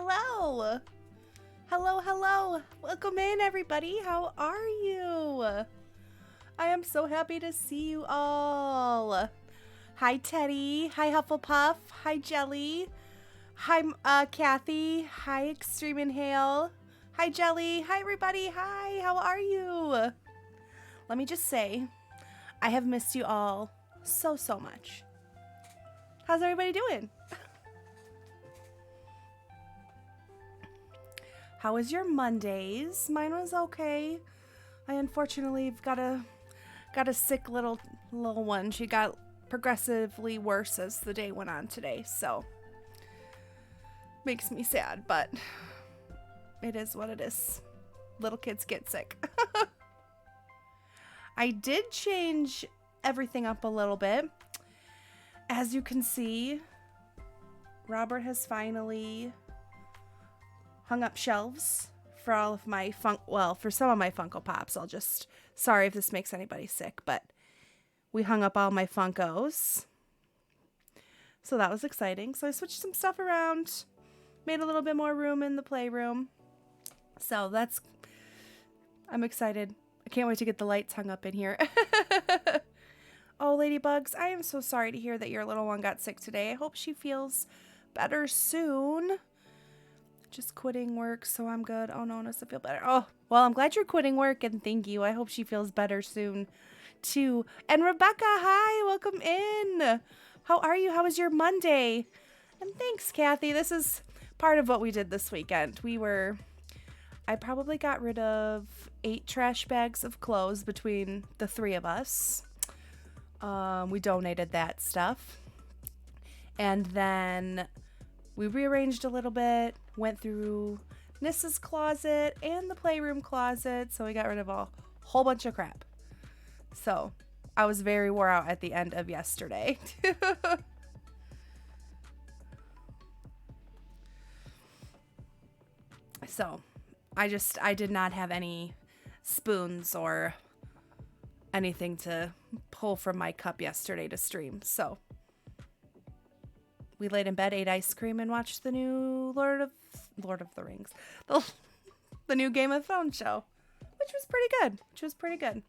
hello. Hello, hello. Welcome in, everybody. How are you? I am so happy to see you all. Hi, Teddy. Hi, Hufflepuff. Hi, Jelly. Hi, Kathy. Hi, Extreme Inhale. Hi, Jelly. Hi, everybody. Hi, how are you? Let me just say, I have missed you all so much. How's everybody doing? How was your Mondays? Mine was okay. I unfortunately got a sick little one. She got progressively worse as the day went on today, so makes me sad, but it is what it is. Little kids get sick. I did change everything up a little bit. As you can see, Robert has finally hung up shelves for all of my for some of my Funko Pops. Sorry if this makes anybody sick, but we hung up all my Funkos. So that was exciting. So I switched some stuff around, made a little bit more room in the playroom. So I'm excited. I can't wait to get the lights hung up in here. Oh, Ladybugs, I am so sorry to hear that your little one got sick today. I hope she feels better soon. Just quitting work, so I'm good. Oh, no, does it feel better? Oh, well, I'm glad you're quitting work, and thank you. I hope she feels better soon, too. And Rebecca, hi, welcome in. How are you? How was your Monday? And thanks, Kathy. This is part of what we did this weekend. I probably got rid of 8 trash bags of clothes between the 3 of us. We donated that stuff. And then we rearranged a little bit, went through Nissa's closet and the playroom closet, so we got rid of a whole bunch of crap. So I was very wore out at the end of yesterday. So I did not have any spoons or anything to pull from my cup yesterday to stream, so we laid in bed, ate ice cream, and watched the new Lord of the Rings, the new Game of Thrones show, which was pretty good.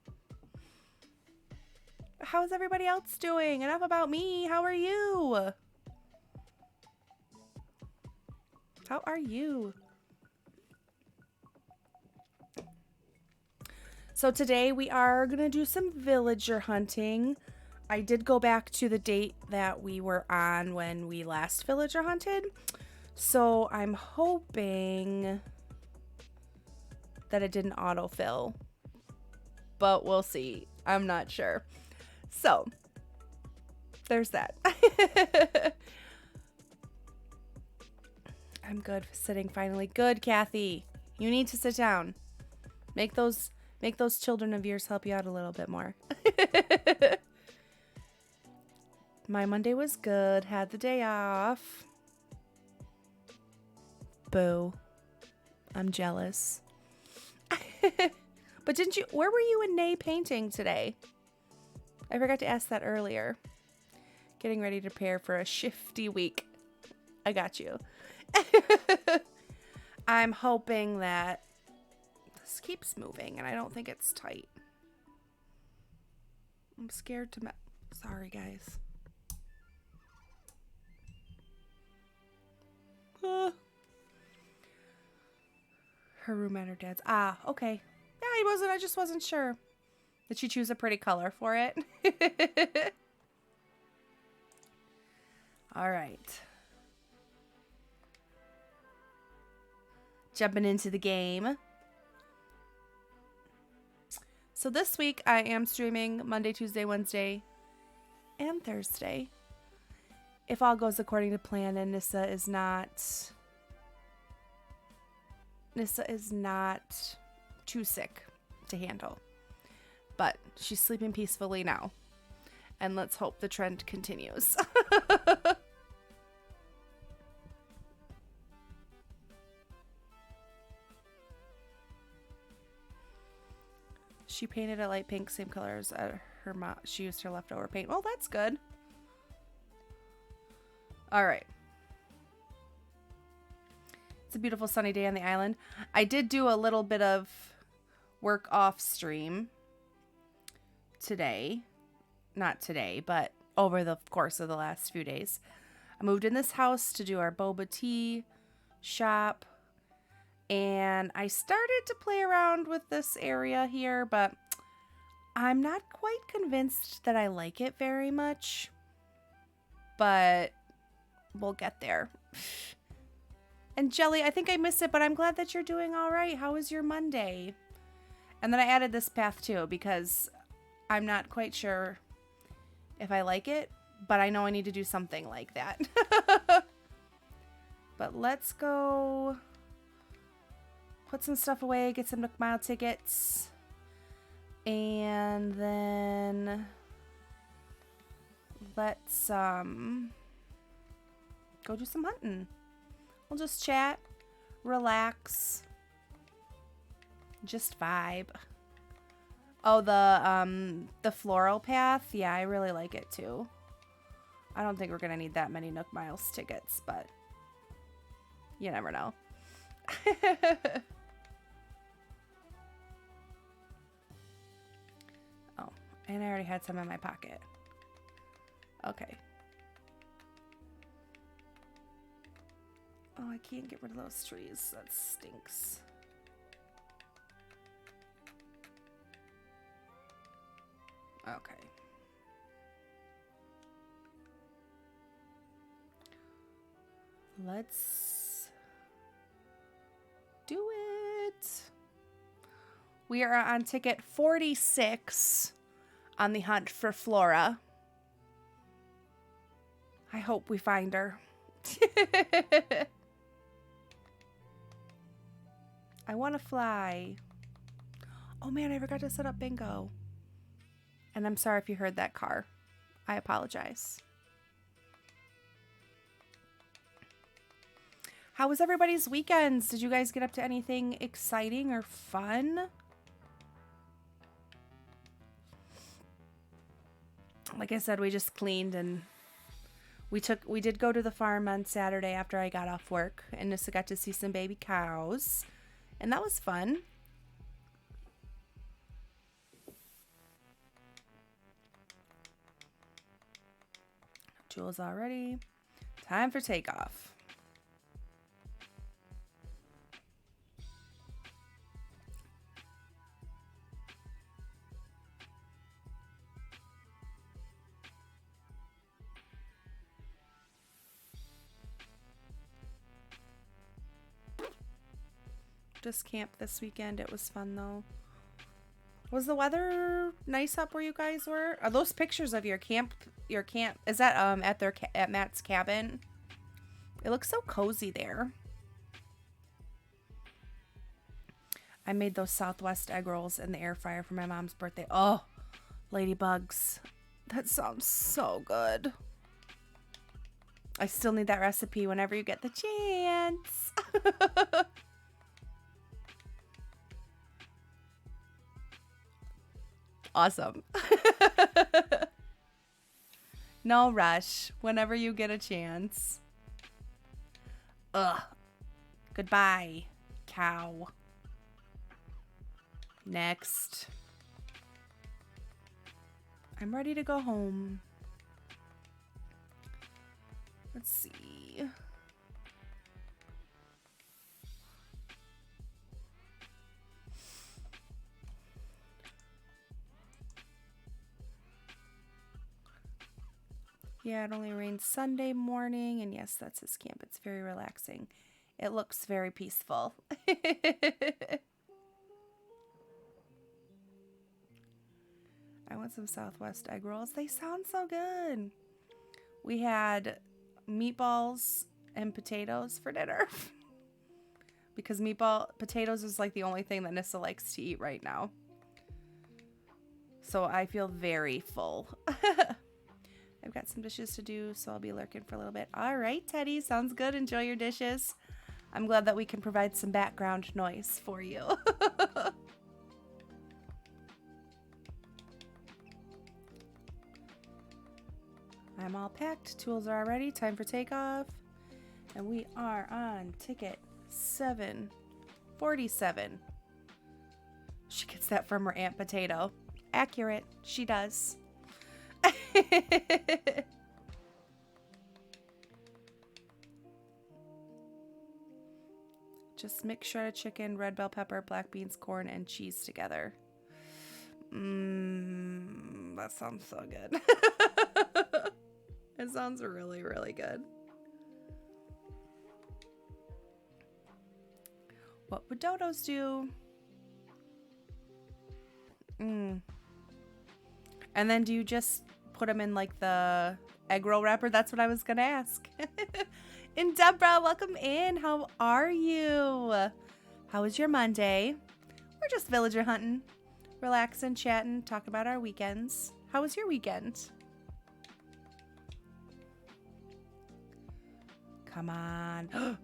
How's everybody else doing? Enough about me. How are you? How are you? So today we are going to do some villager hunting. I did go back to the date that we were on when we last villager hunted. So I'm hoping that it didn't autofill. But we'll see. I'm not sure. So there's that. I'm good sitting finally. Good, Kathy. You need to sit down. Make those children of yours help you out a little bit more. My Monday was good. Had the day off. Boo. I'm jealous. But where were you in Nay painting today? I forgot to ask that earlier. Getting ready to prepare for a shifty week. I got you. I'm hoping that this keeps moving and I don't think it's tight. I'm scared to sorry, guys. Her room at her dad's. Ah, okay. Yeah, I just wasn't sure. Did she choose a pretty color for it? All right. Jumping into the game. So this week I am streaming Monday, Tuesday, Wednesday, and Thursday. If all goes according to plan and Nissa is not too sick to handle. But she's sleeping peacefully now. And let's hope the trend continues. She painted a light pink, same color as her mom. She used her leftover paint. Well, that's good. All right. It's a beautiful sunny day on the island. I did do a little bit of work off stream today. Not today, but over the course of the last few days. I moved in this house to do our boba tea shop. And I started to play around with this area here, but I'm not quite convinced that I like it very much. But we'll get there. And Jelly, I think I missed it, but I'm glad that you're doing all right. How was your Monday? And then I added this path too, because I'm not quite sure if I like it, but I know I need to do something like that. But let's go put some stuff away, get some Nook Mile tickets, and then let's go do some hunting. We'll just chat, relax, just vibe. Oh, the floral path. Yeah, I really like it too. I don't think we're gonna need that many Nook Miles tickets, but you never know. Oh, and I already had some in my pocket. Okay. Oh, I can't get rid of those trees. That stinks. Okay. Let's do it. We are on ticket 46 on the hunt for Flora. I hope we find her. I want to fly. Oh man, I forgot to set up bingo. And I'm sorry if you heard that car. I apologize. How was everybody's weekends? Did you guys get up to anything exciting or fun? Like I said, we just cleaned and we did go to the farm on Saturday after I got off work, and Nissa got to see some baby cows, and that was fun. Jules already. Time for takeoff. Just camped this weekend. It was fun though. Was the weather nice up where you guys were? Are those pictures of your camp? Is that at Matt's cabin? It looks so cozy there. I made those Southwest egg rolls in the air fryer for my mom's birthday. Oh, ladybugs. That sounds so good. I still need that recipe whenever you get the chance. Awesome. No rush. Whenever you get a chance. Ugh. Goodbye, cow. Next. I'm ready to go home. Let's see. Yeah, it only rained Sunday morning, and yes, that's his camp. It's very relaxing. It looks very peaceful. I want some Southwest egg rolls. They sound so good. We had meatballs and potatoes for dinner. Because potatoes is like the only thing that Nissa likes to eat right now. So I feel very full. I've got some dishes to do, so I'll be lurking for a little bit. All right, Teddy, sounds good. Enjoy your dishes. I'm glad that we can provide some background noise for you. I'm all packed. Tools are all ready. Time for takeoff. And we are on ticket 37, 47. She gets that from her Aunt Potato. Accurate. She does. Just mix shredded chicken, red bell pepper, black beans, corn, and cheese together. That sounds so good. It sounds really, really good. What would dodos do? And then do you just put them in like the egg roll wrapper? That's what I was gonna ask. And Deborah, welcome in. How are you? How was your Monday? We're just villager hunting, relaxing, chatting, talking about our weekends. How was your weekend? Come on.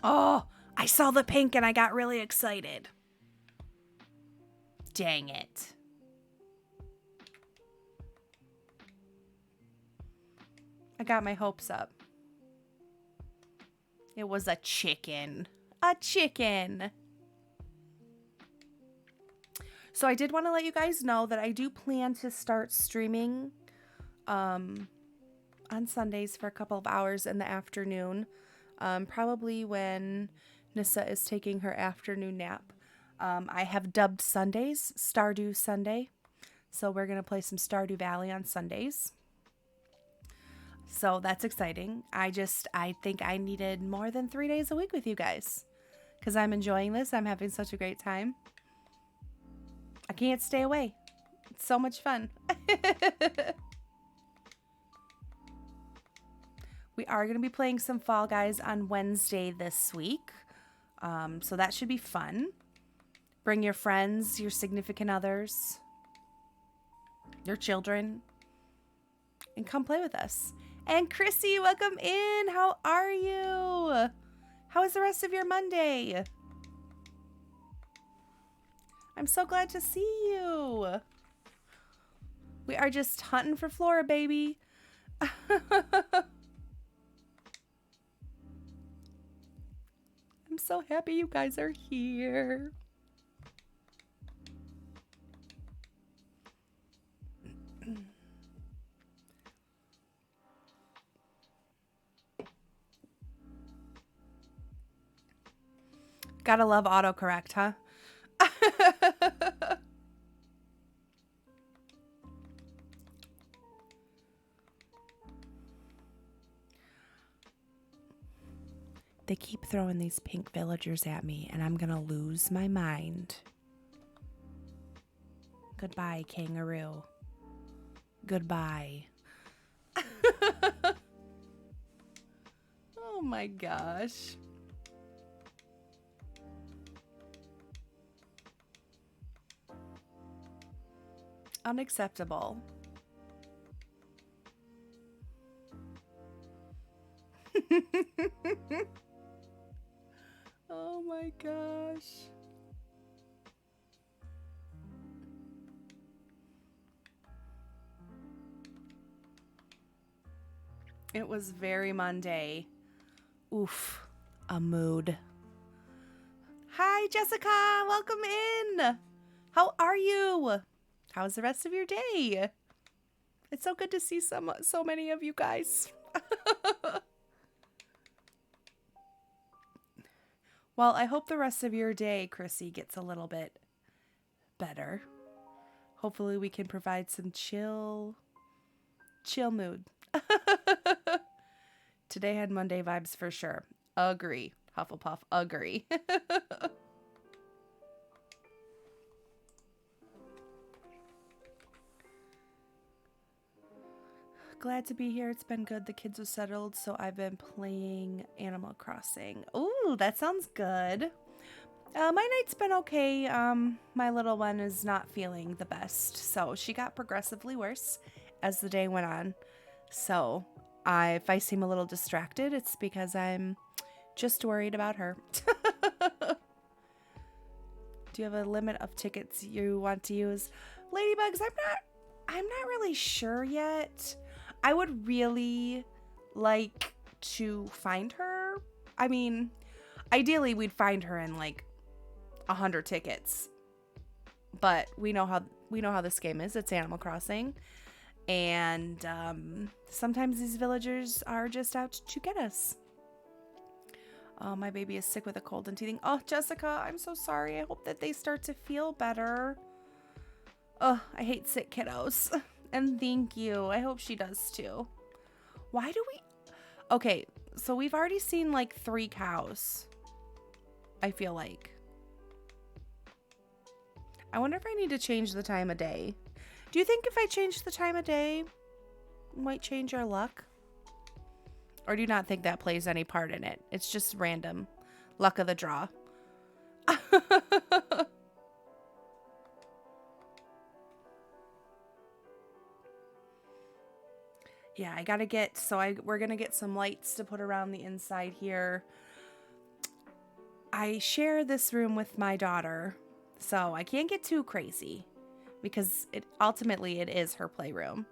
Oh, I saw the pink and I got really excited. Dang it. I got my hopes up. It was a chicken. A chicken. So I did want to let you guys know that I do plan to start streaming on Sundays for a couple of hours in the afternoon. Probably when Nissa is taking her afternoon nap. I have dubbed Sundays Stardew Sunday. So we're going to play some Stardew Valley on Sundays. So that's exciting. I think I needed more than 3 days a week with you guys. Because I'm enjoying this. I'm having such a great time. I can't stay away. It's so much fun. We are going to be playing some Fall Guys on Wednesday this week. So that should be fun. Bring your friends, your significant others, your children, and come play with us. And Chrissy, welcome in. How are you? How is the rest of your Monday? I'm so glad to see you. We are just hunting for Flora, baby. I'm so happy you guys are here. Gotta love autocorrect, huh? They keep throwing these pink villagers at me, and I'm gonna lose my mind. Goodbye, kangaroo. Goodbye. Oh my gosh. Unacceptable. Oh my gosh. It was very Monday. Oof, a mood. Hi, Jessica. Welcome in. How are you? How's the rest of your day? It's so good to see so many of you guys. Well, I hope the rest of your day, Chrissy, gets a little bit better. Hopefully we can provide some chill mood. Today had Monday vibes for sure. Agree. Hufflepuff, agree. Glad to be here. It's been good. The kids are settled, so I've been playing Animal Crossing. Ooh, that sounds good. My night's been okay. My little one is not feeling the best, so she got progressively worse as the day went on. So if I seem a little distracted, it's because I'm just worried about her. Do you have a limit of tickets you want to use? Ladybugs, I'm not really sure yet. I would really like to find her. I mean, Ideally, we'd find her in like 100 tickets. But we know how this game is. It's Animal Crossing. And sometimes these villagers are just out to get us. Oh, my baby is sick with a cold and teething. Oh, Jessica, I'm so sorry. I hope that they start to feel better. Oh, I hate sick kiddos. And thank you. I hope she does too. Why do we... Okay, so we've already seen like 3 cows. I feel like. I wonder if I need to change the time of day. Do you think if I change the time of day, it might change our luck? Or do you not think that plays any part in it? It's just random. Luck of the draw. Yeah, I gotta get, we're gonna get some lights to put around the inside here. I share this room with my daughter, so I can't get too crazy because ultimately it is her playroom.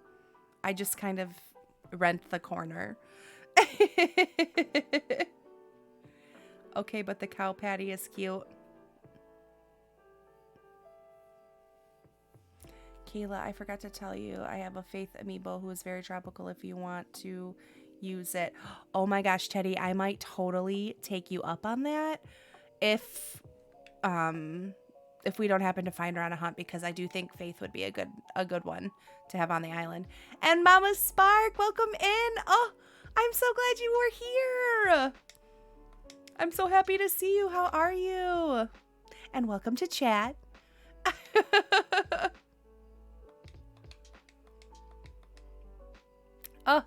I just kind of rent the corner. Okay, but the cow patty is cute. Kayla, I forgot to tell you, I have a Faith amiibo who is very tropical if you want to use it. Oh my gosh, Teddy, I might totally take you up on that if we don't happen to find her on a hunt, because I do think Faith would be a good one to have on the island. And Mama Spark, welcome in. Oh, I'm so glad you were here. I'm so happy to see you. How are you? And welcome to chat. Oh,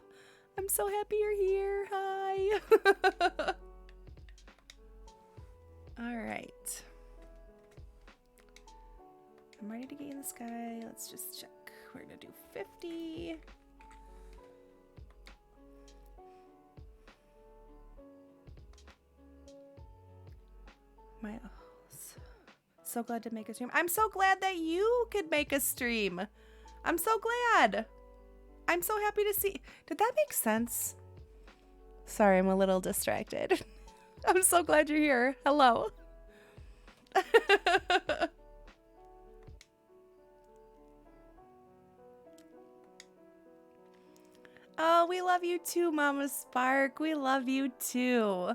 I'm so happy you're here. Hi. All right. I'm ready to get in the sky. Let's just check. We're going to do 50. So glad to make a stream. I'm so glad that you could make a stream. I'm so glad. I'm so happy to see. Did that make sense? Sorry, I'm a little distracted. I'm so glad you're here. Hello. Oh, we love you too, Mama Spark. We love you too.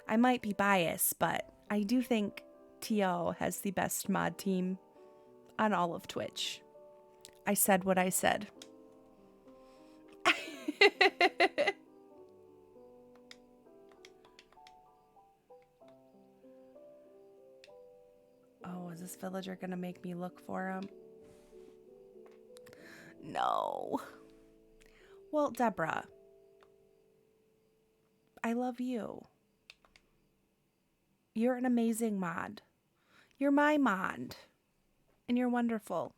I might be biased, but I do think TO has the best mod team on all of Twitch. I said what I said. Oh, is this villager gonna make me look for him? No. Well, Deborah, I love you. You're an amazing mod. You're my mod. And you're wonderful.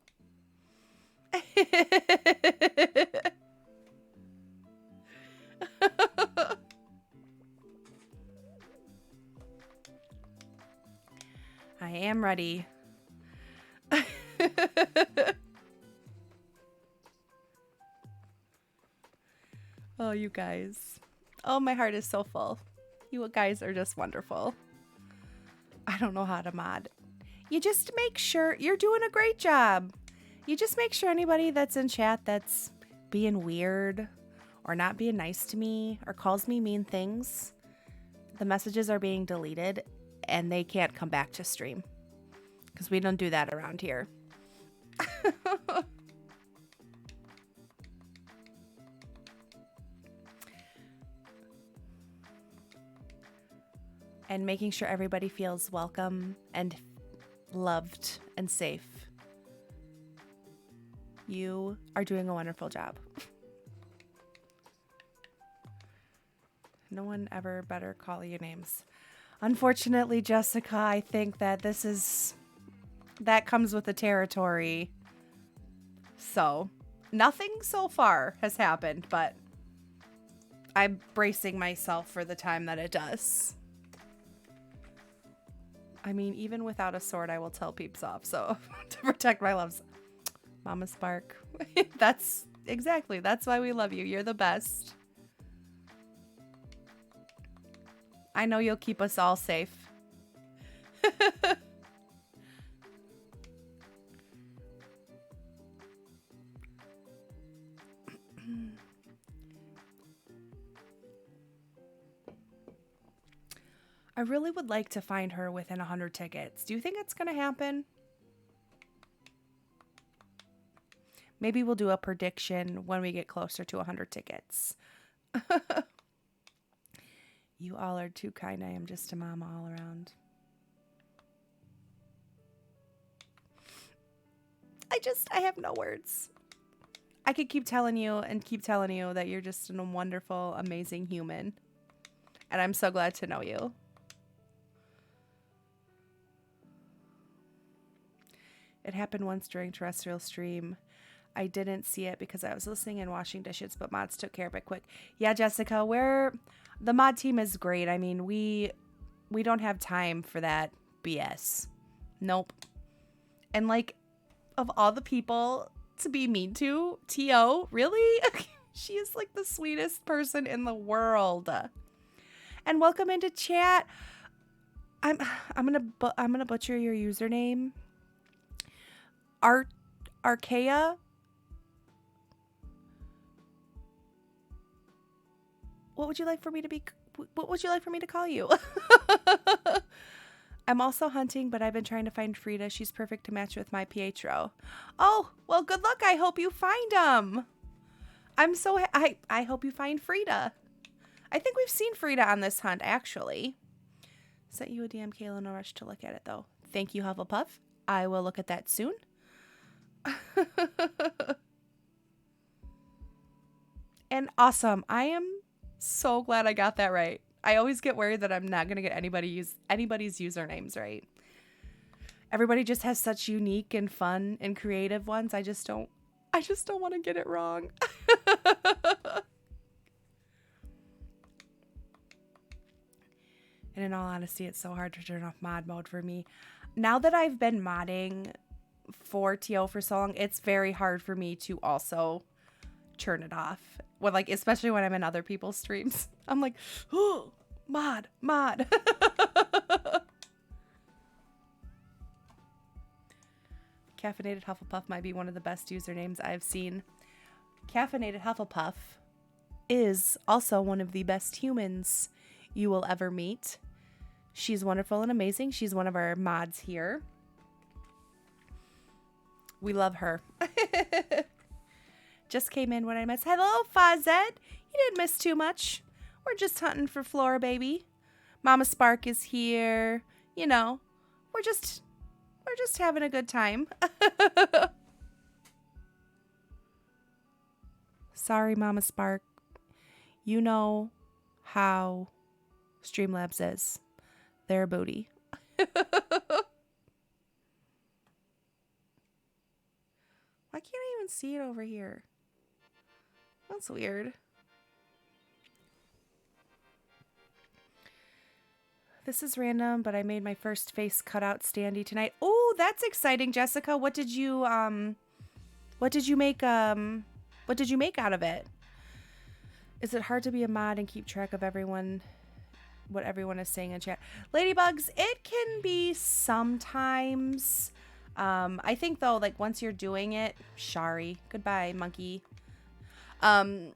I am ready. Oh, you guys. Oh, my heart is so full. You guys are just wonderful. I don't know how to mod. You just make sure you're doing a great job. You just make sure anybody that's in chat that's being weird or not being nice to me or calls me mean things, the messages are being deleted and they can't come back to stream because we don't do that around here. And making sure everybody feels welcome and loved and safe. You are doing a wonderful job. No one ever better call you names. Unfortunately, Jessica, I think that that comes with the territory. So, nothing so far has happened, but I'm bracing myself for the time that it does. I mean, even without a sword, I will tell peeps off. So, to protect my loves. Mama Spark. That's why we love you. You're the best. I know you'll keep us all safe. I really would like to find her within 100 tickets. Do you think it's going to happen? Maybe we'll do a prediction when we get closer to 100 tickets. You all are too kind. I am just a mama all around. I have no words. I could keep telling you that you're just a wonderful, amazing human. And I'm so glad to know you. It happened once during terrestrial stream. I didn't see it because I was listening and washing dishes, but mods took care of it quick. Yeah, Jessica, the mod team is great. I mean, we don't have time for that BS. Nope. And like, of all the people to be mean to, T.O., really? She is like the sweetest person in the world. And welcome into chat. I'm gonna butcher your username. Archaea. What would you like for me to call you? I'm also hunting, but I've been trying to find Frida. She's perfect to match with my Pietro. Oh, well, good luck. I hope you find him. I hope you find Frida. I think we've seen Frida on this hunt, actually. Sent you a DM, Kayla. No rush to look at it, though. Thank you, Hufflepuff. I will look at that soon. And awesome. I am so glad I got that right. I always get worried that I'm not going to get anybody's usernames right. Everybody just has such unique and fun and creative ones. I just don't want to get it wrong. And in all honesty, it's so hard to turn off mod mode for me. Now that I've been modding for TO for so long, it's very hard for me to also turn it off. When, like, especially when I'm in other people's streams. I'm like, oh, mod. Caffeinated Hufflepuff might be one of the best usernames I've seen. Caffeinated Hufflepuff is also one of the best humans you will ever meet. She's wonderful and amazing. She's one of our mods here. We love her. Just came in when I missed. Hello, Fazette. You didn't miss too much. We're just hunting for Flora, baby. Mama Spark is here. You know, we're just having a good time. Sorry, Mama Spark. You know how Streamlabs is. They're a booty. Why can't I even see it over here? That's weird. This is random, but I made my first face cutout standee tonight. Oh, that's exciting, Jessica. What did you make out of it? Is it hard to be a mod and keep track of what everyone is saying in chat? Ladybugs, it can be sometimes. I think though, like once you're doing it, Shari, goodbye, monkey. And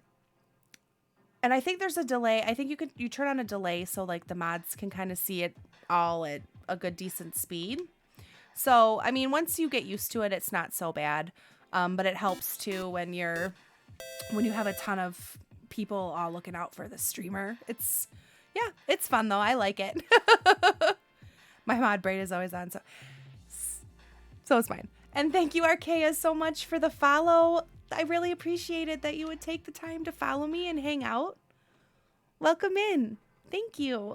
I think there's a delay. I think you turn on a delay so like the mods can kind of see it all at a good decent speed. So, I mean, once you get used to it, it's not so bad. But it helps too when you have a ton of people all looking out for the streamer. It's fun though. I like it. My mod braid is always on, so it's mine. And thank you, Archaea, so much for the follow. I really appreciated that you would take the time to follow me and hang out. Welcome in. Thank you.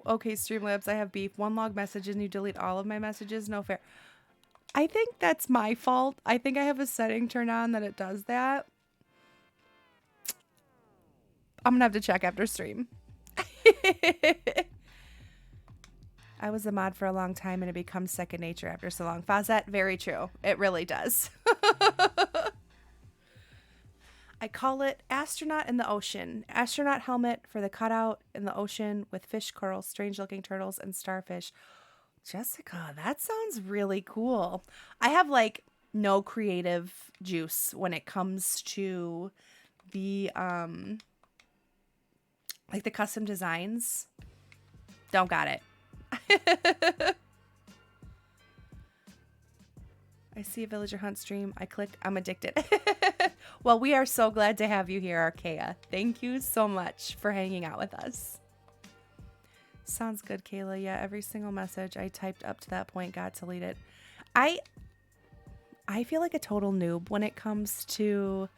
Okay, Streamlabs, I have beef. One log message and you delete all of my messages. No fair. I think that's my fault. I think I have a setting turned on that it does that. I'm gonna have to check after stream. I was a mod for a long time and it becomes second nature after so long. Fazette, very true. It really does. I call it Astronaut in the Ocean. Astronaut helmet for the cutout in the ocean with fish, corals, strange looking turtles, and starfish. Jessica, that sounds really cool. I have like no creative juice when it comes to the like the custom designs. Don't got it. I see a villager hunt stream. I clicked. I'm addicted. Well, we are so glad to have you here, Archaea. Thank you so much for hanging out with us. Sounds good, Kayla. Yeah, every single message I typed up to that point got deleted. I feel like a total noob when it comes to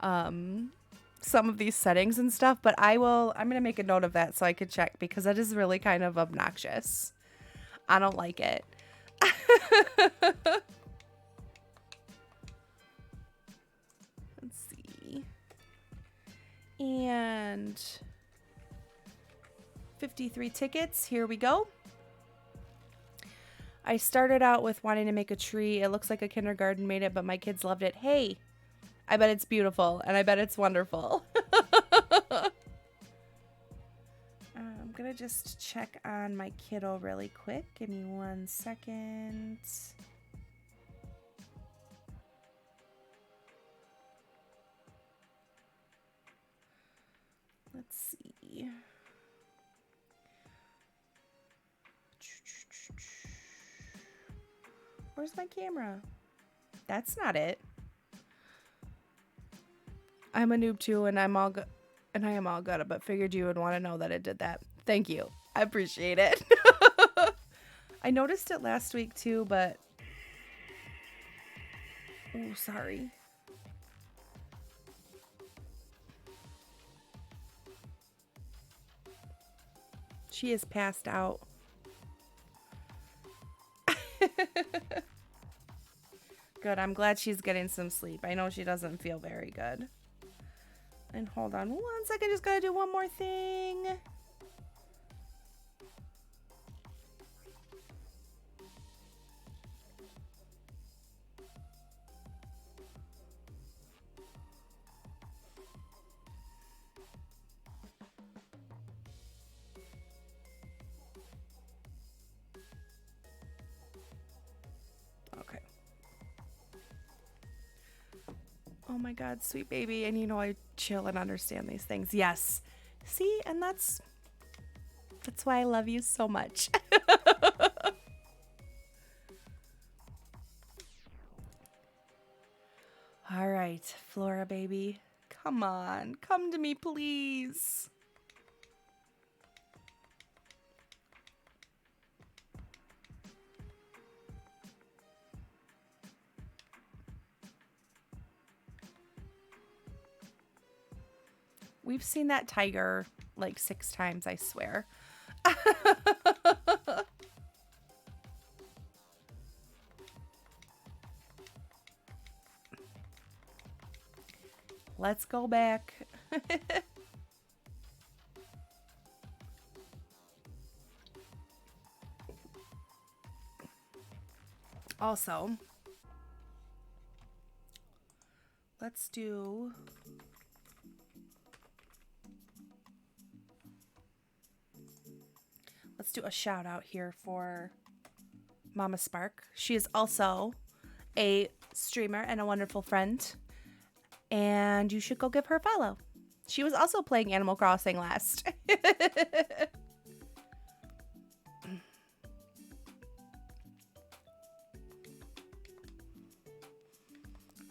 some of these settings and stuff, but I'm going to make a note of that so I could check because that is really kind of obnoxious. I don't like it. Let's see. And 53 tickets. Here we go. I started out with wanting to make a tree. It looks like a kindergarten made it, but my kids loved it. Hey, I bet it's beautiful and I bet it's wonderful. I'm going to just check on my kiddo really quick. Give me 1 second. Let's see. Where's my camera? That's not it. I'm a noob too, and I'm all good, and I am all good, but figured you would want to know that it did that. Thank you. I appreciate it. I noticed it last week too, but oh, sorry. She is passed out. Good. I'm glad she's getting some sleep. I know she doesn't feel very good. And hold on 1 second. Just gotta do one more thing. Okay. Oh my God, sweet baby. And you know I chill and understand these things. Yes. See, and that's why I love you so much. All right, Flora baby. Come on. Come to me, please. We've seen that tiger like 6 times, I swear. Let's go back. Also, let's do a shout out here for Mama Spark. She is also a streamer and a wonderful friend, and you should go give her a follow. She was also playing Animal Crossing last.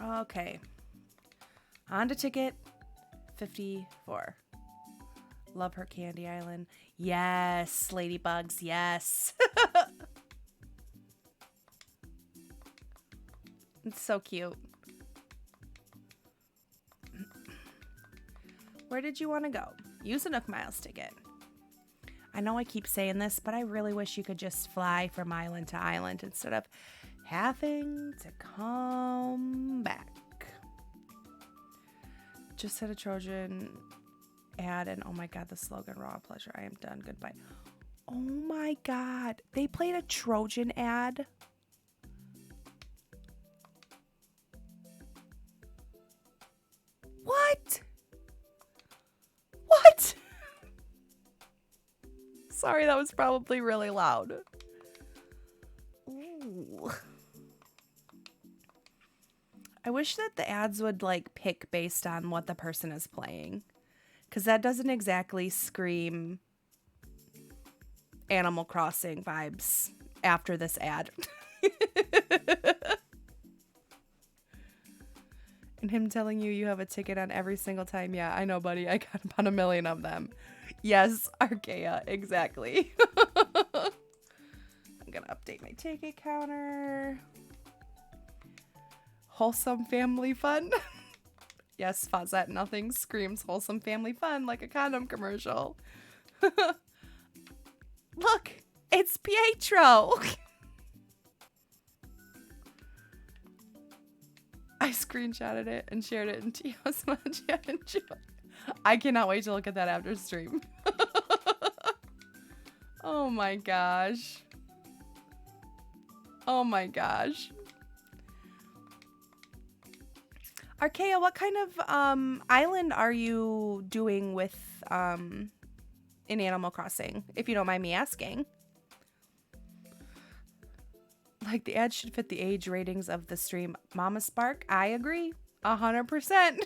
Okay. On to ticket 54. Love her Candy Island. Yes, ladybugs, yes. It's so cute. Where did you want to go? Use a Nook Miles ticket. I know I keep saying this, but I really wish you could just fly from island to island instead of having to come back. Just had a Trojan ad, and oh my God, the slogan, raw pleasure, I am done, goodbye. Oh my God, they played a Trojan ad. What? Sorry, that was probably really loud. Ooh. I wish that the ads would like pick based on what the person is playing, because that doesn't exactly scream Animal Crossing vibes after this ad. And him telling you have a ticket on every single time. Yeah, I know, buddy. I got about 1 million of them. Yes, Archaea, exactly. I'm gonna update my ticket counter. Wholesome family fun. Yes, Fawzette, nothing screams wholesome family fun like a condom commercial. Look, it's Pietro. I screenshotted it and shared it in Tio's chat and joy. I cannot wait to look at that after stream. Oh my gosh. Oh my gosh. Archaea, what kind of island are you doing with in Animal Crossing, if you don't mind me asking? Like, the ad should fit the age ratings of the stream. Mama Spark, I agree. 100%.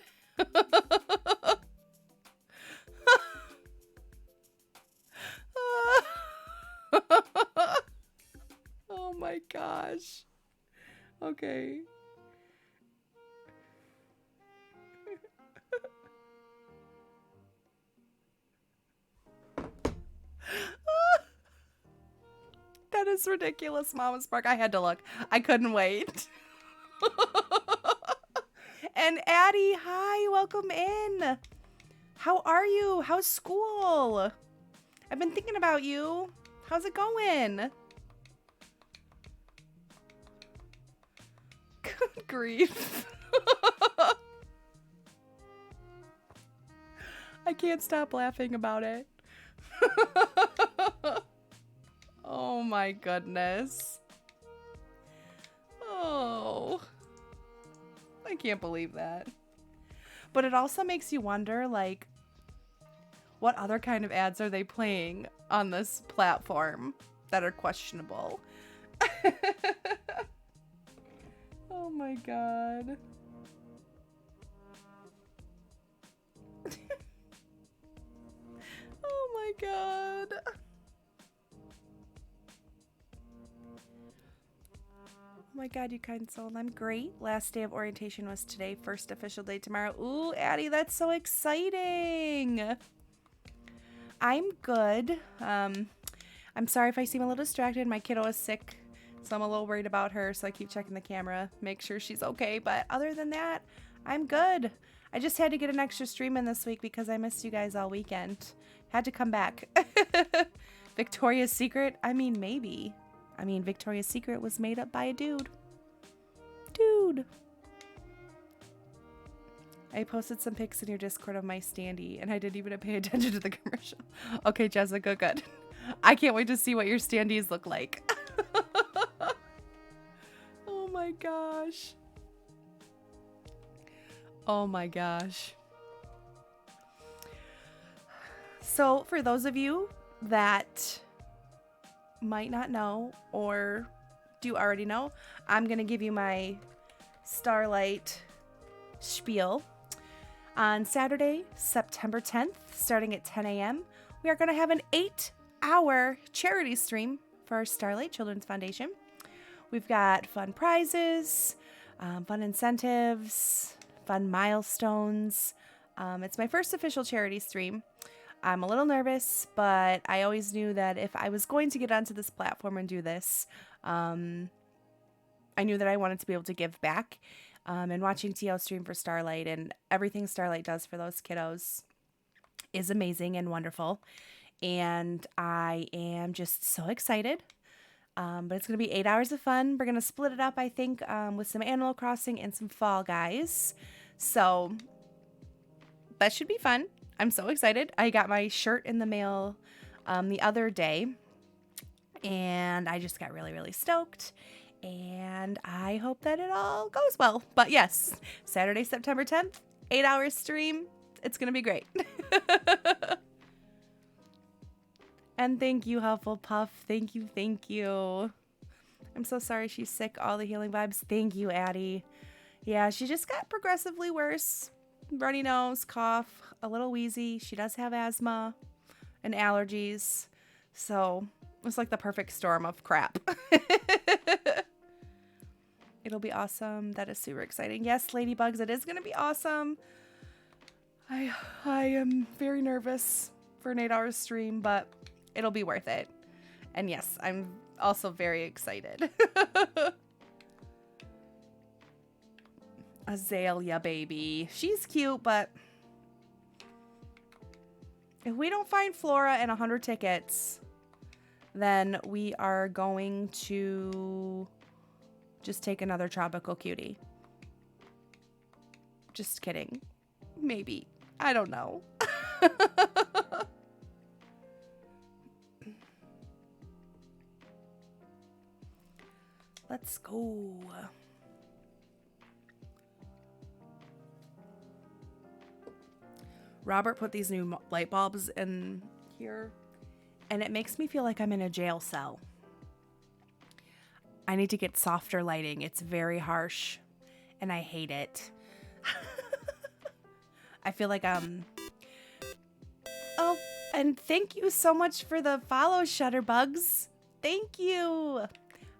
Oh my gosh. Okay. That is ridiculous, Mama Spark. I had to look. I couldn't wait. And Addie, hi, welcome in. How are you? How's school? I've been thinking about you. How's it going? Good grief. I can't stop laughing about it. Oh my goodness. Oh. I can't believe that. But it also makes you wonder, like, what other kind of ads are they playing on this platform that are questionable? Oh my god. Oh my god. Oh my god, you kind soul. I'm great. Last day of orientation was today. First official day tomorrow. Ooh, Addie, that's so exciting. I'm good. I'm sorry if I seem a little distracted. My kiddo is sick, so I'm a little worried about her, so I keep checking the camera, make sure she's okay. But other than that, I'm good. I just had to get an extra stream in this week because I missed you guys all weekend. Had to come back. Victoria's Secret? I mean, maybe. I mean, Victoria's Secret was made up by a dude. Dude. I posted some pics in your Discord of my standee, and I didn't even pay attention to the commercial. Okay, Jessica, good. I can't wait to see what your standees look like. Oh my gosh. Oh my gosh. So, for those of you that might not know or do already know, I'm going to give you my Starlight spiel. On Saturday, September 10th, starting at 10 a.m., we are going to have an 8-hour charity stream for our Starlight Children's Foundation. We've got fun prizes, fun incentives, fun milestones. It's my first official charity stream. I'm a little nervous, but I always knew that if I was going to get onto this platform and do this, I knew that I wanted to be able to give back. And watching TL stream for Starlight and everything Starlight does for those kiddos is amazing and wonderful. And I am just so excited. But it's going to be 8 hours of fun. We're going to split it up, I think, with some Animal Crossing and some Fall Guys. So that should be fun. I'm so excited. I got my shirt in the mail the other day, and I just got really, really stoked. And I hope that it all goes well. But yes, Saturday, September 10th, 8-hour stream. It's going to be great. And thank you, Hufflepuff. Thank you, thank you. I'm so sorry she's sick. All the healing vibes. Thank you, Addie. Yeah, she just got progressively worse. Runny nose, cough, a little wheezy. She does have asthma and allergies. So it's like the perfect storm of crap. It'll be awesome. That is super exciting. Yes, Ladybugs, it is going to be awesome. I am very nervous for an 8-hour stream, but it'll be worth it. And yes, I'm also very excited. Azalea baby. She's cute, but if we don't find Flora and 100 tickets, then we are going to just take another tropical cutie. Just kidding. Maybe. I don't know. Let's go. Robert put these new light bulbs in here, and it makes me feel like I'm in a jail cell. I need to get softer lighting. It's very harsh, and I hate it. I feel like Oh, and thank you so much for the follow, Shutterbugs. Thank you.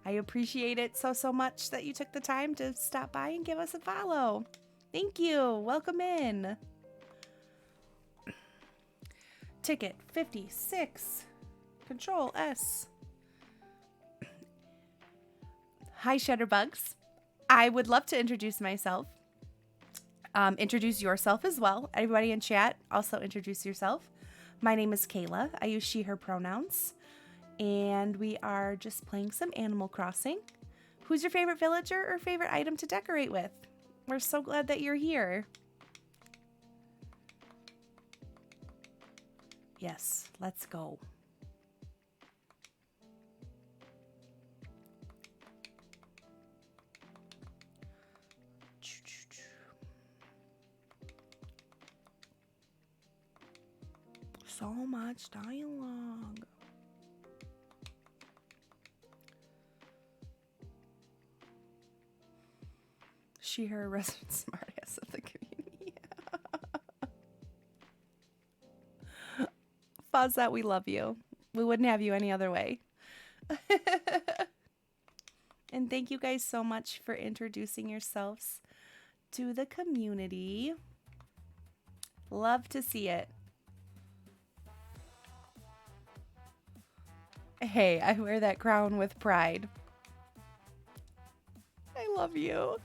I appreciate it so much that you took the time to stop by and give us a follow. Thank you. Welcome in. Ticket 56. Control S. Hi, Shutterbugs. I would love to introduce myself. Introduce yourself as well. Everybody in chat, also introduce yourself. My name is Kayla. I use she, her pronouns. And we are just playing some Animal Crossing. Who's your favorite villager or favorite item to decorate with? We're so glad that you're here. Yes, let's go. So much dialogue. She, her resident smartass of the community. Fozat, we love you. We wouldn't have you any other way. And thank you guys so much for introducing yourselves to the community. Love to see it. Hey, I wear that crown with pride. I love you.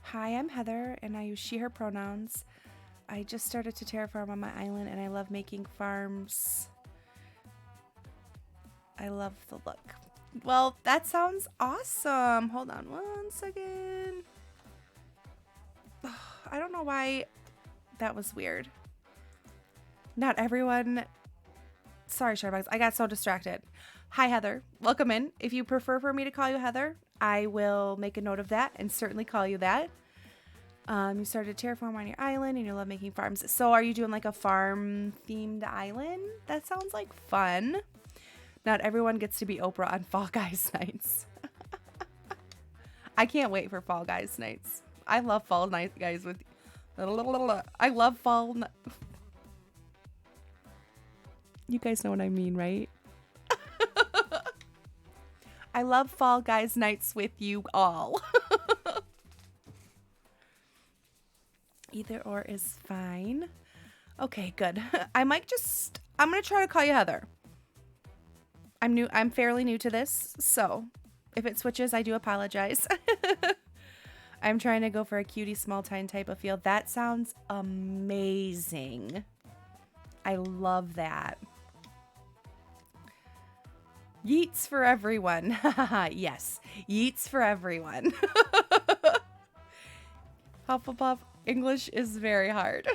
Hi, I'm Heather, and I use she, her pronouns. I just started to terraform on my island, and I love making farms. I love the look. Well, that sounds awesome. Hold on 1 second. I don't know why that was weird. Not everyone... Sorry, Sharbugs. I got so distracted. Hi, Heather. Welcome in. If you prefer for me to call you Heather, I will make a note of that and certainly call you that. You started terraform on your island and you love making farms. So are you doing like a farm-themed island? That sounds like fun. Not everyone gets to be Oprah on Fall Guys nights. I can't wait for Fall Guys nights. I love Fall Night Guys with... I love fall... You guys know what I mean, right? I love Fall Guys nights with you all. Either or is fine. Okay, good. I'm going to try to call you Heather. I'm fairly new to this, so if it switches, I do apologize. I'm trying to go for a cutie small time type of feel. That sounds amazing. I love that. Yeets for everyone. Yes, yeets for everyone. Hufflepuff, English is very hard.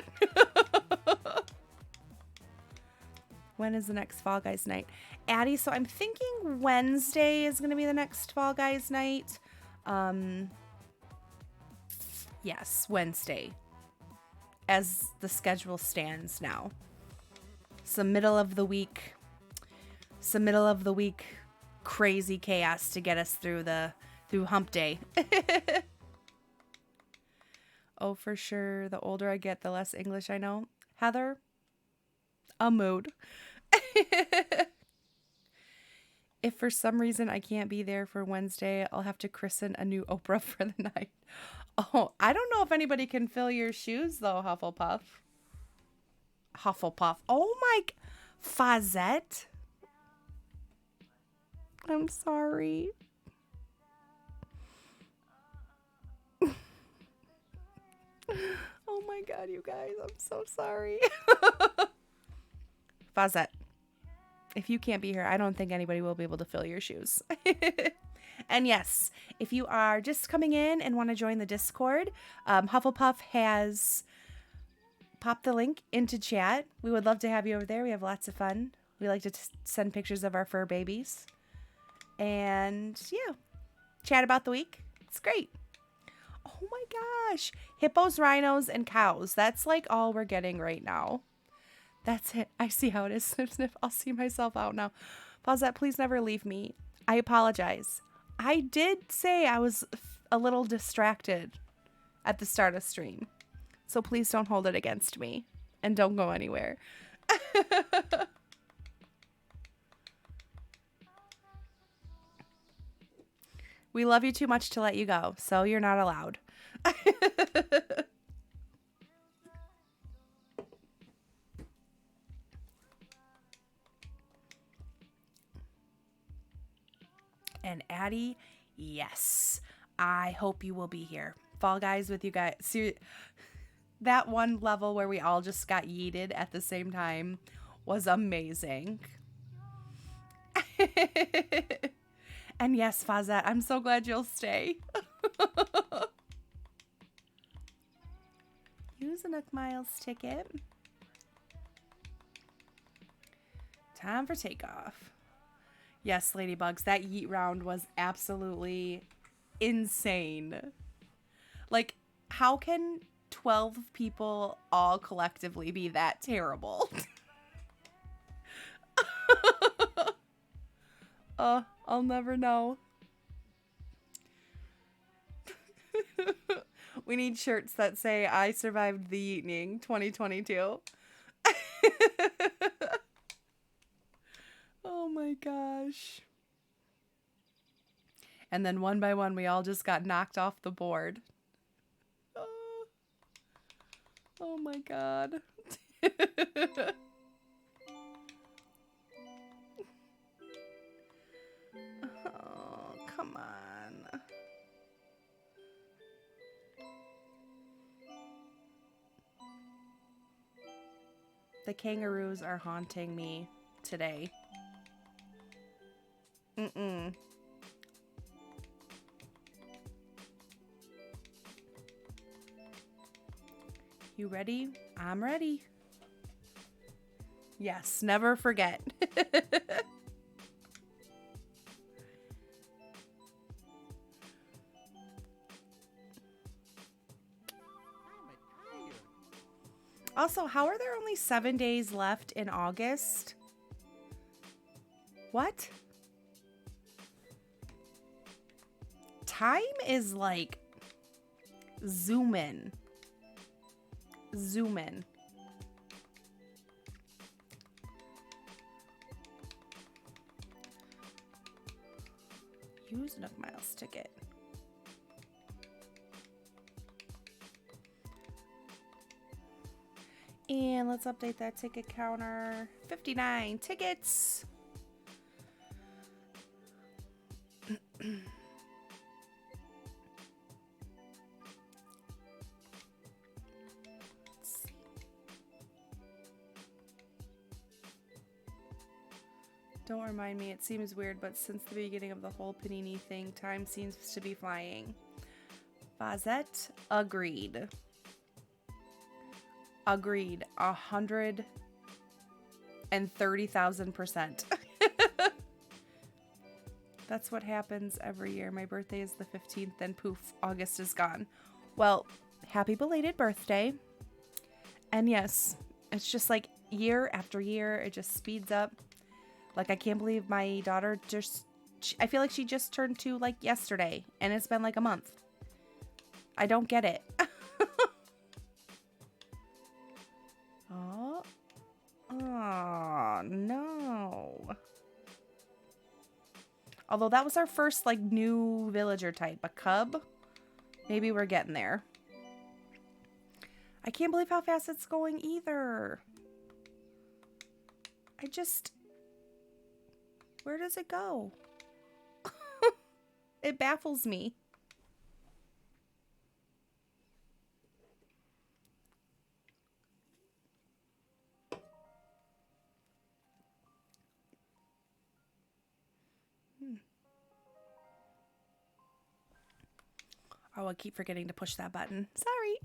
When is the next Fall Guys night? Addie, so I'm thinking Wednesday is going to be the next Fall Guys night. Yes, Wednesday. as the schedule stands now. Some middle of the week crazy chaos to get us through hump day. Oh, for sure. The older I get, the less English I know. Heather, a mood. If for some reason I can't be there for Wednesday, I'll have to christen a new Oprah for the night. Oh, I don't know if anybody can fill your shoes, though, Hufflepuff. Hufflepuff. Oh, my... Fazette? I'm sorry. Oh, my God, you guys. I'm so sorry. Fazette. If you can't be here, I don't think anybody will be able to fill your shoes. And yes, if you are just coming in and want to join the Discord, Hufflepuff has popped the link into chat. We would love to have you over there. We have lots of fun. We like to send pictures of our fur babies. And yeah, chat about the week. It's great. Oh my gosh. Hippos, rhinos, and cows. That's like all we're getting right now. That's it. I see how it is. Snip, snip. I'll see myself out now. Fawzette, please never leave me. I apologize. I did say I was a little distracted at the start of stream. So please don't hold it against me. And don't go anywhere. We love you too much to let you go. So you're not allowed. And Addie, yes, I hope you will be here. Fall Guys with you guys. See, that one level where we all just got yeeted at the same time was amazing. And yes, Fazette, I'm so glad you'll stay. Use a Nook Miles ticket. Time for takeoff. Yes, Ladybugs, that yeet round was absolutely insane. Like, how can 12 people all collectively be that terrible? I'll never know. We need shirts that say, I survived the evening 2022. Oh my gosh. And then one by one, we all just got knocked off the board. Oh my God. Oh, come on. The kangaroos are haunting me today. You ready? I'm ready. Yes, never forget. Also, how are there only 7 days left in August? What? Time is like zoom in. Zoom in. Use Nook Miles ticket. And let's update that ticket counter. 59 tickets. Don't remind me, it seems weird, but since the beginning of the whole Panini thing, time seems to be flying. Fazette, agreed. Agreed. 130,000%. That's what happens every year. My birthday is the 15th, then poof, August is gone. Well, happy belated birthday. And yes, it's just like year after year, it just speeds up. Like, I can't believe my daughter I feel like she just turned 2 like yesterday, and it's been like a month. I don't get it. Oh. Oh, no. Although that was our first, like, new villager type. A cub? Maybe we're getting there. I can't believe how fast it's going either. Where does it go? It baffles me. Oh, I keep forgetting to push that button. Sorry.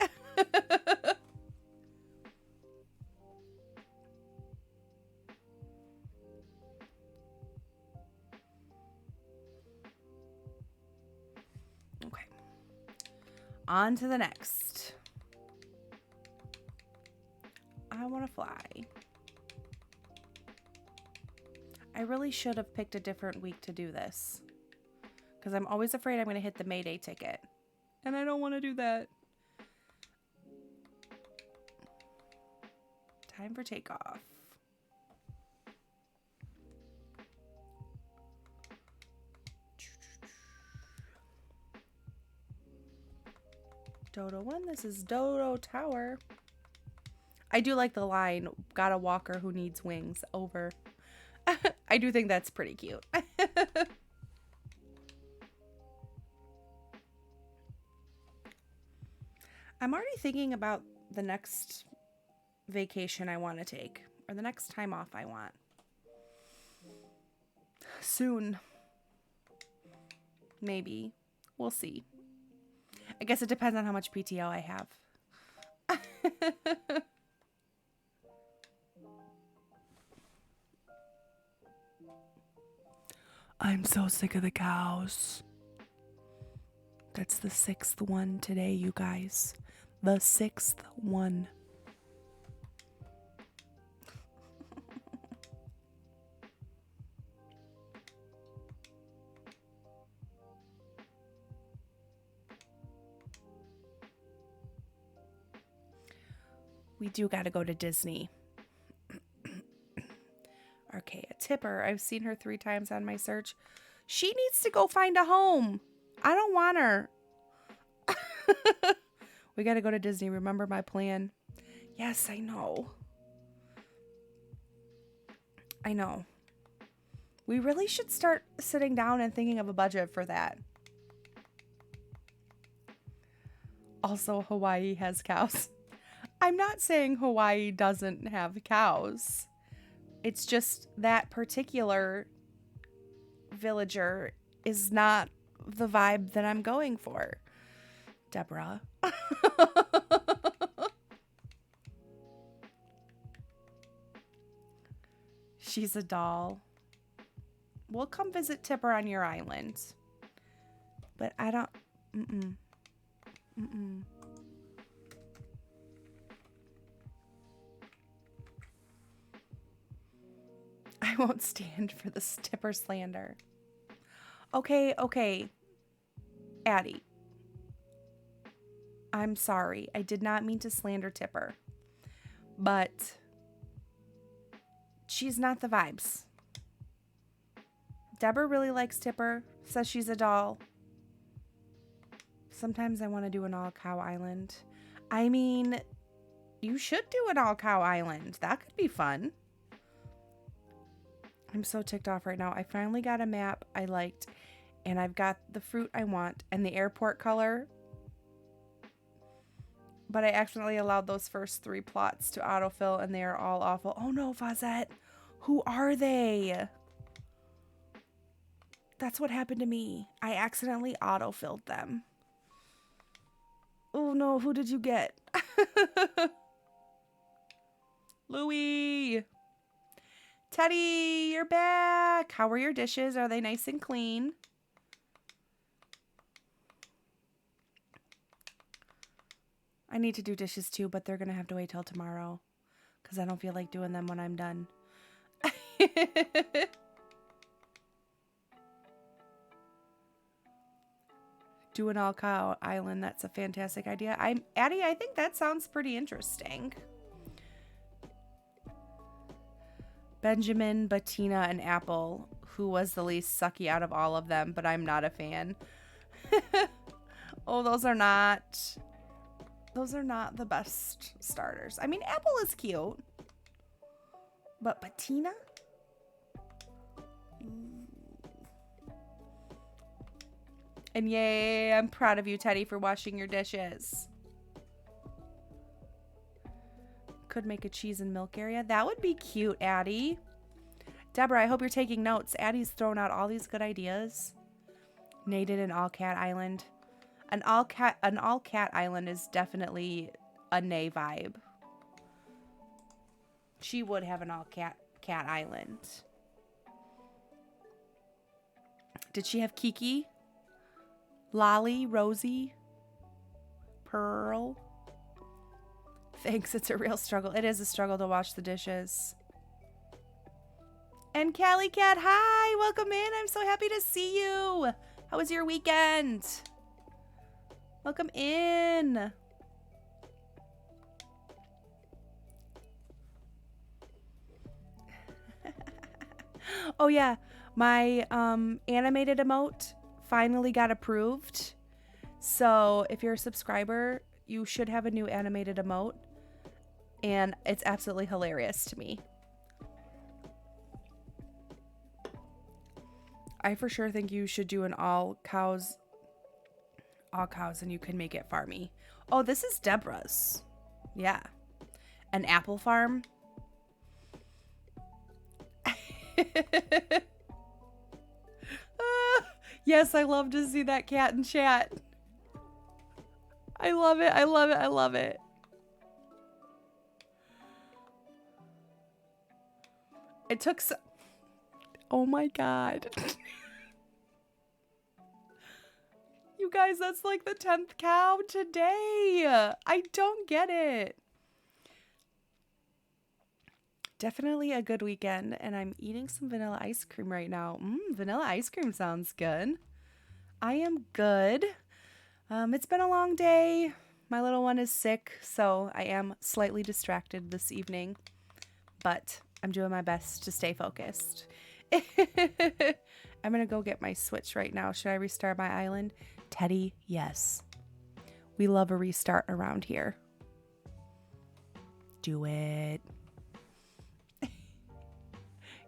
Okay. On to the next. I want to fly. I really should have picked a different week to do this, because I'm always afraid I'm going to hit the Mayday ticket. And I don't want to do that. Time for takeoff. Dodo 1, this is Dodo Tower. I do like the line, got a walker who needs wings, over. I do think that's pretty cute. I'm already thinking about the next vacation I want to take, or the next time off I want. Soon. Maybe. We'll see. I guess it depends on how much PTO I have. I'm so sick of the cows. That's the 6th one today, you guys. The 6th one. We do got to go to Disney. Okay, a Tipper. I've seen her 3 times on my search. She needs to go find a home. I don't want her. We got to go to Disney. Remember my plan? Yes, I know. I know. We really should start sitting down and thinking of a budget for that. Also, Hawaii has cows. I'm not saying Hawaii doesn't have cows. It's just that particular villager is not the vibe that I'm going for. Deborah. She's a doll. We'll come visit Tipper on your island. But I don't... I won't stand for this Tipper slander. Okay. Addie. I'm sorry. I did not mean to slander Tipper. But she's not the vibes. Deborah really likes Tipper. Says she's a doll. Sometimes I want to do an all-cow island. I mean, you should do an all-cow island. That could be fun. I'm so ticked off right now. I finally got a map I liked, and I've got the fruit I want and the airport color. But I accidentally allowed those first 3 plots to autofill, and they are all awful. Oh no, Fazette. Who are they? That's what happened to me. I accidentally autofilled them. Oh no, who did you get? Louie! Teddy, you're back! How are your dishes? Are they nice and clean? I need to do dishes too, but they're going to have to wait till tomorrow because I don't feel like doing them when I'm done. Do an all cow island. That's a fantastic idea. Addie, I think that sounds pretty interesting. Benjamin, Bettina, and Apple. Who was the least sucky out of all of them, but I'm not a fan. Oh, those are not the best starters. I mean, Apple is cute. But Bettina? And yay, I'm proud of you, Teddy, for washing your dishes. Could make a cheese and milk area. That would be cute, Addie. Deborah, I hope you're taking notes. Addie's thrown out all these good ideas. Nated an all-cat island. An all-cat island is definitely a Nay vibe. She would have an all-cat island. Did she have Kiki? Lolly? Rosie? Pearl? Thanks, it's a real struggle. It is a struggle to wash the dishes. And Callie Cat, hi! Welcome in. I'm so happy to see you. How was your weekend? Welcome in. Oh yeah, my animated emote finally got approved. So if you're a subscriber, you should have a new animated emote. And it's absolutely hilarious to me. I for sure think you should do an all cows, and you can make it farmy. Oh, this is Deborah's. Yeah. An apple farm. Yes, I love to see that cat in chat. I love it. I love it. I love it. It took so... Oh my God. You guys, that's like the 10th cow today. I don't get it. Definitely a good weekend, and I'm eating some vanilla ice cream right now. Vanilla ice cream sounds good. I am good. It's been a long day. My little one is sick, so I am slightly distracted this evening, but I'm doing my best to stay focused. I'm gonna go get my Switch right now. Should I restart my island? Teddy, yes. We love a restart around here. Do it.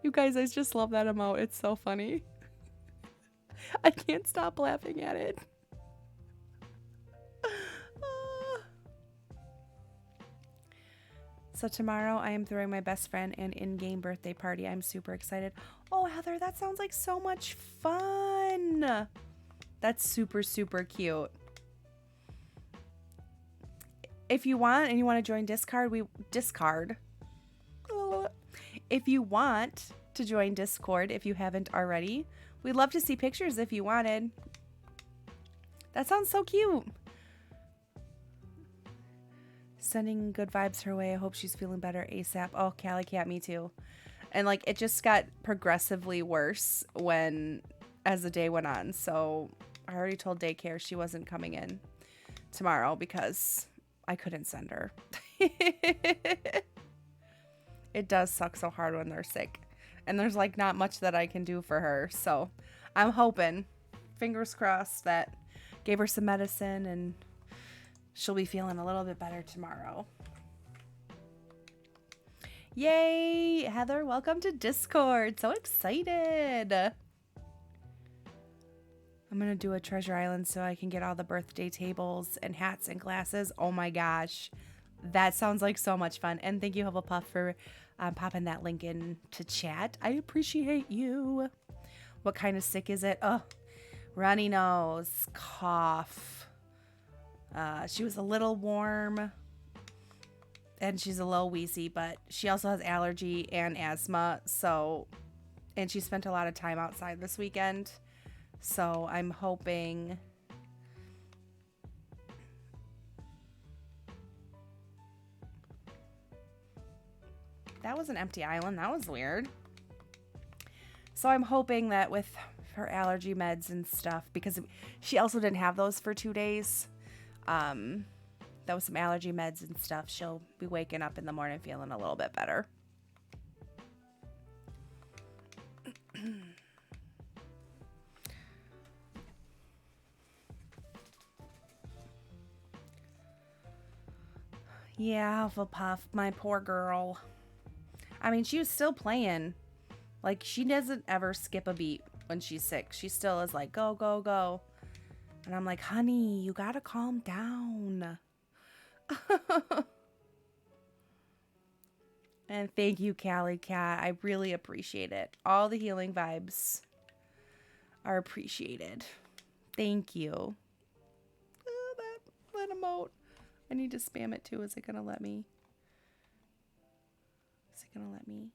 You guys, I just love that emote. It's so funny. I can't stop laughing at it. So tomorrow I am throwing my best friend an in-game birthday party. I'm super excited. Oh, Heather, that sounds like so much fun. That's super, super cute. If you want and you want to join Discord, if you want to join Discord, if you haven't already, we'd love to see pictures if you wanted. That sounds so cute. Sending good vibes her way. I hope she's feeling better ASAP. Oh, Callie Cat, me too. And like it just got progressively worse as the day went on. So I already told daycare she wasn't coming in tomorrow because I couldn't send her. It does suck so hard when they're sick. And there's like not much that I can do for her. So I'm hoping, fingers crossed, that gave her some medicine and she'll be feeling a little bit better tomorrow. Yay! Heather, welcome to Discord. So excited. I'm going to do a treasure island so I can get all the birthday tables and hats and glasses. Oh my gosh. That sounds like so much fun. And thank you, Hufflepuff, for popping that link into chat. I appreciate you. What kind of sick is it? Oh, runny nose, cough. She was a little warm and she's a little wheezy, but she also has allergy and asthma. And she spent a lot of time outside this weekend. So I'm hoping That was an empty island. That was weird. So I'm hoping that with her allergy meds and stuff, because she also didn't have those for 2 days. That was some allergy meds and stuff. She'll be waking up in the morning feeling a little bit better. Yeah, Hufflepuff, my poor girl. I mean, she was still playing. Like, she doesn't ever skip a beat when she's sick. She still is like, go, go, go. And I'm like, honey, you gotta calm down. And thank you, Callie Cat. I really appreciate it. All the healing vibes are appreciated. Thank you. Oh, that emote. I need to spam it too. Is it gonna let me? Is it gonna let me?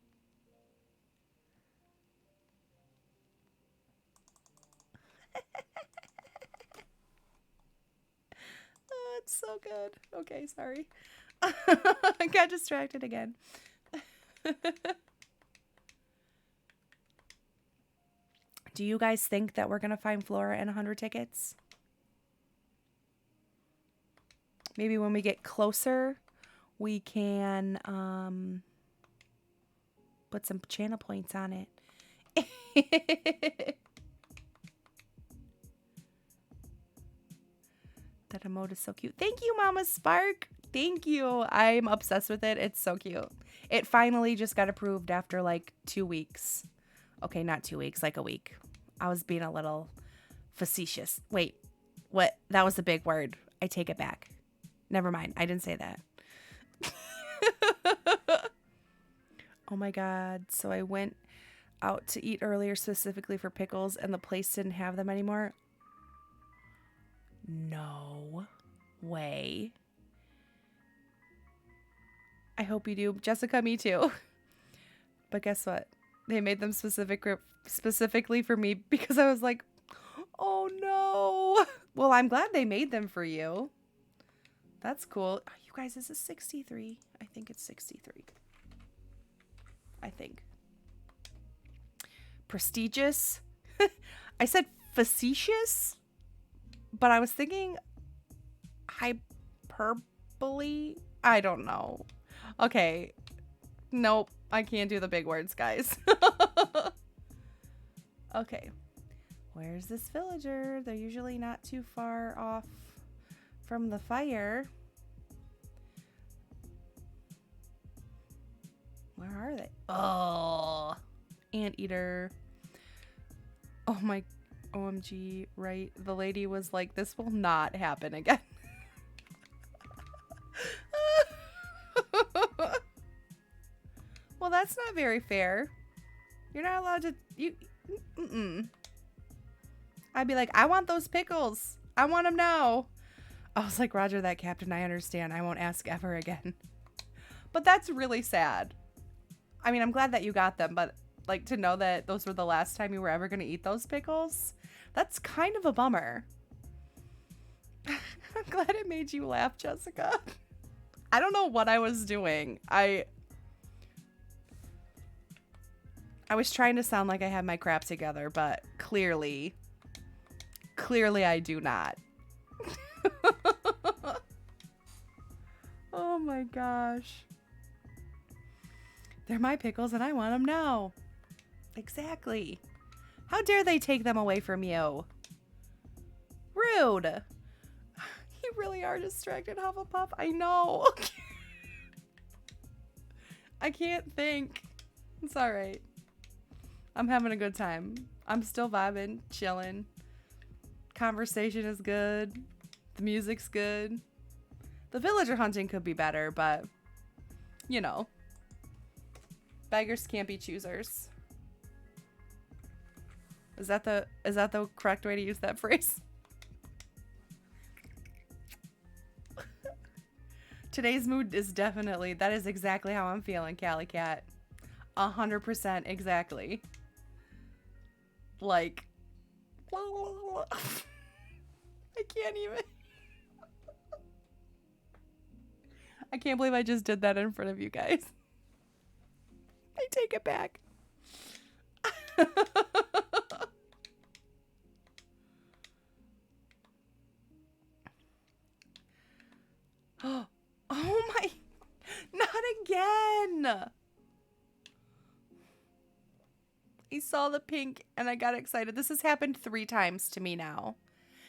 Oh, it's so good. Okay, sorry. I got distracted again. Do you guys think that we're gonna find Flora and 100 tickets? Maybe when we get closer, we can put some channel points on it. That emote is so cute. Thank you, Mama Spark. Thank you. I'm obsessed with it. It's so cute. It finally just got approved after like 2 weeks. Okay, not 2 weeks, like a week. I was being a little facetious. Wait, what? That was a big word. I take it back. Never mind. I didn't say that. Oh my God. So I went out to eat earlier specifically for pickles and the place didn't have them anymore. No way. I hope you do. Jessica, me too. But guess what? They made them specifically for me because I was like, oh no. Well, I'm glad they made them for you. That's cool. Oh, you guys, is this 63? I think it's 63. I think. Prestigious. I said facetious, but I was thinking hyperbole. I don't know. Okay. Nope. I can't do the big words, guys. Okay. Where's this villager? They're usually not too far off from the fire. Where are they? Oh, anteater. Oh my, OMG, right? The lady was like, this will not happen again. Well, that's not very fair. You're not allowed to, I'd be like, I want those pickles. I want them now. I was like, Roger that, Captain. I understand. I won't ask ever again. But that's really sad. I mean, I'm glad that you got them, but like to know that those were the last time you were ever going to eat those pickles, that's kind of a bummer. I'm glad it made you laugh, Jessica. I don't know what I was doing. I was trying to sound like I had my crap together, but clearly I do not. Oh my gosh. They're my pickles and I want them now. Exactly. How dare they take them away from you? Rude. You really are distracted, Hufflepuff. I know. I can't think. It's all right. I'm having a good time. I'm still vibing, chilling. Conversation is good. The music's good. The villager hunting could be better, but you know. Beggars can't be choosers. Is that the correct way to use that phrase? Today's mood is definitely, that is exactly how I'm feeling, Callie Cat. 100% exactly. Like, I can't even. I can't believe I just did that in front of you guys. take it back. Oh my, not again. I saw the pink and I got excited. This has happened 3 times to me now.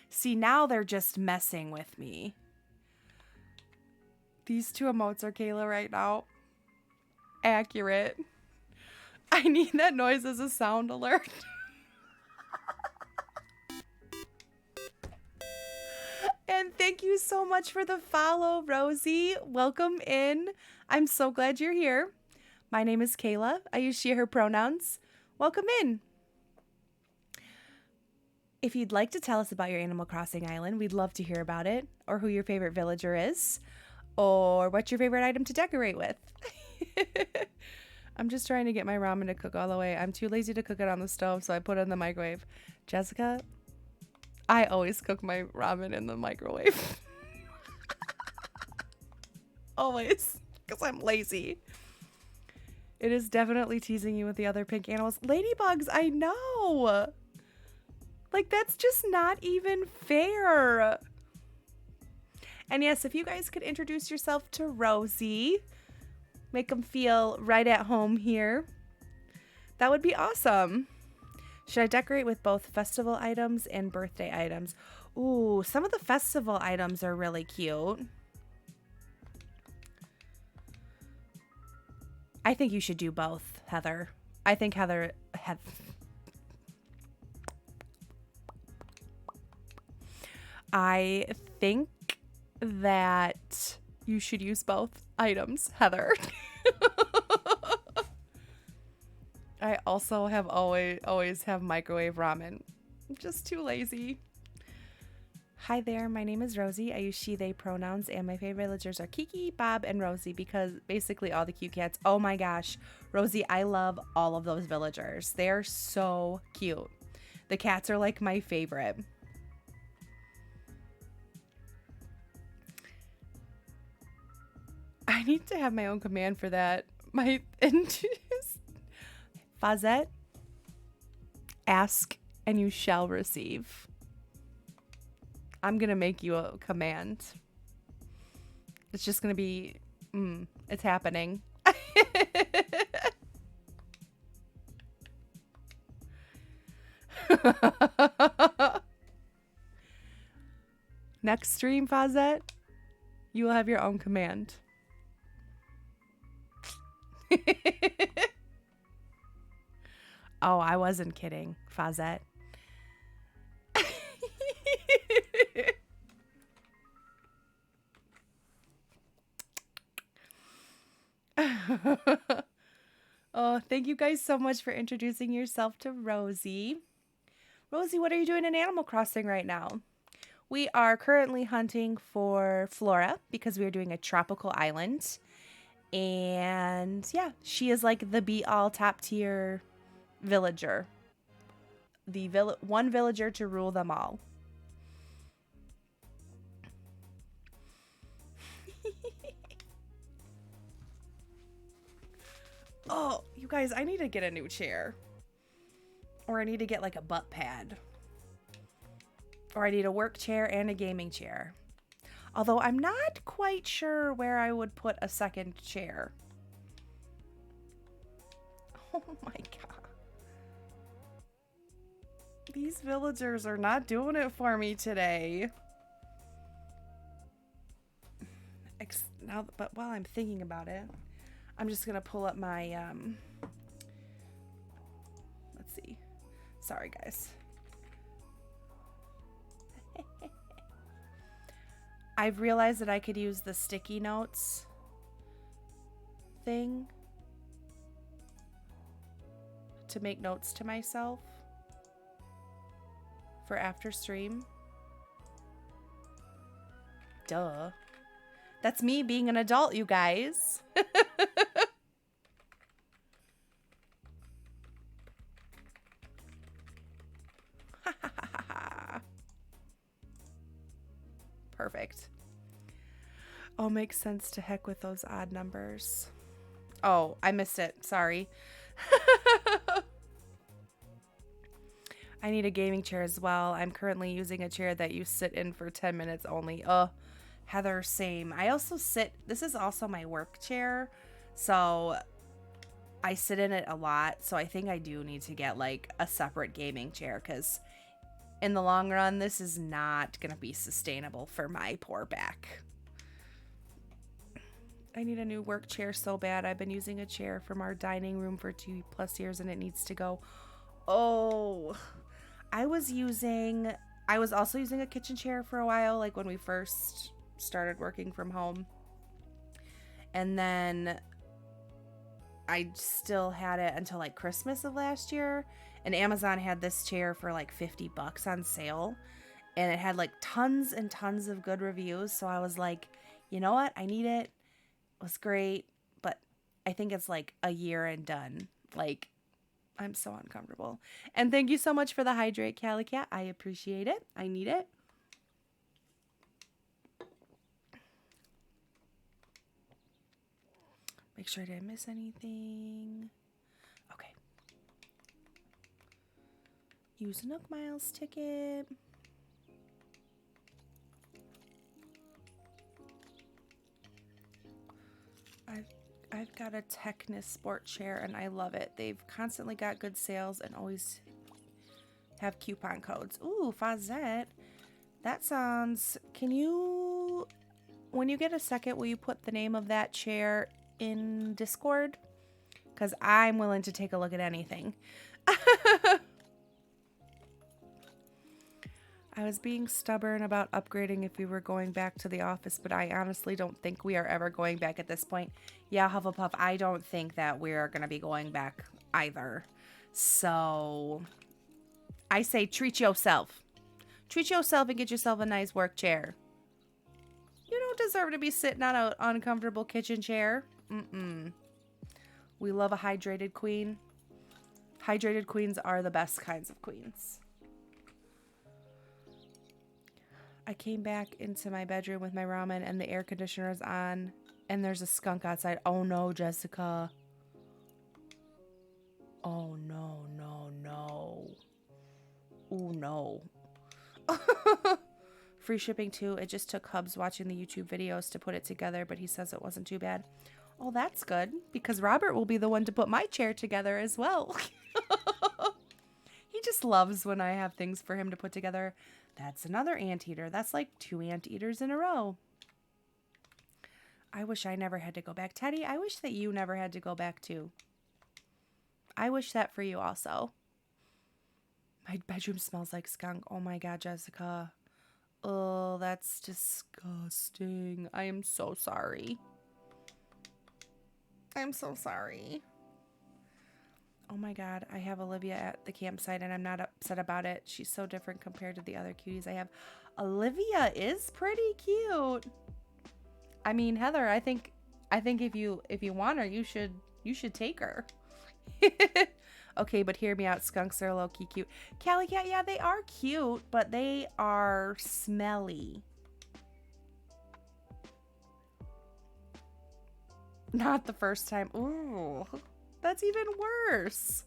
See, now they're just messing with me. These 2 emotes are Kayla right now. Accurate. I need that noise as a sound alert. And thank you so much for the follow, Rosie. Welcome in. I'm so glad you're here. My name is Kayla. I use she, her pronouns. Welcome in. If you'd like to tell us about your Animal Crossing island, we'd love to hear about it, or who your favorite villager is, or what's your favorite item to decorate with. I'm just trying to get my ramen to cook all the way. I'm too lazy to cook it on the stove, so I put it in the microwave. Jessica, I always cook my ramen in the microwave. Always, because I'm lazy. It is definitely teasing you with the other pink animals. Ladybugs, I know. Like, that's just not even fair. And yes, if you guys could introduce yourself to Rosie, make them feel right at home here, that would be awesome. Should I decorate with both festival items and birthday items? Ooh, some of the festival items are really cute. I think you should do both, Heather. I think I think that you should use both items, Heather. I also have always have microwave ramen. I'm just too lazy. Hi there, my name is Rosie. I use she, they pronouns, and my favorite villagers are Kiki, Bob, and Rosie because basically all the cute cats. Oh my gosh, Rosie, I love all of those villagers. They're so cute. The cats are like my favorite. I need to have my own command for that. My Fazette, ask and you shall receive. I'm going to make you a command. It's just going to be, it's happening. Next stream, Fazette, you will have your own command. Oh, I wasn't kidding, Fazette. Oh, thank you guys so much for introducing yourself to Rosie. Rosie, what are you doing in Animal Crossing right now? We are currently hunting for Flora because we are doing a tropical island. And yeah, she is like the be-all top tier villager. The one villager to rule them all. Oh, you guys, I need to get a new chair. Or I need to get like a butt pad. Or I need a work chair and a gaming chair. Although I'm not quite sure where I would put a second chair. Oh my god. These villagers are not doing it for me today. But while I'm thinking about it, I'm just gonna pull up my, let's see. Sorry, guys. I've realized that I could use the sticky notes thing to make notes to myself for after stream. Duh. That's me being an adult, you guys. Perfect. Oh, makes sense to heck with those odd numbers. Oh, I missed it. Sorry. I need a gaming chair as well. I'm currently using a chair that you sit in for 10 minutes only. Heather, same. I also sit, this is also my work chair. So I sit in it a lot. So I think I do need to get like a separate gaming chair because in the long run, this is not going to be sustainable for my poor back. I need a new work chair so bad. I've been using a chair from our dining room for 2+ years and it needs to go. Oh, I was also using a kitchen chair for a while, like when we first started working from home. And then I still had it until like Christmas of last year. And Amazon had this chair for like $50 on sale. And it had like tons and tons of good reviews. So I was like, you know what? I need it. It was great. But I think it's like a year and done. Like, I'm so uncomfortable. And thank you so much for the hydrate, Cali Cat. I appreciate it. I need it. Make sure I didn't miss anything. Okay. Use a Nook Miles ticket. I've got a Technis sport chair and I love it. They've constantly got good sales and always have coupon codes. Ooh, Fazette. That sounds... Can you... When you get a second, will you put the name of that chair in Discord? Because I'm willing to take a look at anything. I was being stubborn about upgrading if we were going back to the office, but I honestly don't think we are ever going back at this point. Yeah, Hufflepuff, I don't think that we're going to be going back either. So, I say treat yourself. Treat yourself and get yourself a nice work chair. You don't deserve to be sitting on an uncomfortable kitchen chair. We love a hydrated queen. Hydrated queens are the best kinds of queens. I came back into my bedroom with my ramen and the air conditioner is on and there's a skunk outside. Oh no, Jessica. Oh no, no, no. Ooh, no. Free shipping too. It just took Hubs watching the YouTube videos to put it together, but he says it wasn't too bad. Oh, that's good because Robert will be the one to put my chair together as well. He just loves when I have things for him to put together. That's another anteater. That's like 2 anteaters in a row. I wish I never had to go back. Teddy, I wish that you never had to go back too. I wish that for you also. My bedroom smells like skunk. Oh my God, Jessica. Oh, that's disgusting. I am so sorry. I'm so sorry. Oh my God, I have Olivia at the campsite and I'm not upset about it. She's so different compared to the other cuties I have. Olivia is pretty cute. I mean, Heather, I think if you want her, you should take her. Okay, but hear me out. Skunks are low-key cute. Cali Cat, yeah, they are cute, but they are smelly. Not the first time. Ooh. That's even worse.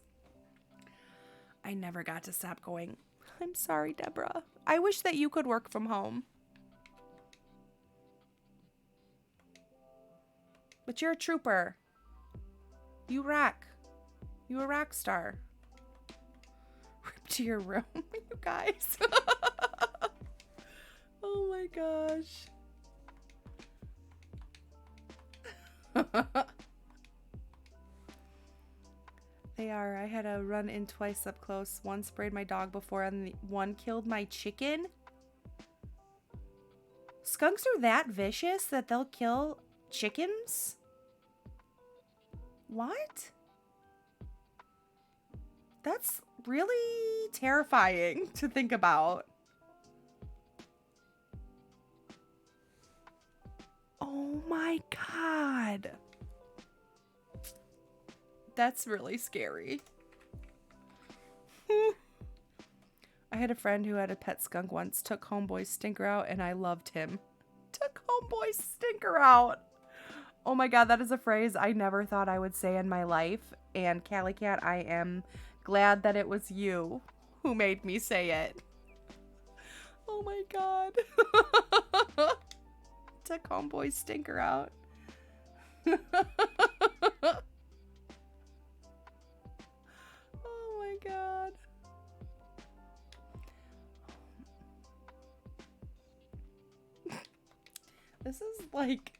I never got to stop going. I'm sorry, Deborah. I wish that you could work from home. But you're a trooper. You rock. You a rock star. Rip to your room, you guys. Oh my gosh. They are. I had to run in twice up close. One sprayed my dog before and one killed my chicken. Skunks are that vicious that they'll kill chickens? What? That's really terrifying to think about. Oh my God. That's really scary. I had a friend who had a pet skunk once, took Homeboy's stinker out, and I loved him. Took Homeboy's stinker out. Oh my god, that is a phrase I never thought I would say in my life. And Callie Cat, I am glad that it was you who made me say it. Oh my god. Took homeboy's stinker out. Oh my god. This is like...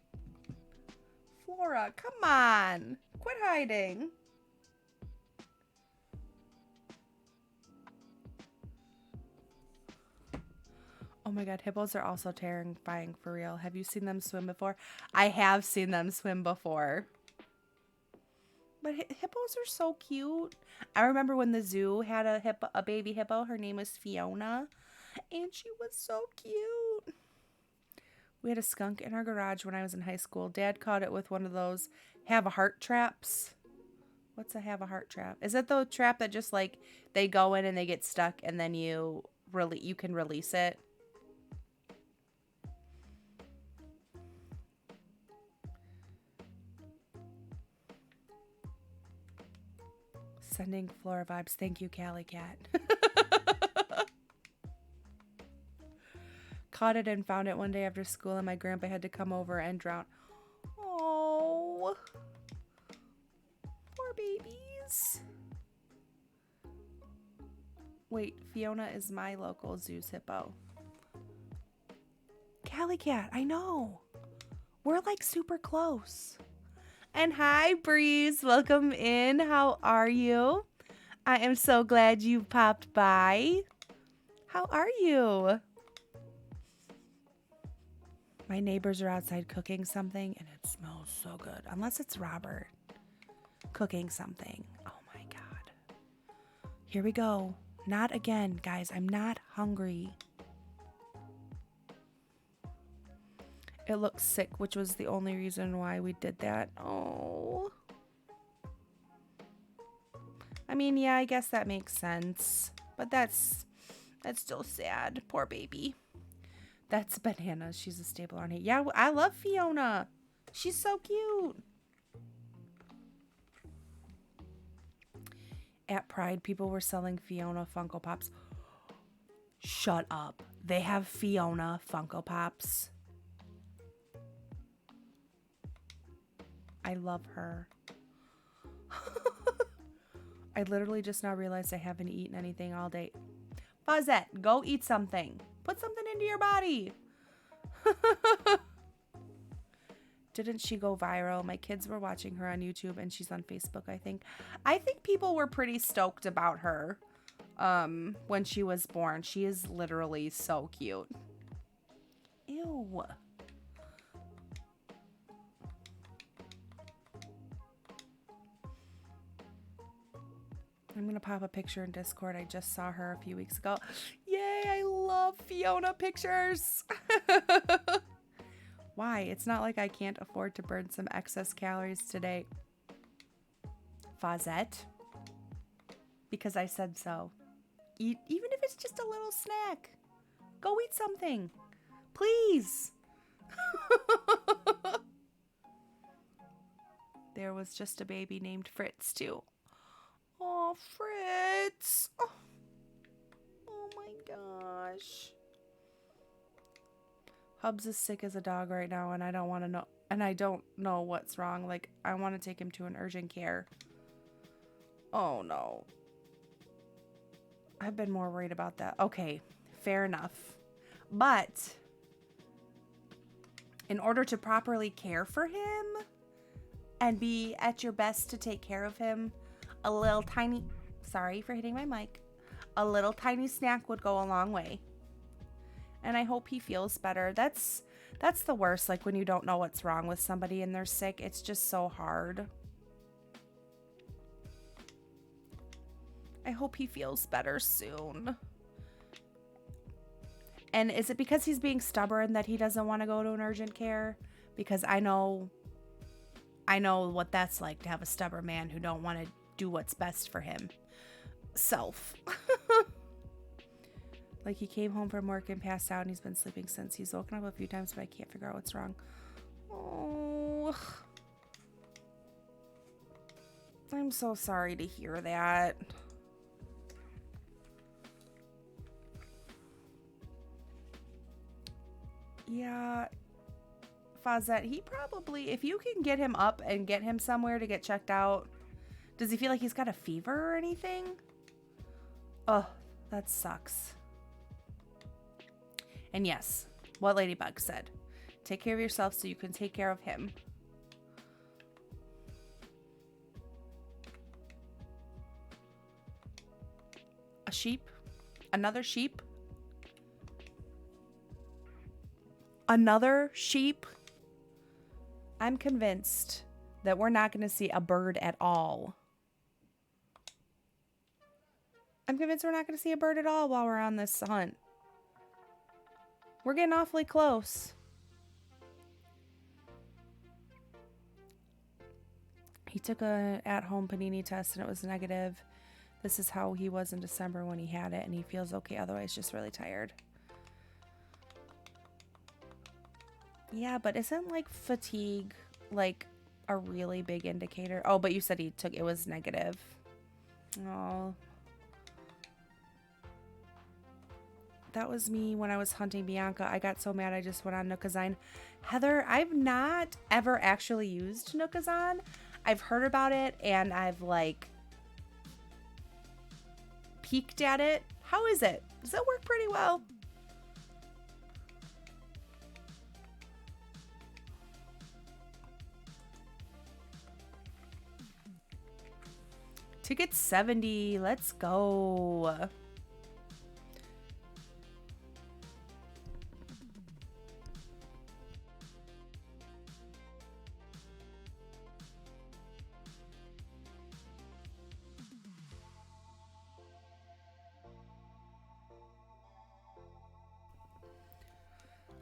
Flora, come on. Quit hiding. Oh my god, hippos are also terrifying for real. Have you seen them swim before? I have seen them swim before. But hippos are so cute. I remember when the zoo had a baby hippo. Her name was Fiona. And she was so cute. We had a skunk in our garage when I was in high school. Dad caught it with one of those have a heart traps. What's a have a heart trap? Is it the trap that just like they go in and they get stuck and then you can release it? Sending Flora vibes. Thank you, Callie Cat. Caught it and found it one day after school, and my grandpa had to come over and drown. Oh, poor babies. Wait, Fiona is my local zoo's hippo. Callie Cat, I know. We're like super close. And hi, Breeze. Welcome in. How are you? I am so glad you popped by. How are you? My neighbors are outside cooking something, and it smells so good. Unless it's Robert cooking something. Oh my god. Here we go. Not again, guys. I'm not hungry. It looks sick, which was the only reason why we did that. Oh. I mean, yeah, I guess that makes sense. But that's still sad. Poor baby. That's Banana. She's a staple on here. Yeah, I love Fiona. She's so cute. At Pride, people were selling Fiona Funko Pops. Shut up. They have Fiona Funko Pops. I love her. I literally just now realized I haven't eaten anything all day. Fuzzette, go eat something. Put something into your body. Didn't she go viral? My kids were watching her on YouTube and she's on Facebook, I think. I think people were pretty stoked about her when she was born. She is literally so cute. Ew. I'm going to pop a picture in Discord. I just saw her a few weeks ago. Yay, I love Fiona pictures. Why? It's not like I can't afford to burn some excess calories today. Fazette. Because I said so. Eat, even if it's just a little snack. Go eat something. Please. There was just a baby named Fritz, too. Oh, Fritz. Oh my gosh. Hubs is sick as a dog right now, and I don't want to know. And I don't know what's wrong. Like, I want to take him to an urgent care. Oh, no. I've been more worried about that. Okay, fair enough. But in order to properly care for him and be at your best to take care of him, a little tiny, sorry for hitting my mic, a little tiny snack would go a long way. And I hope he feels better. That's the worst, like when you don't know what's wrong with somebody and they're sick. It's just so hard. I hope he feels better soon. And is it because he's being stubborn that he doesn't want to go to an urgent care? Because I know what that's like to have a stubborn man who don't want to do what's best for him. Self. Like, he came home from work and passed out and he's been sleeping since. He's woken up a few times, but I can't figure out what's wrong. Oh, I'm so sorry to hear that. Yeah, Fawzette, he probably, if you can get him up and get him somewhere to get checked out, does he feel like he's got a fever or anything? Oh, that sucks. And yes, what Ladybug said. Take care of yourself so you can take care of him. A sheep? Another sheep? Another sheep? I'm convinced that we're not going to see a bird at all. I'm convinced we're not going to see a bird at all while we're on this hunt. We're getting awfully close. He took a at-home panini test and it was negative. This is how he was in December when he had it, and he feels okay, otherwise just really tired. Yeah, but isn't like fatigue like a really big indicator? Oh, but you said he took, it was negative. Oh. That was me when I was hunting Bianca. I got so mad I just went on Nookazine. Heather, I've not ever actually used Nookazine. I've heard about it and I've like peeked at it. How is it? Does it work pretty well? Ticket 70. Let's go.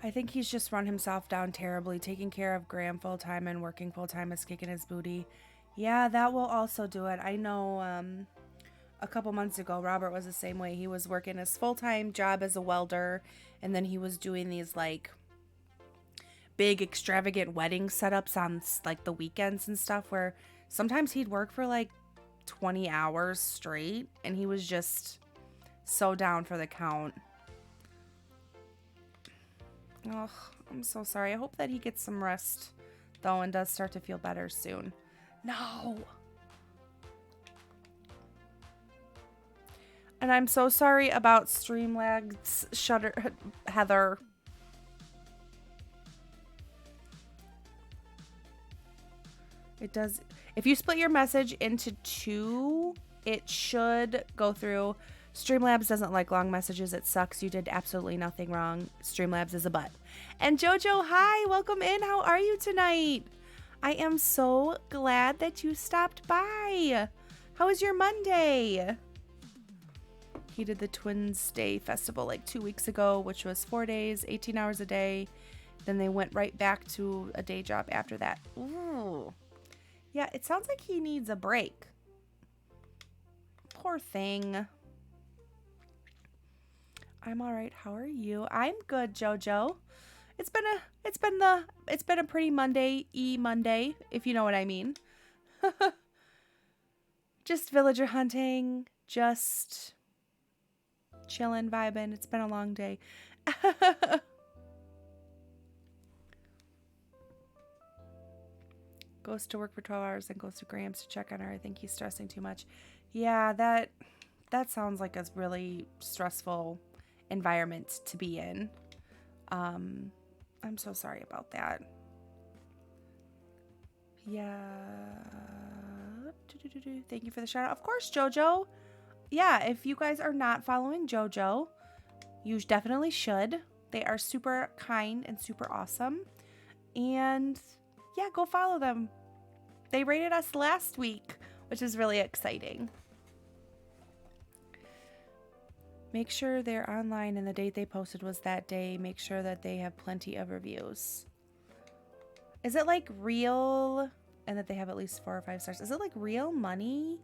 I think he's just run himself down terribly. Taking care of Graham full-time and working full-time is kicking his booty. Yeah, that will also do it. I know a couple months ago, Robert was the same way. He was working his full-time job as a welder, and then he was doing these like big extravagant wedding setups on like the weekends and stuff, where sometimes he'd work for like 20 hours straight, and he was just so down for the count. Oh, I'm so sorry. I hope that he gets some rest, though, and does start to feel better soon. No! And I'm so sorry about Streamlabs shutter, Heather. It does. If you split your message into 2, it should go through. Streamlabs doesn't like long messages. It sucks. You did absolutely nothing wrong. Streamlabs is a butt. And Jojo, hi, welcome in. How are you tonight? I am so glad that you stopped by. How was your Monday? He did the Twins Day Festival like 2 weeks ago, which was 4 days, 18 hours a day. Then they went right back to a day job after that. Ooh. Yeah, it sounds like he needs a break. Poor thing. I'm all right. How are you? I'm good, Jojo. It's been a pretty Monday, if you know what I mean. Just villager hunting, just chilling, vibing. It's been a long day. Goes to work for 12 hours and goes to Graham's to check on her. I think he's stressing too much. Yeah, that sounds like a really stressful environment to be in. I'm so sorry about that. Yeah. Thank you for the shout out. Of course, Jojo. Yeah, if you guys are not following Jojo, you definitely should. They are super kind and super awesome. And yeah, go follow them. They rated us last week, which is really exciting. Make sure they're online and the date they posted was that day. Make sure that they have plenty of reviews. Is it like real and that they have at least 4 or 5 stars? Is it like real money?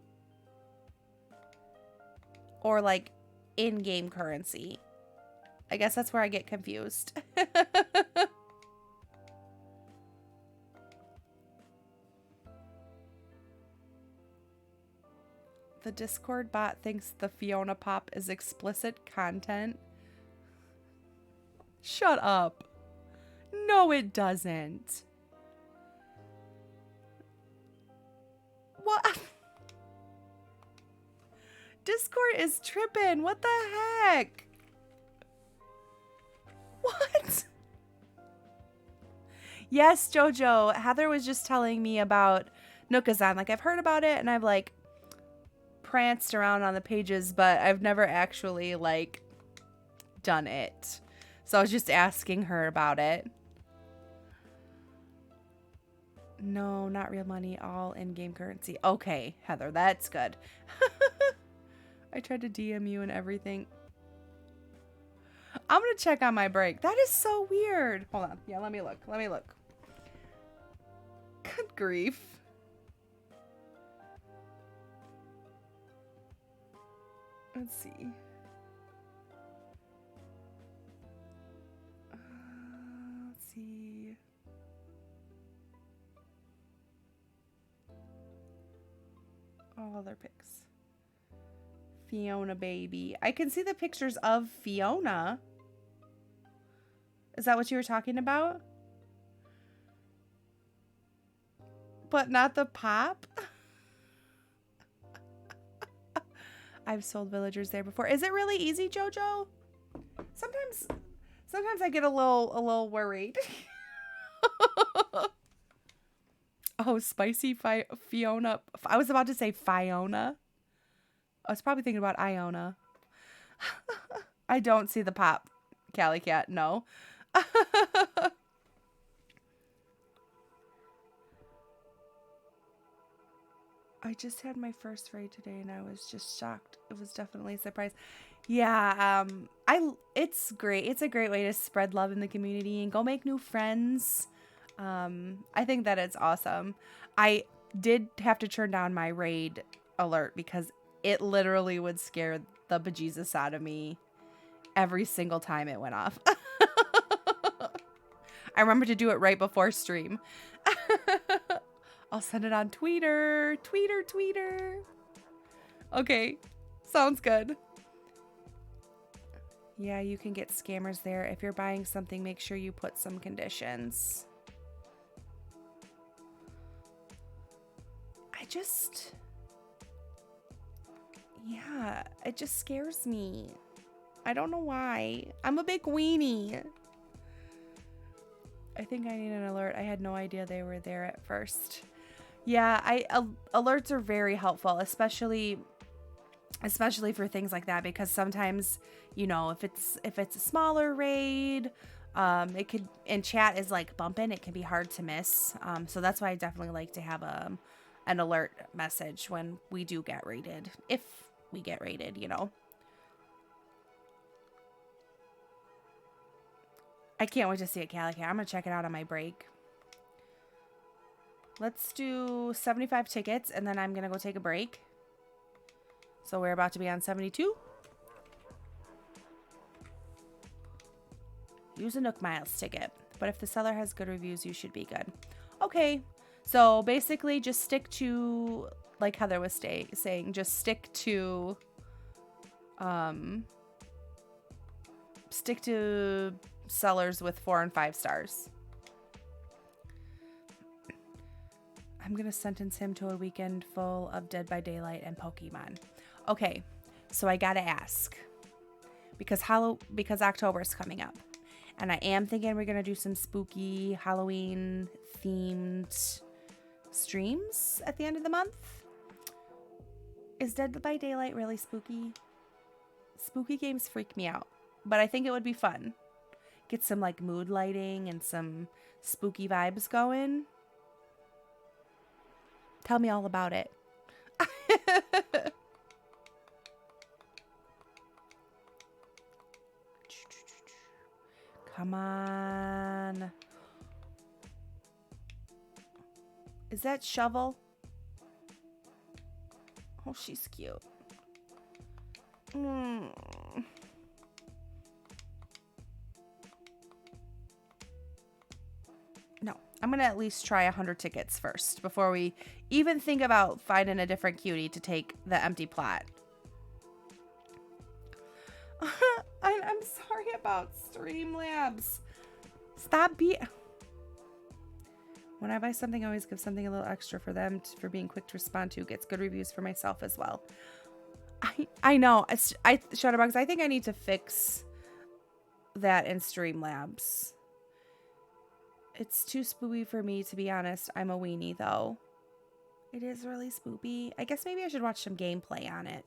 Or like in-game currency? I guess that's where I get confused. The Discord bot thinks the Fiona Pop is explicit content. Shut up. No, it doesn't. What? Discord is tripping. What the heck? What? Yes, Jojo. Heather was just telling me about Nookazon. Like, I've heard about it and I've like pranced around on the pages, but I've never actually like done it. So I was just asking her about it. No, not real money, all in-game currency. Okay, Heather, that's good. I tried to DM you and everything. I'm gonna check on my break. That is so weird. Hold on. Yeah, let me look. Let me look. Good grief. Let's see. Let's see. All other pics. Fiona baby. I can see the pictures of Fiona. Is that what you were talking about? But not the pop? I've sold villagers there before. Is it really easy, Jojo? Sometimes I get a little worried. Oh, spicy Fiona. I was about to say Fiona. I was probably thinking about Iona. I don't see the pop, Cali Cat. No. I just had my first raid today and I was just shocked. It was definitely a surprise. Yeah, it's great. It's a great way to spread love in the community and go make new friends. I think that it's awesome. I did have to turn down my raid alert because it literally would scare the bejesus out of me every single time it went off. I remember to do it right before stream. I'll send it on Tweeter. Tweeter. Okay, sounds good. Yeah, you can get scammers there. If you're buying something, make sure you put some conditions. Yeah, it just scares me. I don't know why. I'm a big weenie. I think I need an alert. I had no idea they were there at first. Yeah, alerts are very helpful, especially for things like that, because sometimes, you know, if it's a smaller raid, it could, and chat is like bumping, it can be hard to miss. So that's why I definitely like to have an alert message when we do get raided, if we get raided, you know. I can't wait to see it, Calico. I'm gonna check it out on my break. Let's do 75 tickets and then I'm gonna go take a break. So we're about to be on 72. Use a Nook Miles ticket, but if the seller has good reviews, you should be good. Okay, so basically just stick to, like Heather was saying, just stick to sellers with 4 and 5 stars. I'm gonna sentence him to a weekend full of Dead by Daylight and Pokemon. Okay, so I gotta ask, because October is coming up, and I am thinking we're gonna do some spooky Halloween themed streams at the end of the month. Is Dead by Daylight really spooky? Spooky games freak me out, but I think it would be fun. Get some like mood lighting and some spooky vibes going. Tell me all about it. Come on. Is that Shovel? Oh, she's cute. No. I'm going to at least try 100 tickets first before we even think about finding a different cutie to take the empty plot. I'm sorry about Streamlabs. Stop being... When I buy something, I always give something a little extra for them for being quick to respond to. Gets good reviews for myself as well. I know. Shutterbugs, I think I need to fix that in Streamlabs. It's too spoopy for me, to be honest. I'm a weenie, though. It is really spoopy. I guess maybe I should watch some gameplay on it.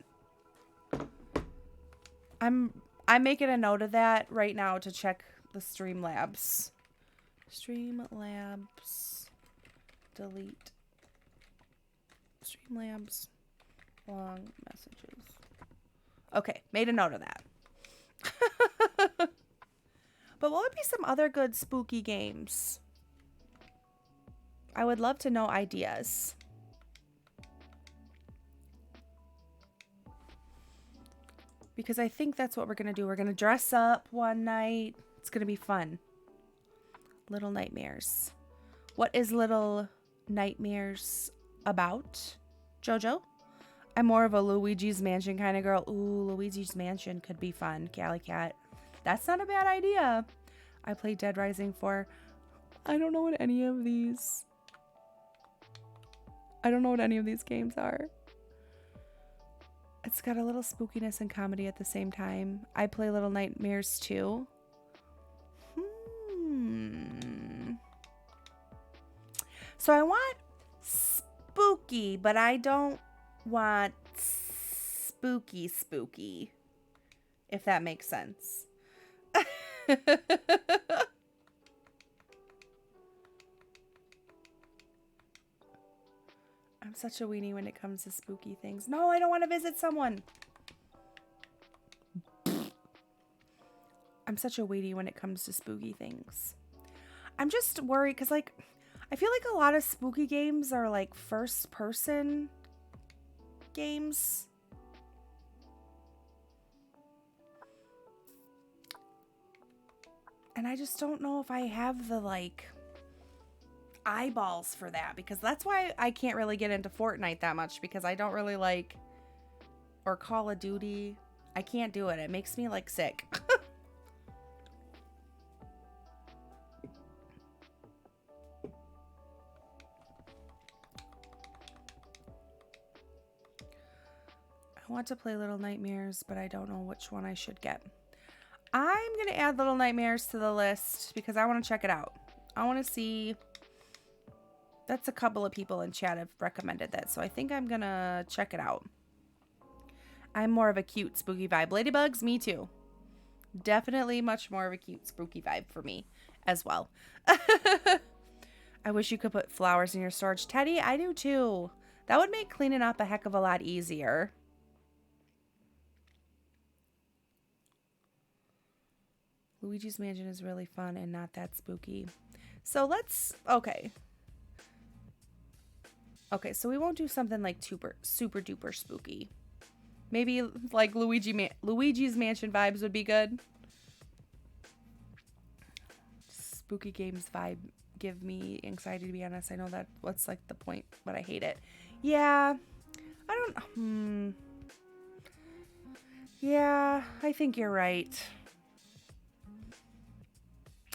I'm making a note of that right now to check the Streamlabs. Streamlabs. Delete. Streamlabs. Long messages. Okay, made a note of that. But what would be some other good spooky games? I would love to know ideas. Because I think that's what we're going to do. We're going to dress up one night. It's going to be fun. Little Nightmares. What is Little Nightmares about, Jojo? I'm more of a Luigi's Mansion kind of girl. Ooh, Luigi's Mansion could be fun. Cali Cat. That's not a bad idea. I played Dead Rising 4. I don't know what any of these... I don't know what any of these games are. It's got a little spookiness and comedy at the same time. I play Little Nightmares too. So I want spooky, but I don't want spooky. If that makes sense. I'm such a weenie when it comes to spooky things. No, I don't want to visit someone. I'm such a weenie when it comes to spooky things. I'm just worried because, like, I feel like a lot of spooky games are, like, first-person games. And I just don't know if I have the, like, eyeballs for that, because that's why I can't really get into Fortnite that much, because I don't really like, or Call of Duty. I can't do it. It makes me, like, sick. I want to play Little Nightmares, but I don't know which one I should get. I'm going to add Little Nightmares to the list because I want to check it out. I want to see... That's a couple of people in chat have recommended that, so I think I'm going to check it out. I'm more of a cute, spooky vibe. Ladybugs, me too. Definitely much more of a cute, spooky vibe for me as well. I wish you could put flowers in your storage. Teddy, I do too. That would make cleaning up a heck of a lot easier. Luigi's Mansion is really fun and not that spooky. So let's... Okay, so we won't do something like super duper spooky. Maybe like Luigi's Mansion vibes would be good. Spooky games vibe give me anxiety, to be honest. I know that what's like the point, but I hate it. Yeah. I don't... Yeah, I think you're right.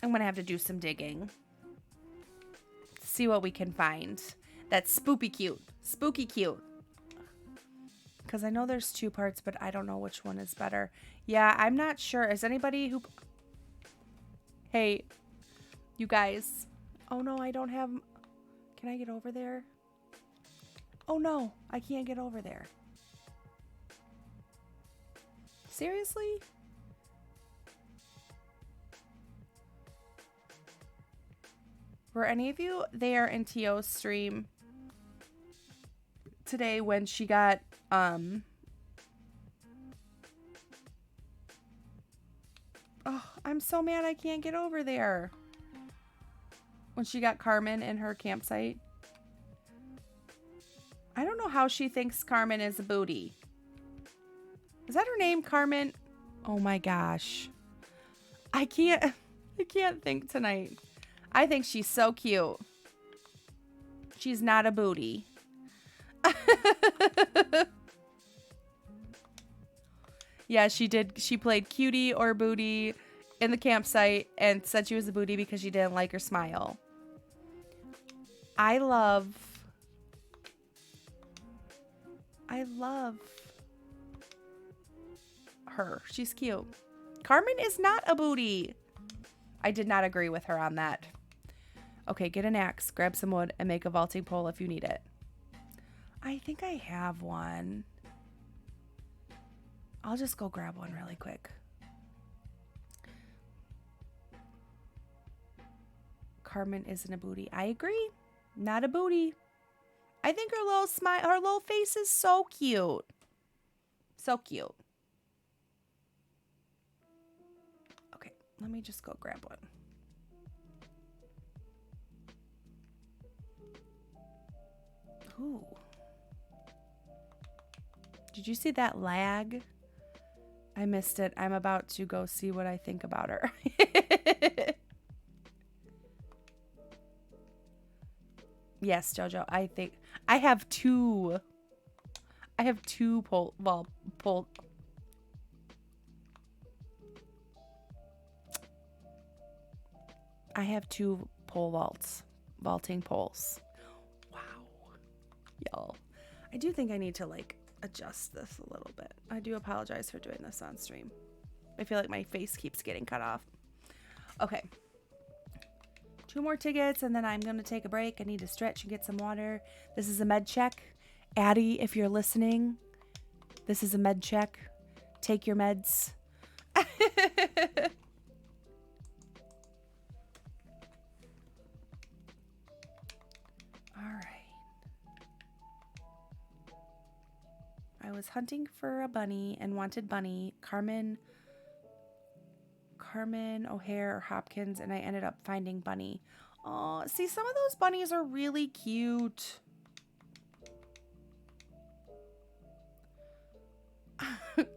I'm going to have to do some digging. See what we can find. That's spoopy cute. Spooky cute. Because I know there's two parts, but I don't know which one is better. Yeah, I'm not sure. Is anybody who... Hey, you guys. Oh, no, I don't have... Can I get over there? Oh, no, I can't get over there. Seriously? Were any of you there in Tio's stream today when she got, oh, I'm so mad I can't get over there. When she got Carmen in her campsite. I don't know how she thinks Carmen is a booty. Is that her name, Carmen? Oh my gosh. I can't think tonight. I think she's so cute. She's not a booty. Yeah, she did. She played cutie or booty in the campsite and said she was a booty because she didn't like her smile. I love her. She's cute. Carmen is not a booty. I did not agree with her on that. Okay, get an axe, grab some wood, and make a vaulting pole if you need it. I think I have one. I'll just go grab one really quick. Carmen isn't a booty. I agree. Not a booty. I think her little smile, her little face is so cute. So cute. Okay, let me just go grab one. Ooh. Did you see that lag? I missed it. I'm about to go see what I think about her. Yes, Jojo. I think I have two. I have two pole. I have two vaulting poles. Wow, y'all. I do think I need to like adjust this a little bit. I do apologize for doing this on stream. I feel like my face keeps getting cut off. Okay. 2 more tickets and then I'm going to take a break. I need to stretch and get some water. This is a med check. Addie, if you're listening, this is a med check. Take your meds. All right. I was hunting for a bunny and wanted bunny. Carmen O'Hare or Hopkins, and I ended up finding Bunny. Oh, see, some of those bunnies are really cute.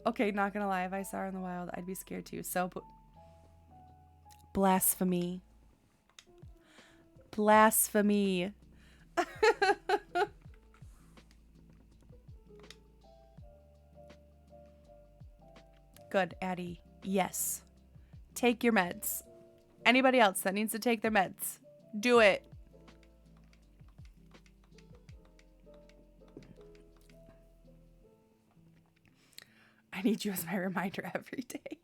Okay, not gonna lie, if I saw her in the wild, I'd be scared too. So, blasphemy. Blasphemy. Good, Addie. Yes. Take your meds. Anybody else that needs to take their meds, do it. I need you as my reminder every day.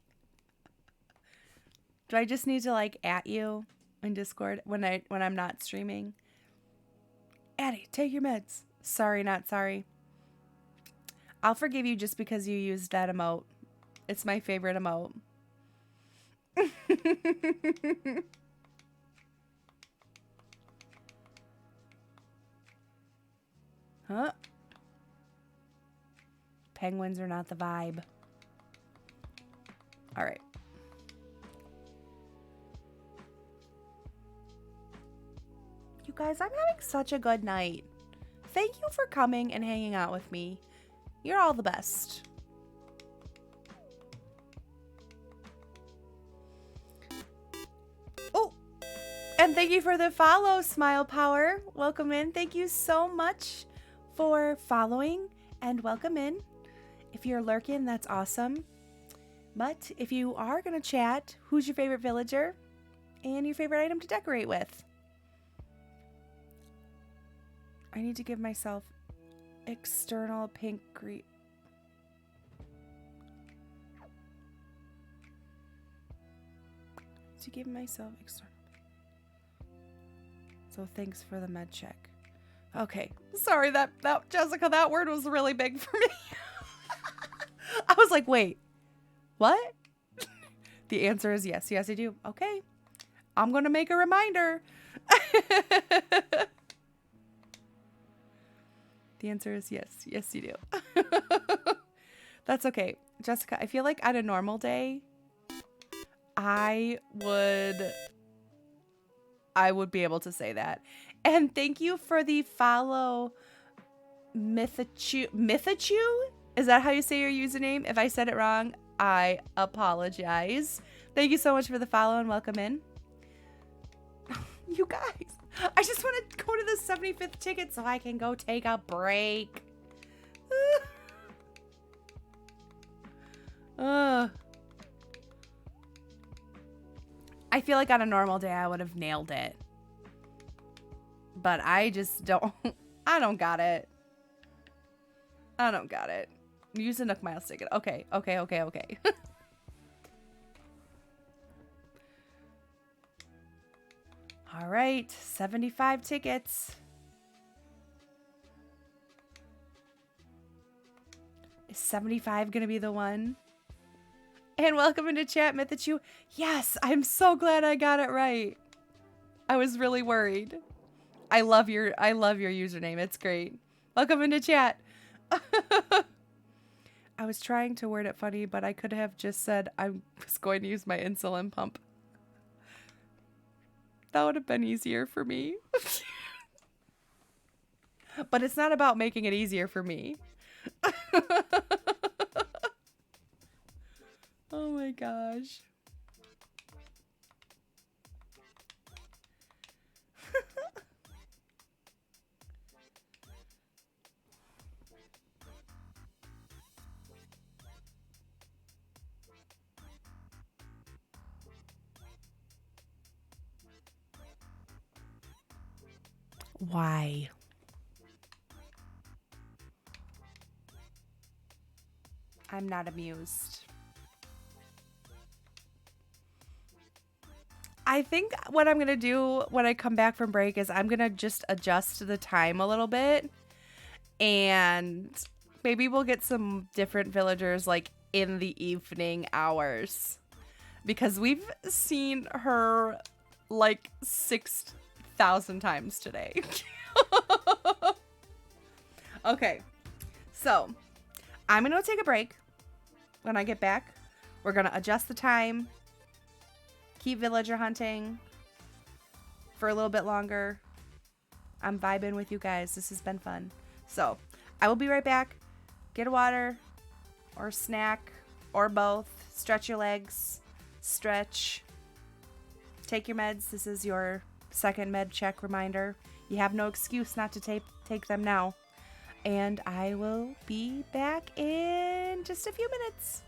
Do I just need to like at you in Discord when I'm not streaming? Addie, take your meds. Sorry, not sorry. I'll forgive you just because you used that emote. It's my favorite emote. Huh? Penguins are not the vibe. All right. You guys, I'm having such a good night. Thank you for coming and hanging out with me. You're all the best. And thank you for the follow, Smile Power. Welcome in. Thank you so much for following and welcome in. If you're lurking, that's awesome. But if you are going to chat, who's your favorite villager and your favorite item to decorate with? I need to give myself external pink green. To give myself external. So thanks for the med check. Okay. Sorry, that Jessica, that word was really big for me. I was like, wait, what? The answer is yes. Yes, I do. Okay. I'm going to make a reminder. The answer is yes. Yes, you do. That's okay. Jessica, I feel like on a normal day, I would be able to say that. And thank you for the follow, Mythachu. Is that how you say your username? If I said it wrong, I apologize. Thank you so much for the follow and welcome in. You guys, I just want to go to the 75th ticket so I can go take a break. I feel like on a normal day I would have nailed it. But I just don't. I don't got it. I don't got it. Use a Nook Miles ticket. Okay. All right, 75 tickets. Is 75 gonna be the one? And welcome into chat, Mythichu. Yes, I'm so glad I got it right. I was really worried. I love your username. It's great. Welcome into chat. I was trying to word it funny, but I could have just said I was going to use my insulin pump. That would have been easier for me. But it's not about making it easier for me. Oh my gosh. Why? I'm not amused. I think what I'm going to do when I come back from break is I'm going to just adjust the time a little bit. And maybe we'll get some different villagers like in the evening hours. Because we've seen her like 6,000 times today. Okay. So, I'm going to take a break. When I get back, we're going to adjust the time. Keep villager hunting for a little bit longer. I'm vibing with you guys. This has been fun. So, I will be right back. Get a water or snack or both. Stretch your legs. Stretch. Take your meds. This is your second med check reminder. You have no excuse not to take them now. And I will be back in just a few minutes.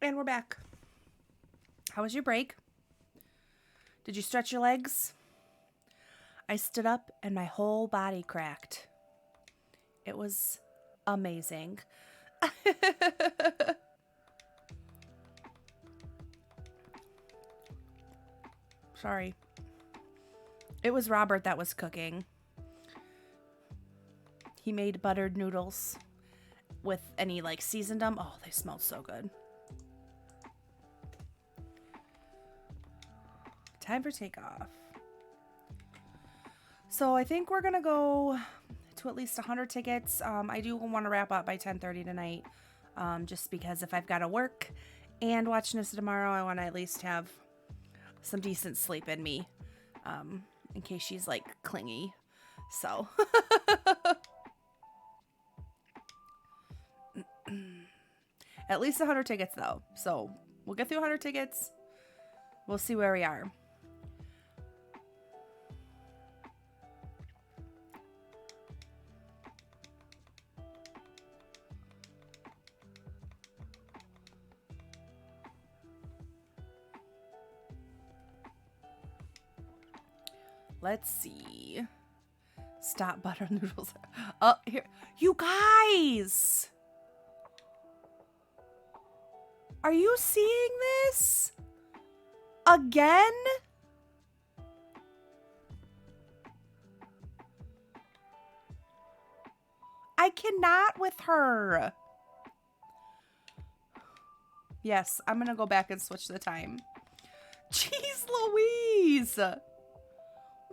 And we're back. How was your break? Did you stretch your legs? I stood up and my whole body cracked. It was amazing. Sorry. It was Robert that was cooking. He made buttered noodles with, and he like seasoned them. Oh, they smelled so good. Time for takeoff. So I think we're gonna go to at least 100 tickets. I do want to wrap up by 10:30 tonight, just because if I've got to work and watch Nissa tomorrow, I want to at least have some decent sleep in me, in case she's like clingy. So at least 100 tickets though. So we'll get through 100 tickets. We'll see where we are. Let's see. Stop butter noodles. Oh, here. You guys! Are you seeing this? Again? I cannot with her. Yes, I'm gonna go back and switch the time. Jeez Louise!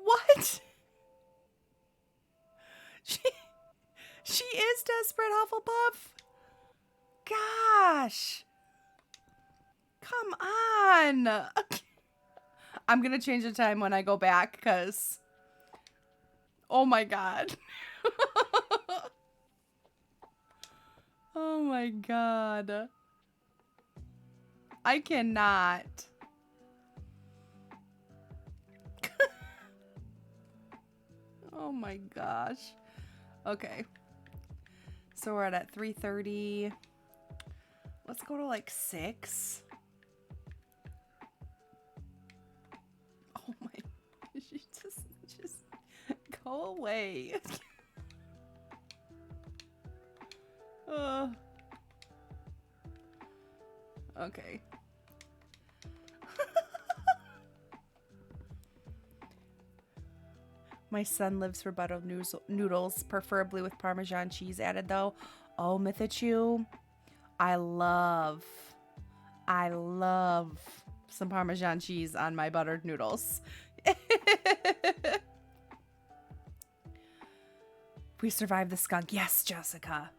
What? She is desperate, Hufflepuff. Gosh. Come on. I'm going to change the time when I go back because, oh my God. Oh my God. I cannot. Oh my gosh. Okay. So we're at 3:30. Let's go to like 6. Oh my. She just go away. Okay. My son lives for buttered noodles, preferably with Parmesan cheese added, though. Oh, Mythichu, I love some Parmesan cheese on my buttered noodles. We survived the skunk. Yes, Jessica.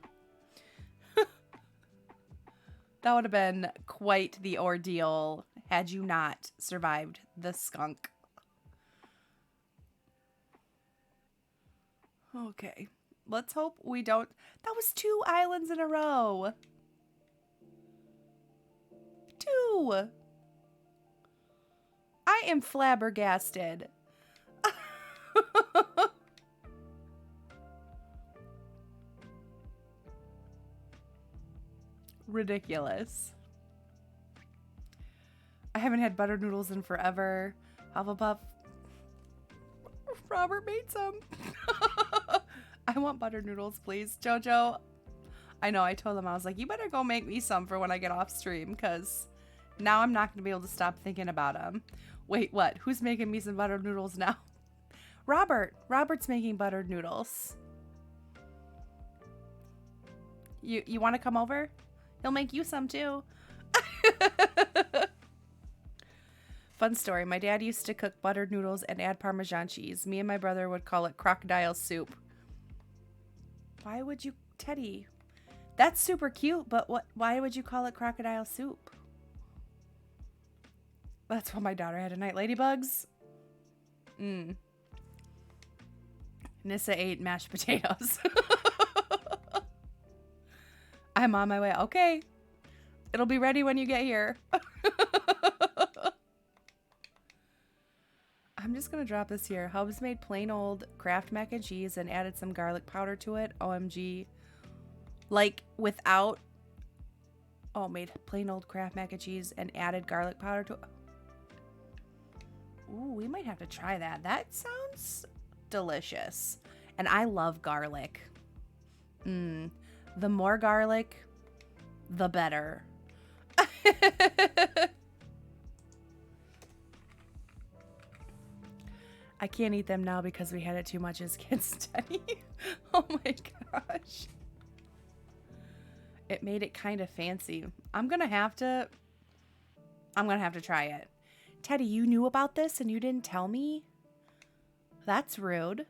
That would have been quite the ordeal had you not survived the skunk. Okay, let's hope we don't. That was 2 islands in a row. 2. I am flabbergasted. Ridiculous. I haven't had buttered noodles in forever. Hufflepuff. Robert made some. I want buttered noodles, please. Jojo. I know, I told him, I was like, you better go make me some for when I get off stream, because now I'm not going to be able to stop thinking about them. Wait, what? Who's making me some buttered noodles now? Robert. Robert's making buttered noodles. You want to come over? He'll make you some too. Fun story. My dad used to cook buttered noodles and add Parmesan cheese. Me and my brother would call it crocodile soup. Why would you, Teddy? That's super cute, but why would you call it crocodile soup? That's what my daughter had tonight. Ladybugs? Nissa ate mashed potatoes. I'm on my way. Okay. It'll be ready when you get here. I'm just going to drop this here. Hubs made plain old Kraft mac and cheese and added some garlic powder to it. OMG. Like, without Oh, made plain old Kraft mac and cheese and added garlic powder to. Ooh, we might have to try that. That sounds delicious. And I love garlic. The more garlic, the better. I can't eat them now because we had it too much as kids, Teddy. Oh my gosh. It made it kind of fancy. I'm gonna have to try it. Teddy, you knew about this and you didn't tell me? That's rude.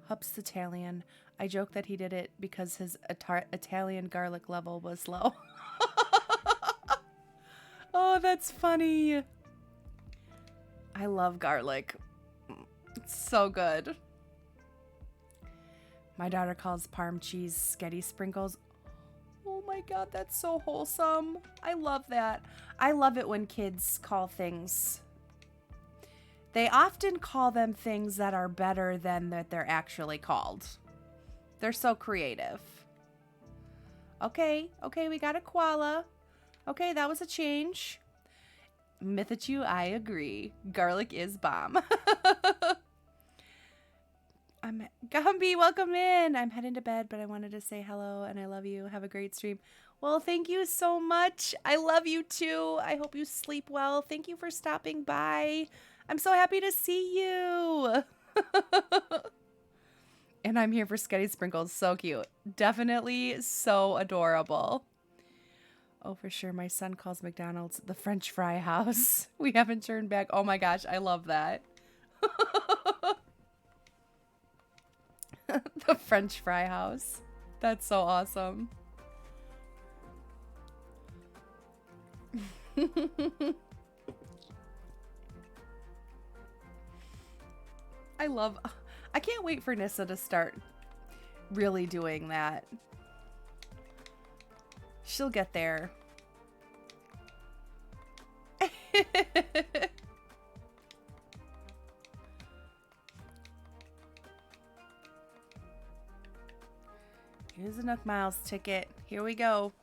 Hups Italian. I joke that he did it because his Italian garlic level was low. Oh, that's funny. I love garlic. It's so good. My daughter calls parm cheese sketty sprinkles. Oh my god, that's so wholesome. I love that. I love it when kids call things. They often call them things that are better than that they're actually called. They're so creative. Okay, we got a koala. Okay, that was a change. Mythichu, I agree. Garlic is bomb. Gumby, welcome in. I'm heading to bed, but I wanted to say hello and I love you. Have a great stream. Well, thank you so much. I love you too. I hope you sleep well. Thank you for stopping by. I'm so happy to see you. And I'm here for Sketty Sprinkles. So cute. Definitely so adorable. Oh, for sure. My son calls McDonald's the French fry house. We haven't turned back. Oh my gosh. I love that. The French fry house. That's so awesome. I can't wait for Nissa to start really doing that. She'll get there. Here's a Nook Miles ticket. Here we go.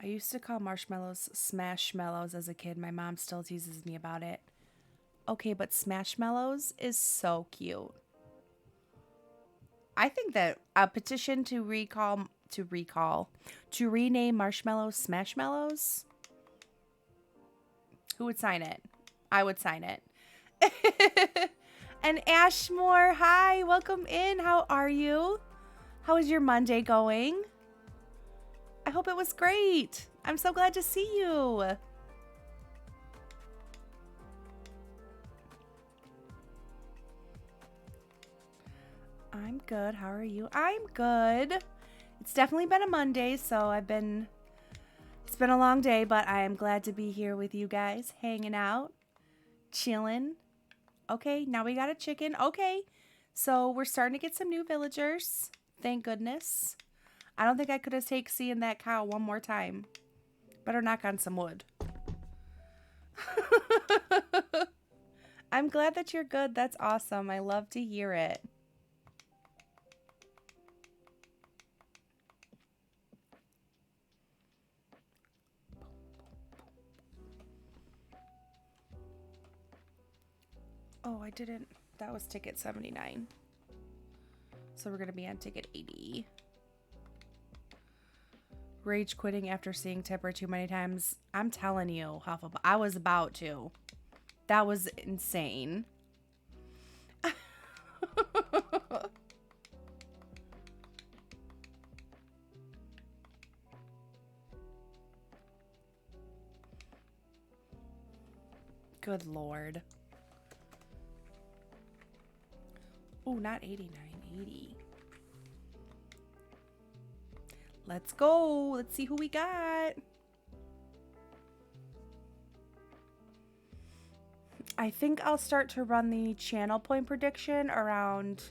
I used to call marshmallows Smashmallows as a kid. My mom still teases me about it. Okay, but Smashmallows is so cute. I think that a petition to rename marshmallows Smashmallows. Who would sign it? I would sign it. And Ashmore, hi, welcome in. How are you? How is your Monday going? I hope it was great. I'm so glad to see you. I'm good. How are you? I'm good. It's definitely been a Monday, so it's been a long day, but I am glad to be here with you guys, hanging out, chilling. Okay, now we got a chicken. Okay, so we're starting to get some new villagers. Thank goodness. I don't think I could have taken seeing that cow one more time. Better knock on some wood. I'm glad that you're good. That's awesome. I love to hear it. Oh, I didn't. That was ticket 79. So we're going to be on ticket 80. Rage quitting after seeing Tipper too many times. I'm telling you, Hufflepuff, I was about to. That was insane. Good Lord. Oh, not 89, 80. Let's go. Let's see who we got. I think I'll start to run the channel point prediction around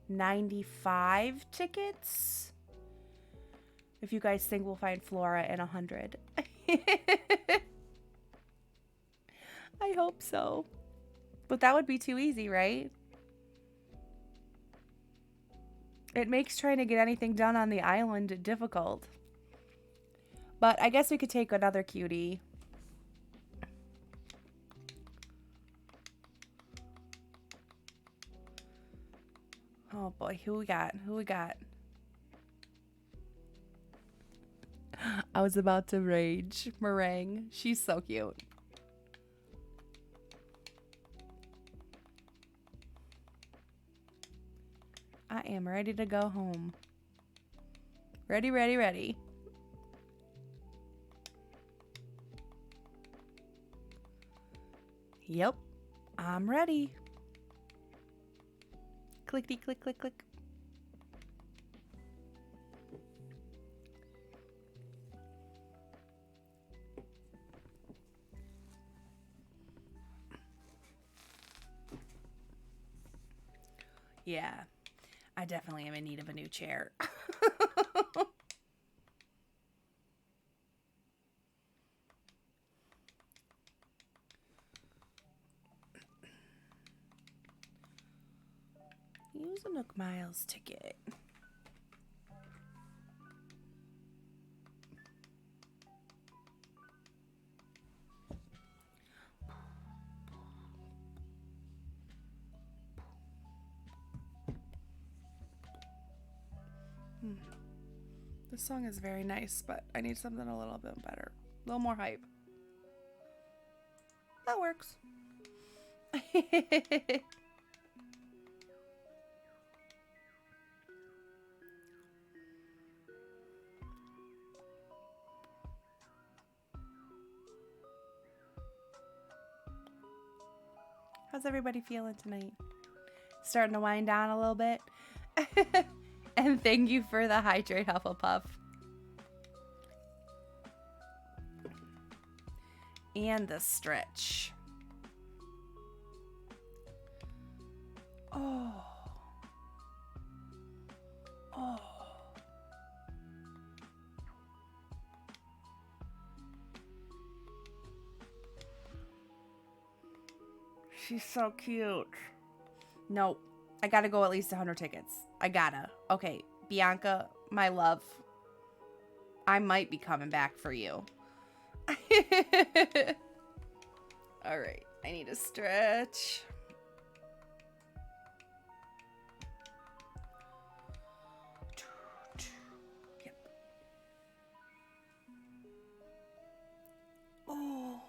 95 tickets. If you guys think we'll find Flora in 100. I hope so. But that would be too easy, right? It makes trying to get anything done on the island difficult. But I guess we could take another cutie. Oh boy, who we got? Who we got? I was about to rage. Meringue. She's so cute. I am ready to go home. Ready, ready, ready. Yep, I'm ready. Clickety, click, click, click. Yeah, I definitely am in need of a new chair. Use a Nook Miles ticket. This song is very nice, but I need something a little bit better. A little more hype. That works. How's everybody feeling tonight? Starting to wind down a little bit? And thank you for the hydrate, Hufflepuff. And the stretch. Oh. Oh. She's so cute. Nope. I gotta go at least 100 tickets. I gotta. Okay, Bianca, my love. I might be coming back for you. All right, I need a stretch. Yep. Oh.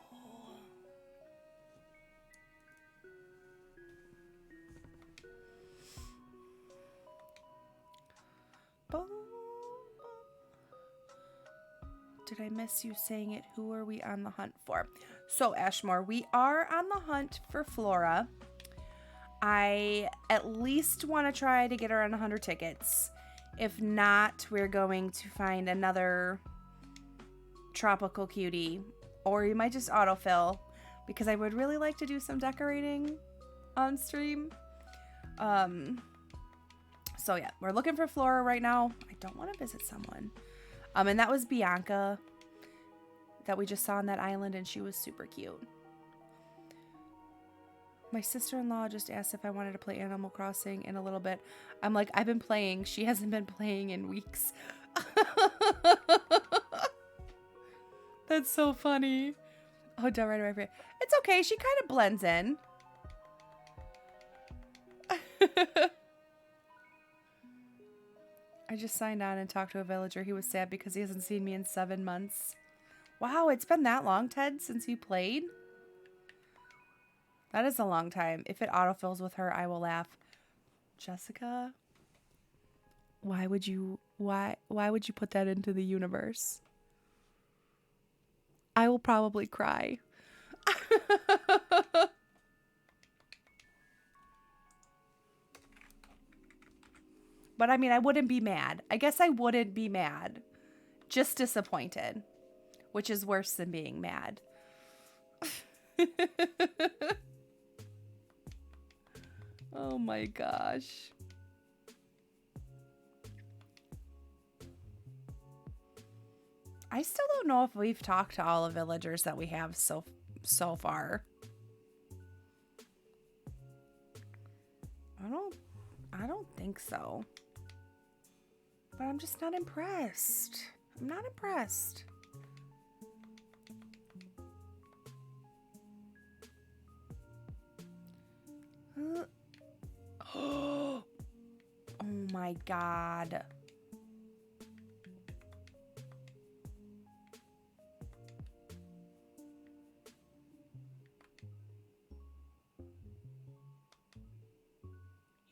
Did I miss you saying it? Who are we on the hunt for? So, Ashmore, we are on the hunt for Flora. I at least want to try to get her on 100 tickets. If not, we're going to find another tropical cutie. Or you might just autofill, because I would really like to do some decorating on stream. So yeah, we're looking for Flora right now. I don't want to visit someone. And that was Bianca that we just saw on that island, and she was super cute. My sister-in-law just asked if I wanted to play Animal Crossing in a little bit. I'm like, I've been playing. She hasn't been playing in weeks. That's so funny. Oh, right. It's okay. She kind of blends in. I just signed on and talked to a villager. He was sad because he hasn't seen me in 7 months. Wow, it's been that long, Ted, since you played? That is a long time. If it autofills with her, I will laugh. Jessica? Why would you put that into the universe? I will probably cry. But I mean, I wouldn't be mad. I guess I wouldn't be mad. Just disappointed. Which is worse than being mad. Oh my gosh. I still don't know if we've talked to all the villagers that we have so far. think so. But I'm just not impressed. I'm not impressed. Oh my god.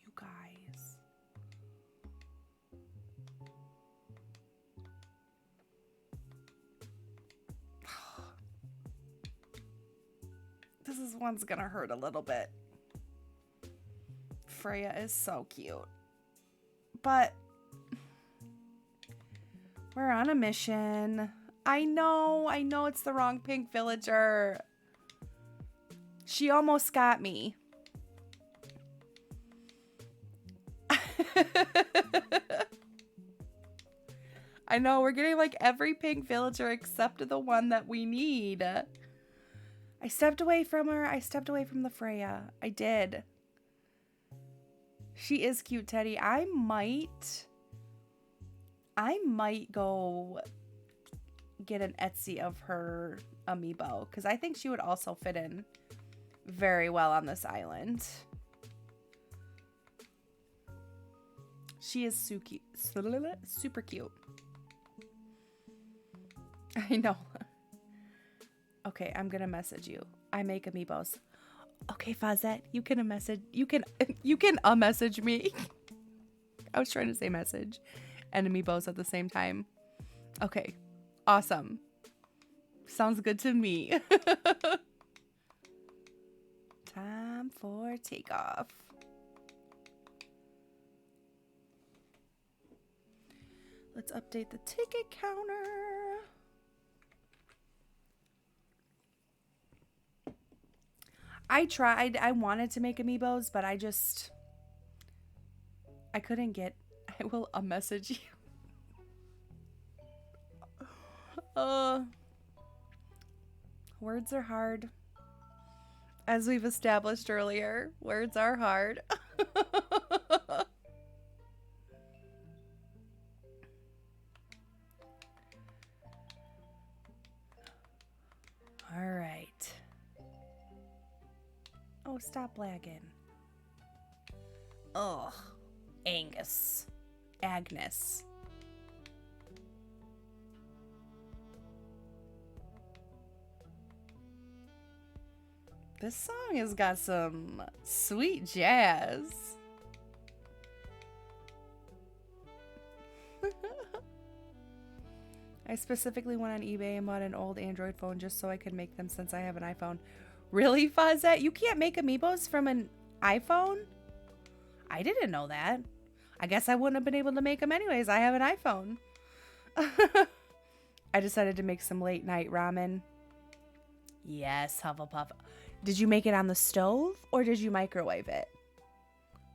You guys. This one's gonna hurt a little bit. Freya is so cute. But we're on a mission. I know it's the wrong pink villager. She almost got me. I know, we're getting like every pink villager except the one that we need. I stepped away from her. I stepped away from the Freya. I did. She is cute, Teddy. I might go get an Etsy of her amiibo because I think she would also fit in very well on this island. She is super cute. I know. Okay, I'm gonna message you. I make amiibos. Okay, Fazette, you can message me. I was trying to say message and amiibos at the same time. Okay, awesome. Sounds good to me. Time for takeoff. Let's update the ticket counter. I tried. I wanted to make amiibos, but I couldn't get. I will message you. Words are hard. As we've established earlier, words are hard. All right. Oh, stop lagging. Ugh. Agnes. This song has got some sweet jazz. I specifically went on eBay and bought an old Android phone just so I could make them since I have an iPhone. Really, Fazette? You can't make amiibos from an iPhone? I didn't know that. I guess I wouldn't have been able to make them anyways. I have an iPhone. I decided to make some late night ramen. Yes, Hufflepuff. Did you make it on the stove or did you microwave it?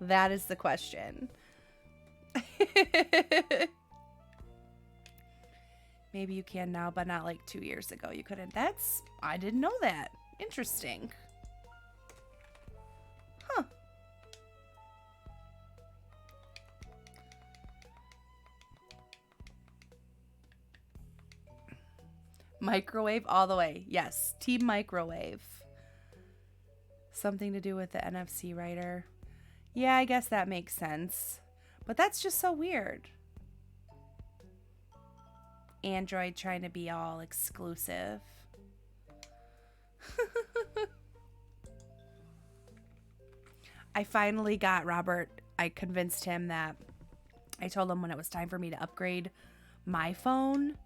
That is the question. Maybe you can now, but not like 2 years ago. You couldn't. I didn't know that. Interesting. Huh. Microwave all the way. Yes, team microwave. Something to do with the NFC writer. Yeah, I guess that makes sense. But that's just so weird. Android trying to be all exclusive. I finally got Robert. I convinced him that I told him when it was time for me to upgrade my phone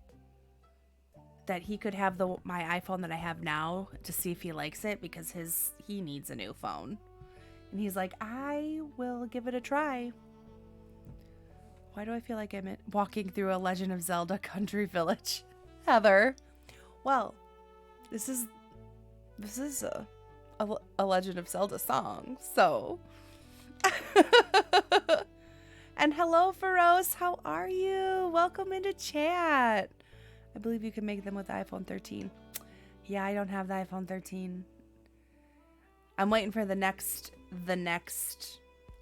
that he could have my iPhone that I have now to see if he likes it because he needs a new phone. And he's like, I will give it a try. Why do I feel like I'm walking through a Legend of Zelda country village? Heather. Well, this is a Legend of Zelda song, so. And hello, Feroz. How are you? Welcome into chat. I believe you can make them with the iPhone 13. Yeah, I don't have the iPhone 13. I'm waiting for the next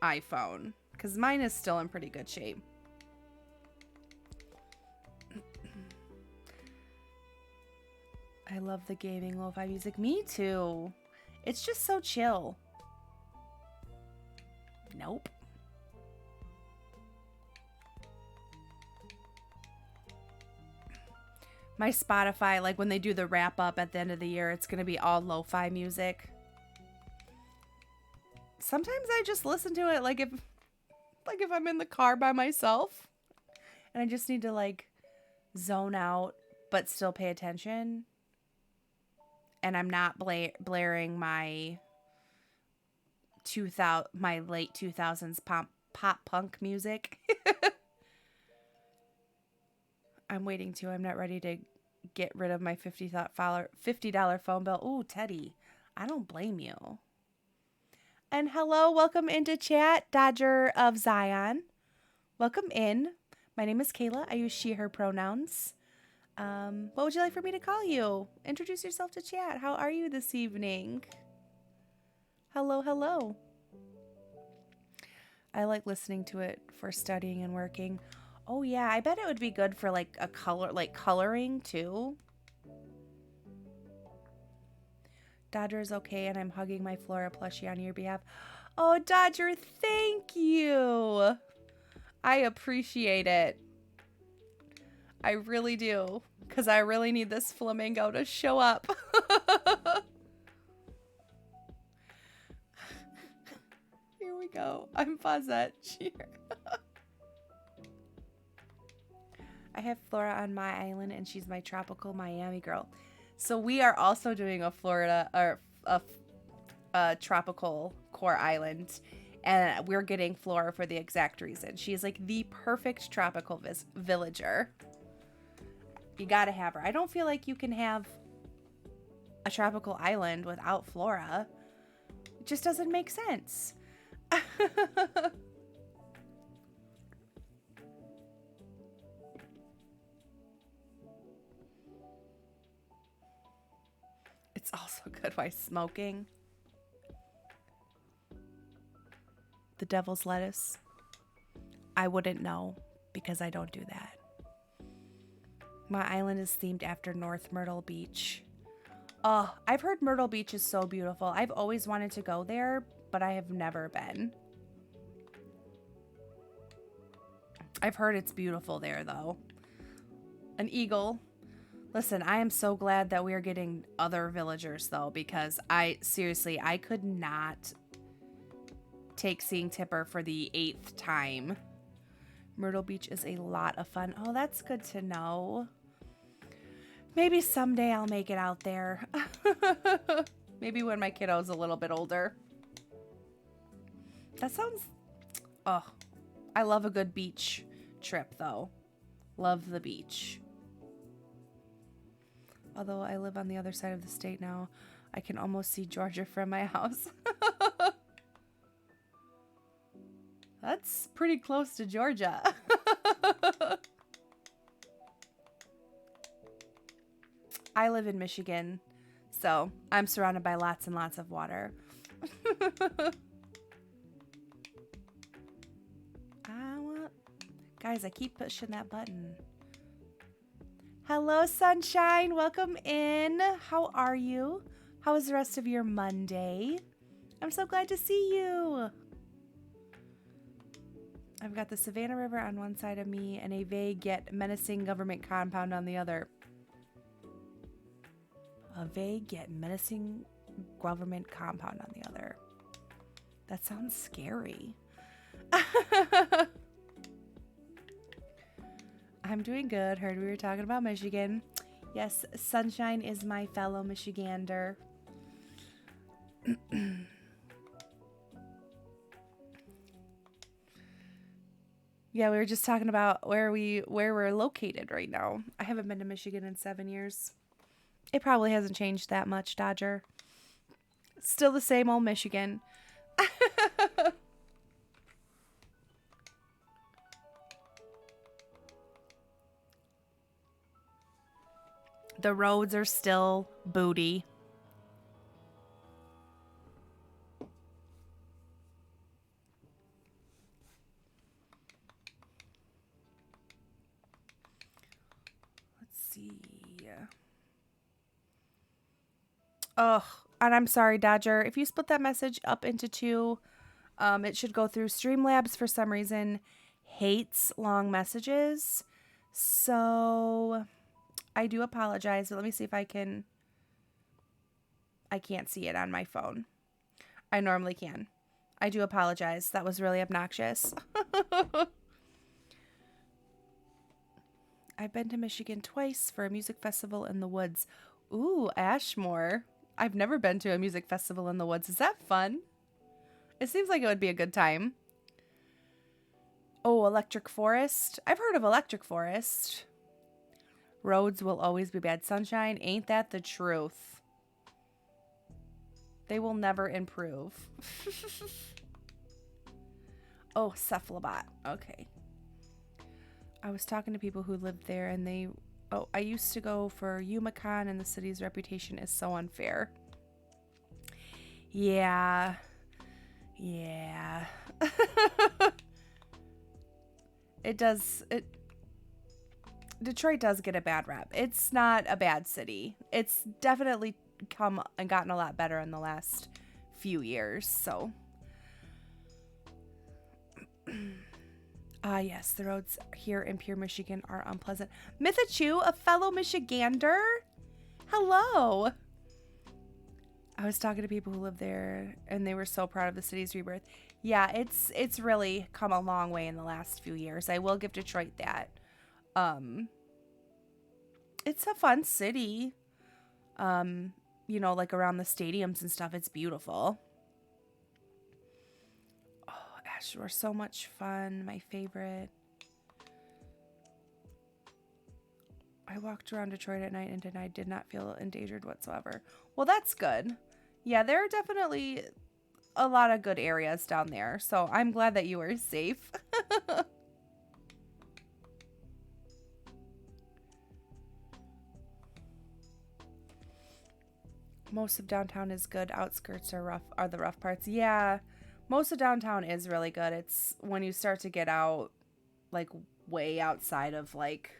iPhone because mine is still in pretty good shape. I love the gaming lo-fi music. Me too. It's just so chill. Nope. My Spotify, like when they do the wrap up at the end of the year, it's going to be all lo-fi music. Sometimes I just listen to it like if I'm in the car by myself and I just need to like zone out but still pay attention. And I'm not blaring my late 2000s pop punk music. I'm waiting to. I'm not ready to get rid of my $50 phone bill. Ooh, Teddy. I don't blame you. And hello, welcome into chat, Dodger of Zion. Welcome in. My name is Kayla. I use she, her pronouns. What would you like for me to call you? Introduce yourself to chat. How are you this evening? Hello, hello. I like listening to it for studying and working. Oh yeah, I bet it would be good for like a coloring too. Dodger is okay, and I'm hugging my Flora plushie on your behalf. Oh, Dodger, thank you. I appreciate it. I really do, because I really need this flamingo to show up. Here we go. I'm Fawzette. Cheer. I have Flora on my island, and she's my tropical Miami girl. So we are also doing a Florida or a tropical core island, and we're getting Flora for the exact reason. She's like the perfect tropical villager. You gotta have her. I don't feel like you can have a tropical island without Flora. It just doesn't make sense. It's also good while smoking. The devil's lettuce. I wouldn't know because I don't do that. My island is themed after North Myrtle Beach. Oh, I've heard Myrtle Beach is so beautiful. I've always wanted to go there, but I have never been. I've heard it's beautiful there, though. An eagle. Listen, I am so glad that we are getting other villagers, though, because I could not take seeing Tipper for the 8th time. Myrtle Beach is a lot of fun. Oh, that's good to know. Maybe someday I'll make it out there. Maybe when my kiddo's a little bit older. That sounds... Oh, I love a good beach trip, though. Love the beach. Although I live on the other side of the state now, I can almost see Georgia from my house. That's pretty close to Georgia. I live in Michigan, so I'm surrounded by lots and lots of water. Guys, I keep pushing that button. Hello, sunshine. Welcome in. How are you? How was the rest of your Monday? I'm so glad to see you. I've got the Savannah River on one side of me and a vague yet menacing government compound on the other. A vague yet menacing government compound on the other. That sounds scary. I'm doing good. Heard we were talking about Michigan. Yes, Sunshine is my fellow Michigander. Yeah, we were just talking about where we're located right now. I haven't been to Michigan in 7 years. It probably hasn't changed that much, Dodger. Still the same old Michigan. The roads are still booty. see. Oh, and I'm sorry, Dodger. If you split that message up into two, it should go through. Streamlabs, for some reason, hates long messages. So I do apologize. But let me see if I can. I can't see it on my phone. I normally can. I do apologize. That was really obnoxious. I've been to Michigan twice for a music festival in the woods. Ooh, Ashmore. I've never been to a music festival in the woods. Is that fun? It seems like it would be a good time. Oh, Electric Forest. I've heard of Electric Forest. Roads will always be bad. Sunshine, ain't that the truth? They will never improve. Oh, Cephalobot. Okay. I was talking to people who lived there and they... Oh, I used to go for UMaCon and the city's reputation is so unfair. Yeah. Yeah. It does... Detroit does get a bad rep. It's not a bad city. It's definitely come and gotten a lot better in the last few years, so... Ah, yes, the roads here in Pure, Michigan are unpleasant. Mythachu, a fellow Michigander? Hello. I was talking to people who live there, and they were so proud of the city's rebirth. Yeah, it's really come a long way in the last few years. I will give Detroit that. It's a fun city. You know, like around the stadiums and stuff, it's beautiful. Were so much fun. My favorite. I walked around Detroit at night and I did not feel endangered whatsoever. Well, that's good. Yeah, there are definitely a lot of good areas down there. So I'm glad that you were safe. Most of downtown is good. Outskirts are rough. Are the rough parts. Yeah. Most of downtown is really good. It's when you start to get out, like, way outside of, like,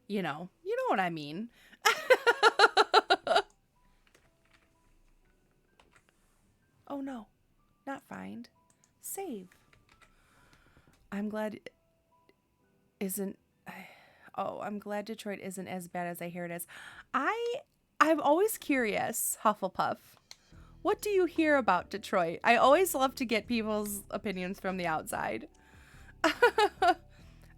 you know what I mean. Oh, no. Not find. Save. I'm glad I'm glad Detroit isn't as bad as I hear it is. I'm always curious, Hufflepuff. What do you hear about Detroit? I always love to get people's opinions from the outside.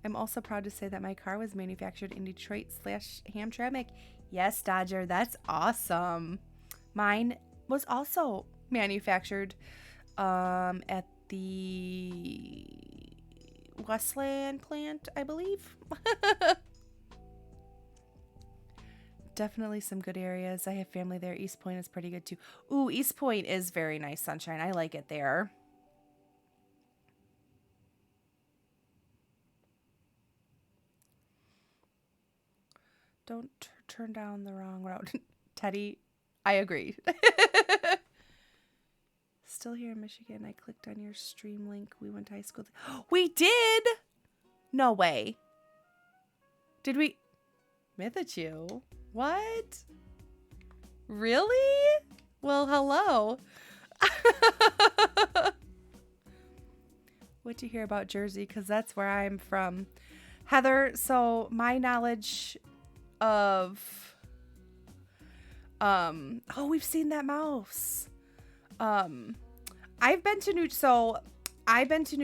I'm also proud to say that my car was manufactured in Detroit /Hamtramck. Yes, Dodger, that's awesome. Mine was also manufactured at the Westland plant, I believe. Definitely some good areas. I have family there. East Point is pretty good too. Ooh, East Point is very nice, Sunshine. I like it there. Don't turn down the wrong road. Teddy, I agree. Still here in Michigan. I clicked on your stream link. We went to high school. We did? No way. Did we? Mythachu? What? Really? Well, hello. What you hear about Jersey? Because that's where I'm from. Heather, so my knowledge of... oh, we've seen that mouse. I've been to New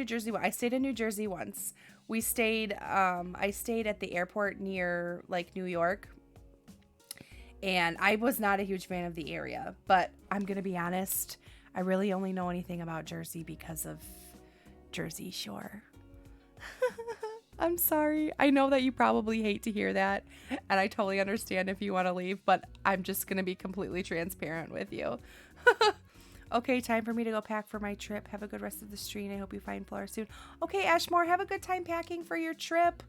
Jersey. I stayed in New Jersey once. I stayed at the airport near like New York. And I was not a huge fan of the area, but I'm going to be honest. I really only know anything about Jersey because of Jersey Shore. I'm sorry. I know that you probably hate to hear that, and I totally understand if you want to leave, but I'm just going to be completely transparent with you. Okay, time for me to go pack for my trip. Have a good rest of the stream. I hope you find Flora soon. Okay, Ashmore, have a good time packing for your trip.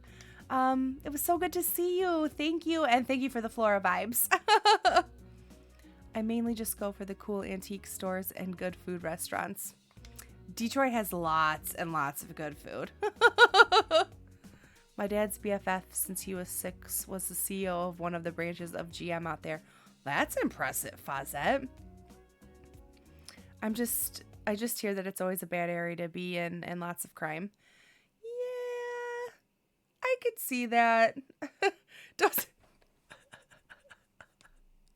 It was so good to see you. Thank you, and thank you for the Flora vibes. I mainly just go for the cool antique stores and good food restaurants. Detroit has lots and lots of good food. My dad's BFF since he was 6 was the CEO of one of the branches of GM out there. That's impressive, Fawzette. I just hear that it's always a bad area to be in and lots of crime. Yeah, I could see that.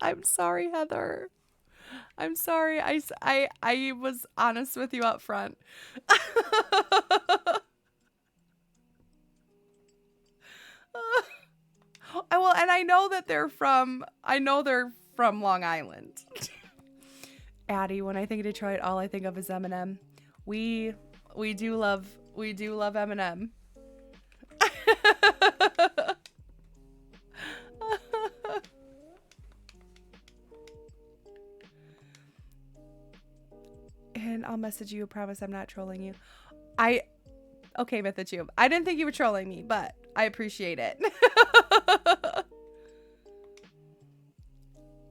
I'm sorry, Heather. I'm sorry. I was honest with you up front. Well, and I know that they're from Long Island. Addie, when I think of Detroit, all I think of is Eminem. We do love Eminem. And I'll message you. I promise I'm not trolling you. Okay, Mythotube. I didn't think you were trolling me, but I appreciate it.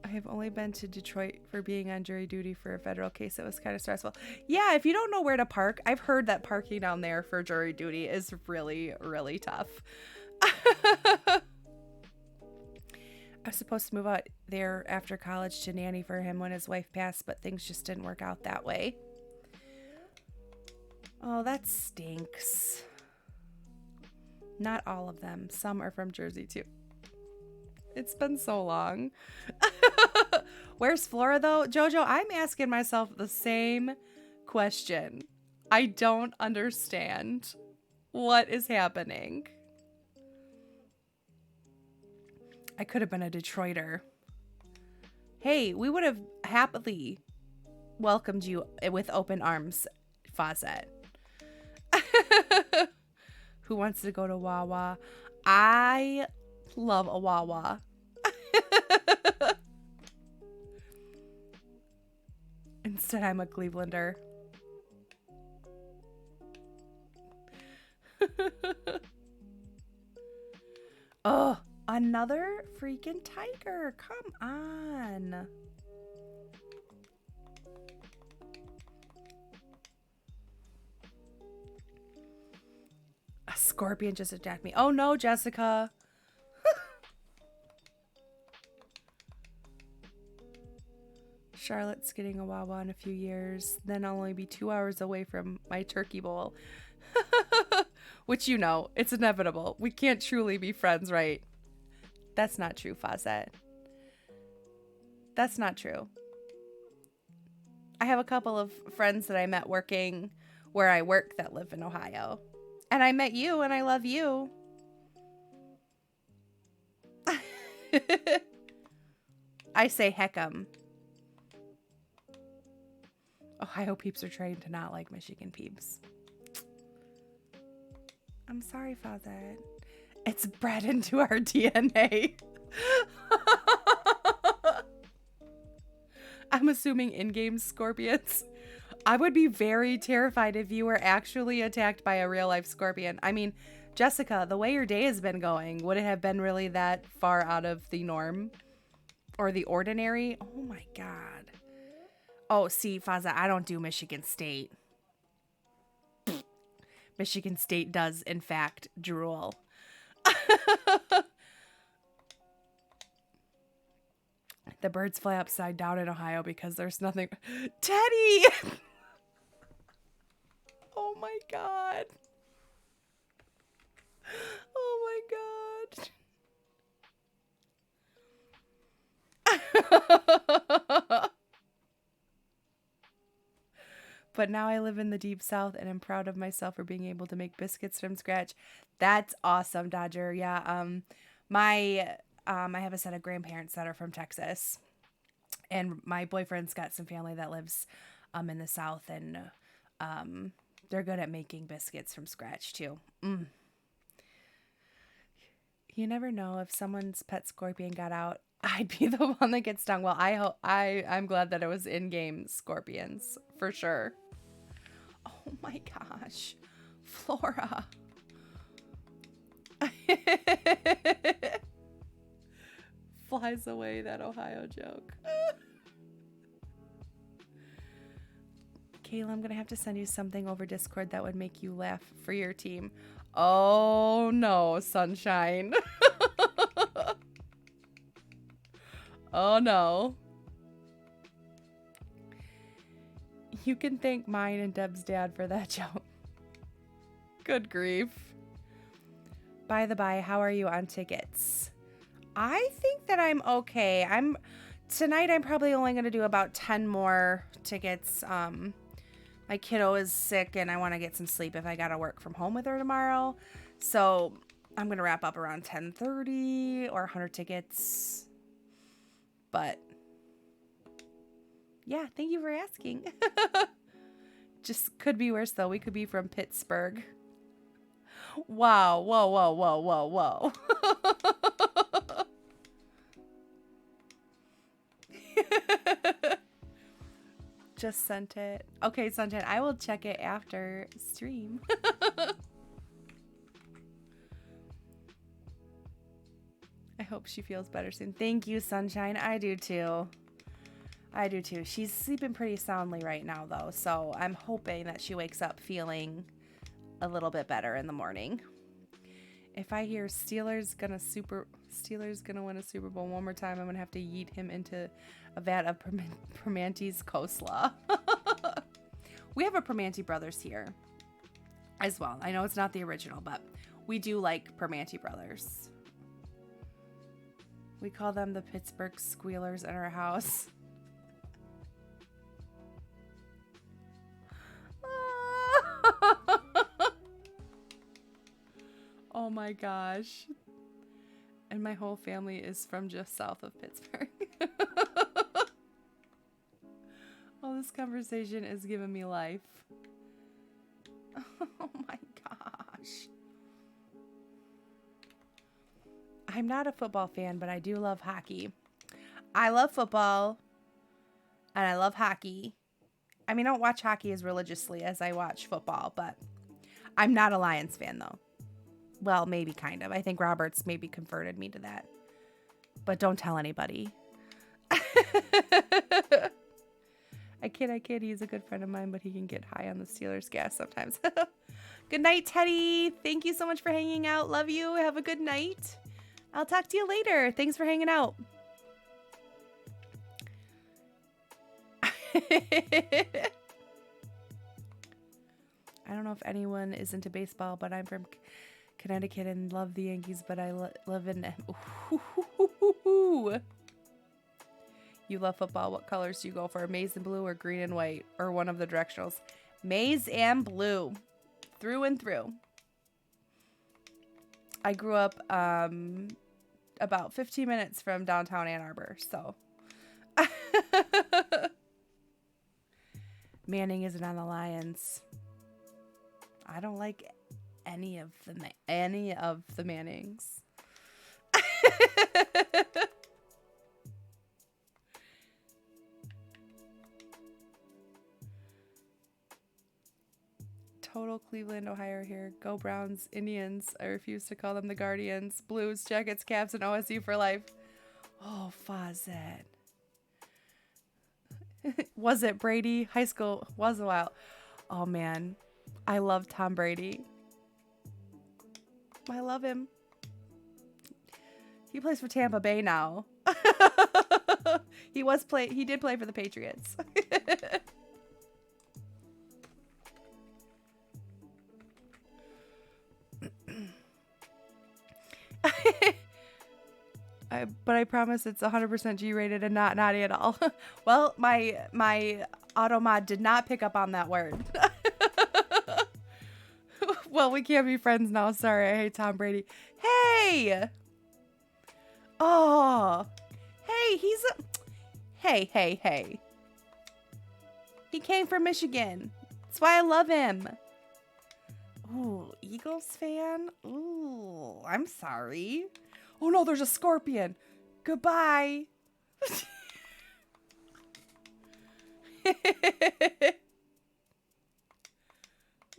I have only been to Detroit for being on jury duty for a federal case. It was kind of stressful. Yeah, if you don't know where to park, I've heard that parking down there for jury duty is really, really tough. I was supposed to move out there after college to nanny for him when his wife passed, but things just didn't work out that way. Oh, that stinks. Not all of them. Some are from Jersey, too. It's been so long. Where's Flora, though? Jojo, I'm asking myself the same question. I don't understand what is happening. I could have been a Detroiter. Hey, we would have happily welcomed you with open arms, Fawzette. Who wants to go to Wawa? I love a Wawa. Instead, I'm a Clevelander. Oh, another freaking tiger. Come on. A scorpion just attacked me. Oh no, Jessica. Charlotte's getting a Wawa in a few years. Then I'll only be 2 hours away from my turkey bowl. Which, you know, it's inevitable. We can't truly be friends, right? That's not true, Fawzette. That's not true. I have a couple of friends that I met working where I work that live in Ohio. And I met you, and I love you. I say heck 'em. Ohio peeps are trained to not like Michigan peeps. I'm sorry, Father. It's bred into our DNA. I'm assuming in-game scorpions. I would be very terrified if you were actually attacked by a real-life scorpion. I mean, Jessica, the way your day has been going, would it have been really that far out of the norm? Or the ordinary? Oh my god. Oh, see, Faza, I don't do Michigan State. Michigan State does, in fact, drool. The birds fly upside down in Ohio because there's nothing... Teddy! Oh my god. Oh my god. But now I live in the deep south and I'm proud of myself for being able to make biscuits from scratch. That's awesome, Dodger. Yeah, I have a set of grandparents that are from Texas. And my boyfriend's got some family that lives in the south, and they're good at making biscuits from scratch too. You never know, if someone's pet scorpion got out, I'd be the one that gets stung. Well, I'm glad that it was in-game scorpions for sure. Oh my gosh, Flora. Flies away, that Ohio joke. Kayla, I'm going to have to send you something over Discord that would make you laugh for your team. Oh, no, Sunshine. Oh, no. You can thank mine and Deb's dad for that joke. Good grief. By the by, how are you on tickets? I think that I'm okay. Tonight I'm probably only going to do about 10 more tickets. My kiddo is sick and I want to get some sleep if I got to work from home with her tomorrow. So I'm going to wrap up around 10:30 or 100 tickets. But yeah, thank you for asking. Just could be worse though. We could be from Pittsburgh. Wow. Whoa, whoa, whoa, whoa, whoa. Just sent it. Okay, Sunshine, I will check it after stream. I hope she feels better soon. Thank you, Sunshine. I do too. I do too. She's sleeping pretty soundly right now though, so I'm hoping that she wakes up feeling a little bit better in the morning. If I hear Steelers gonna win a Super Bowl one more time, I'm gonna have to yeet him into a vat of Primanti's coleslaw. We have a Primanti Brothers here as well. I know it's not the original, but we do like Primanti Brothers. We call them the Pittsburgh Squealers in our house. Oh my gosh. And my whole family is from just south of Pittsburgh. Oh, this conversation is giving me life. Oh my gosh. I'm not a football fan, but I do love hockey. I love football and I love hockey. I mean, I don't watch hockey as religiously as I watch football, but I'm not a Lions fan though. Well, maybe kind of. I think Robert's maybe converted me to that. But don't tell anybody. I kid. He's a good friend of mine, but he can get high on the Steelers gas sometimes. Good night, Teddy. Thank you so much for hanging out. Love you. Have a good night. I'll talk to you later. Thanks for hanging out. I don't know if anyone is into baseball, but I'm from Connecticut and love the Yankees, but I live in... You love football. What colors do you go for? Maize and blue or green and white? Or one of the directionals? Maize and blue. Through and through. I grew up about 15 minutes from downtown Ann Arbor, so... Manning isn't on the Lions. I don't like any of the Mannings. Total Cleveland, Ohio here. Go Browns, Indians. I refuse to call them the Guardians. Blues, Jackets, Caps, and OSU for life. Oh, Fawcett. Was it Brady? High school was a while. Oh, man. I love Tom Brady. I love him. He plays for Tampa Bay now. He did play for the Patriots. But I promise it's 100% G-rated and not naughty at all. Well, my auto mod did not pick up on that word. Well, we can't be friends now. Sorry, I hate Tom Brady. Hey! Oh! Hey, Hey. He came from Michigan. That's why I love him. Ooh, Eagles fan? Ooh, I'm sorry. Oh no, there's a scorpion. Goodbye.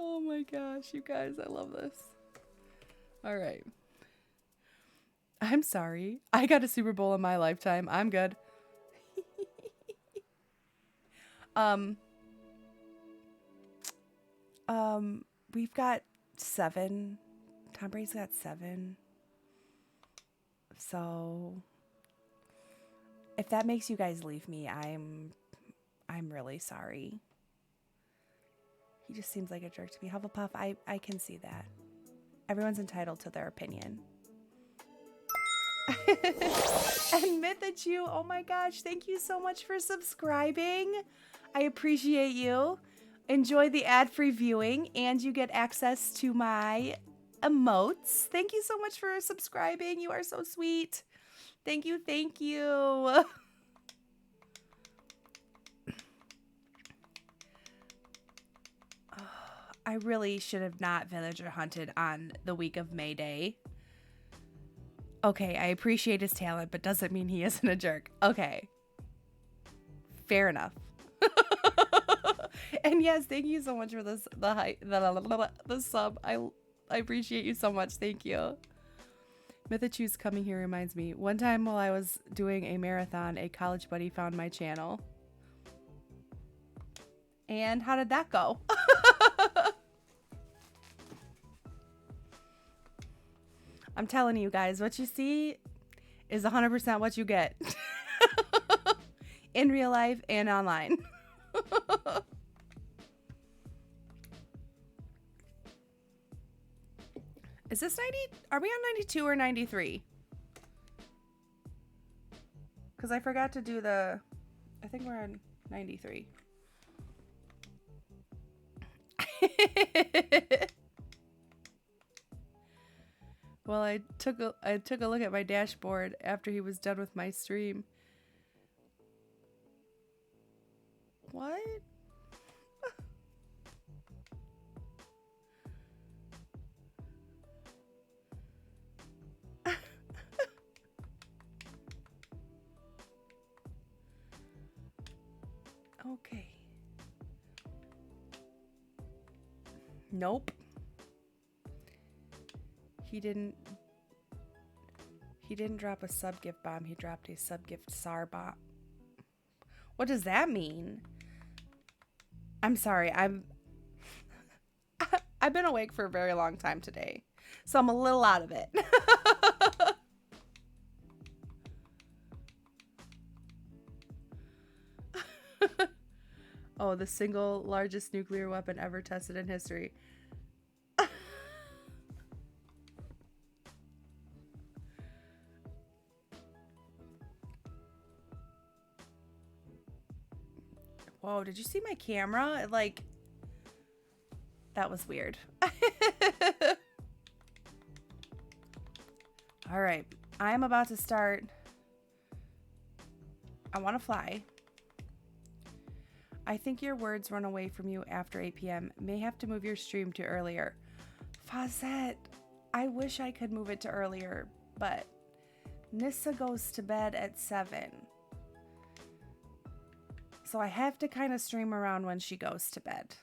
Oh my gosh, you guys, I love this. All right. I'm sorry. I got a Super Bowl in my lifetime. I'm good. We've got 7. Tom Brady's got 7. So if that makes you guys leave me, I'm really sorry. He just seems like a jerk to me. Hufflepuff, I can see that. Everyone's entitled to their opinion. And Mythachu, oh my gosh, thank you so much for subscribing. I appreciate you. Enjoy the ad-free viewing, and you get access to my emotes. Thank you so much for subscribing. You are so sweet. Thank you, thank you. I really should have not villager hunted on the week of May Day. Okay, I appreciate his talent, but doesn't mean he isn't a jerk. Okay. Fair enough. And yes, thank you so much for this the sub. I appreciate you so much. Thank you. Mythachu's coming here reminds me. One time while I was doing a marathon, a college buddy found my channel. And how did that go? I'm telling you guys, what you see is 100% what you get. In real life and online. Is this 90? Are we on 92 or 93? Because I forgot to do the... I think we're on 93. Well, I took a look at my dashboard after he was done with my stream. What? Okay. Nope. He didn't drop a sub-gift bomb. He dropped a sub-gift SAR bomb. What does that mean? I'm sorry. I've been awake for a very long time today, so I'm a little out of it. Oh, the single largest nuclear weapon ever tested in history. Whoa, did you see my camera? That was weird. All right, I'm about to start. I want to fly. I think your words run away from you after 8 p.m. May have to move your stream to earlier. Fawcett, I wish I could move it to earlier, but Nissa goes to bed at 7. So I have to kind of stream around when she goes to bed.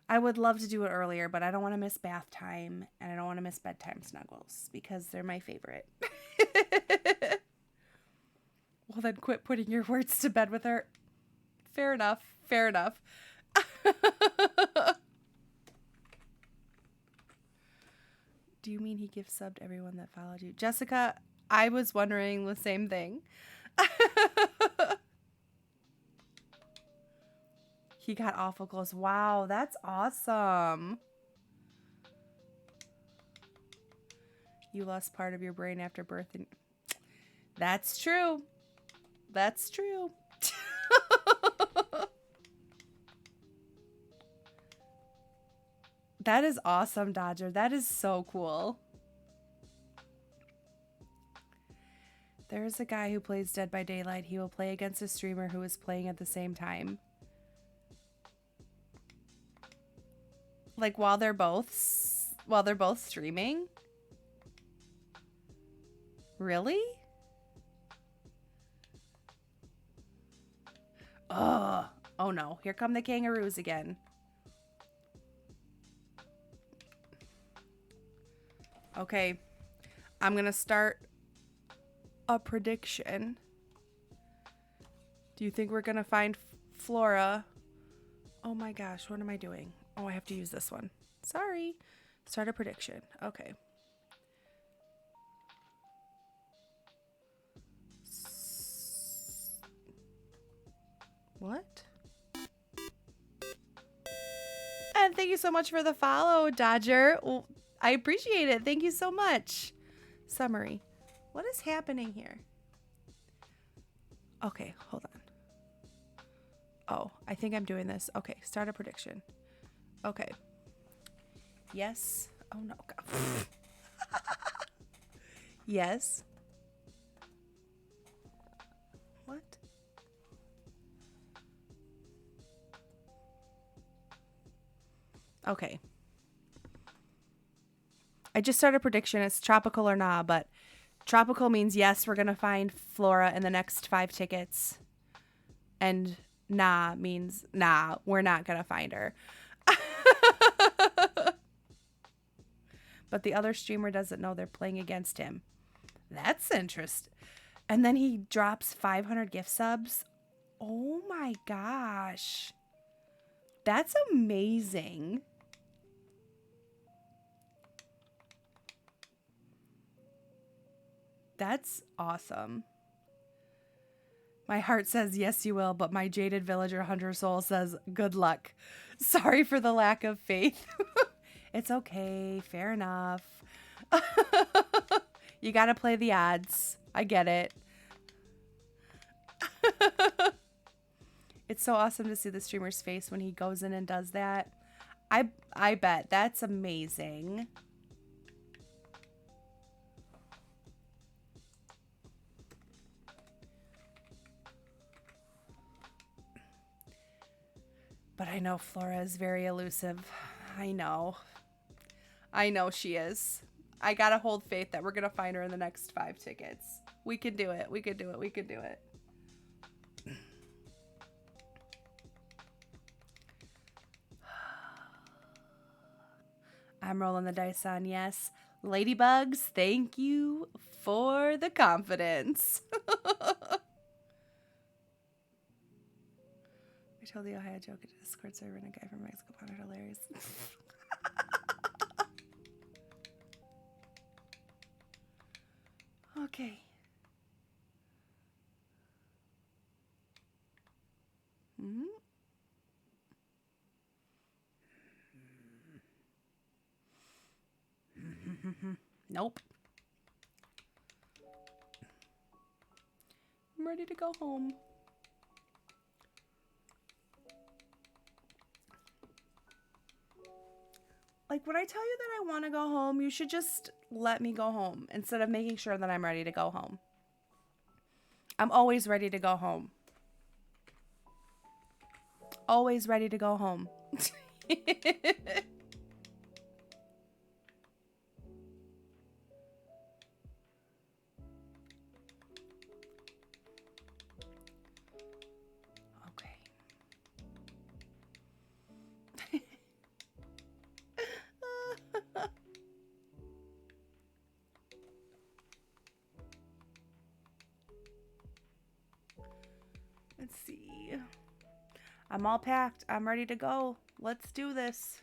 I would love to do it earlier, but I don't want to miss bath time, and I don't want to miss bedtime snuggles because they're my favorite. Well, then quit putting your words to bed with her. Fair enough. Fair enough. Do you mean he gift subbed everyone that followed you? Jessica, I was wondering the same thing. He got awful close. Wow, that's awesome. You lost part of your brain after birth. And that's true. That's true. That is awesome, Dodger. That is so cool. There is a guy who plays Dead by Daylight. He will play against a streamer who is playing at the same time. Like while they're both streaming? Really? Ugh. Oh no, here come the kangaroos again. Okay, I'm gonna start a prediction. Do you think we're gonna find Flora Oh my gosh, what am I doing? Oh, I have to use this one. Sorry. Start a prediction. Okay. What? And thank you so much for the follow, Dodger. Well, I appreciate it. Thank you so much. Summary. What is happening here? Okay, hold on. Oh, I think I'm doing this. Okay, start a prediction. Okay. Yes. Oh no. Yes. What? Okay. I just started a prediction. It's tropical or nah, but tropical means yes, we're going to find Flora in the next 5 tickets. And nah means nah, we're not going to find her. But the other streamer doesn't know they're playing against him. That's interesting. And then he drops 500 gift subs. Oh my gosh. That's amazing. That's awesome. My heart says yes you will, but my jaded villager hunter soul says good luck. Sorry for the lack of faith. It's okay. Fair enough. You gotta play the odds. I get it. It's so awesome to see the streamer's face when he goes in and does that. I bet. That's amazing. But I know Flora is very elusive. I know. I know she is. I gotta hold faith that we're gonna find her in the next 5 tickets. We can do it. We could do it. We could do it. I'm rolling the dice on yes. Ladybugs, thank you for the confidence. I told the Ohio joke at a Discord server and a guy from Mexico found it hilarious. Okay. Mm-hmm. Nope. I'm ready to go home. Like, when I tell you that I want to go home, you should just let me go home instead of making sure that I'm ready to go home. I'm always ready to go home. Always ready to go home. Let's see. I'm all packed. I'm ready to go. Let's do this.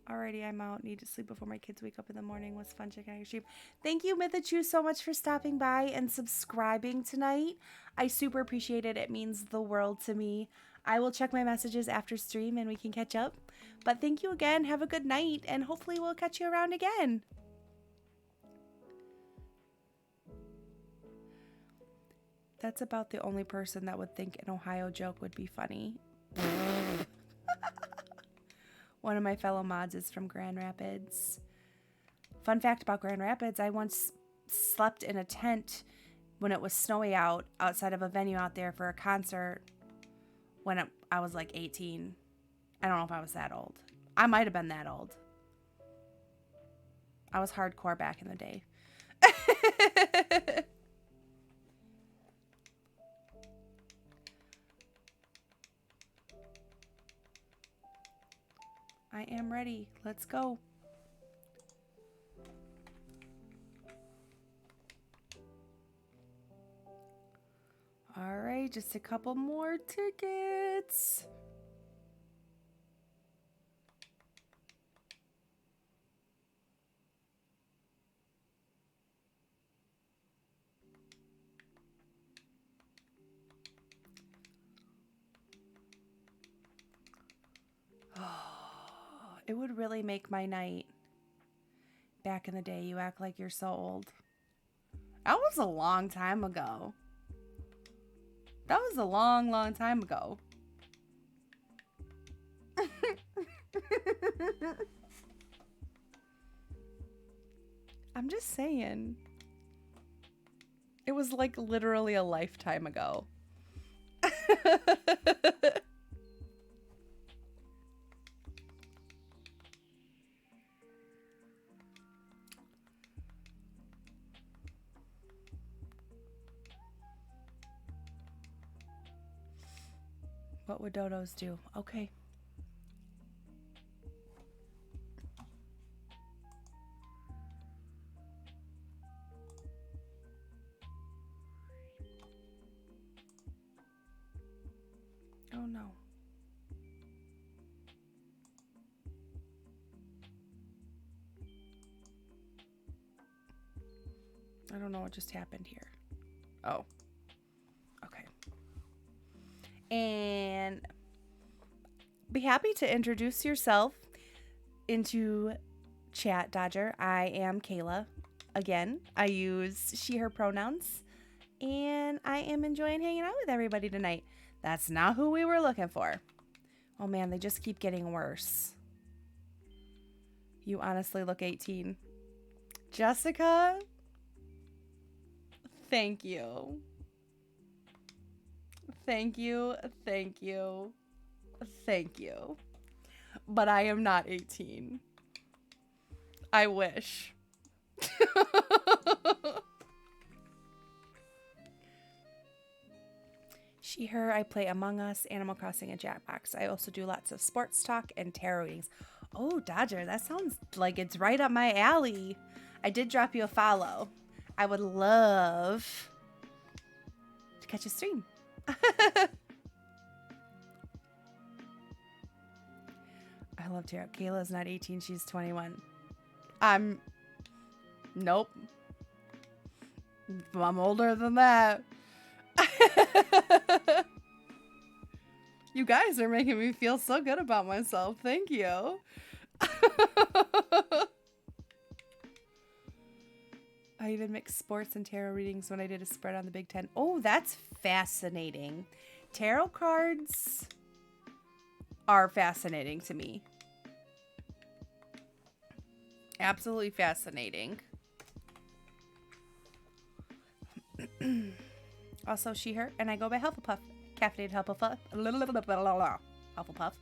Alrighty, I'm out. Need to sleep before my kids wake up in the morning. Was fun checking out your stream. Thank you, Mythachu, so much for stopping by and subscribing tonight. I super appreciate it. It means the world to me. I will check my messages after stream and we can catch up. But thank you again. Have a good night and hopefully we'll catch you around again. That's about the only person that would think an Ohio joke would be funny. One of my fellow mods is from Grand Rapids. Fun fact about Grand Rapids, I once slept in a tent when it was snowy outside of a venue out there for a concert when I was like 18. I don't know if I was that old. I might have been that old. I was hardcore back in the day. I am ready. Let's go. All right. right, just a couple more tickets. It would really make my night. Back in the day, you act like you're so old. That was a long time ago. That was a long, long time ago. I'm just saying. It was like literally a lifetime ago. What would dodos do? Okay. Oh no. I don't know what just happened here. Oh. Okay. And be happy to introduce yourself into chat, Dodger. I am Kayla. Again, I use she, her pronouns. And I am enjoying hanging out with everybody tonight. That's not who we were looking for. Oh man, they just keep getting worse. You honestly look 18. Jessica, thank you. Thank you, thank you, thank you. But I am not 18. I wish. She, her, I play Among Us, Animal Crossing, and Jackbox. I also do lots of sports talk and tarot readings. Oh, Dodger, that sounds like it's right up my alley. I did drop you a follow. I would love to catch a stream. I love tarot. Kayla's not 18, she's 21. Nope. I'm older than that. You guys are making me feel so good about myself. Thank you. I even mixed sports and tarot readings when I did a spread on the Big Ten. Oh, that's fascinating. Tarot cards are fascinating to me. Absolutely fascinating. Also, she, her, and I go by Hufflepuff. Caffeinated Hufflepuff. Hufflepuff.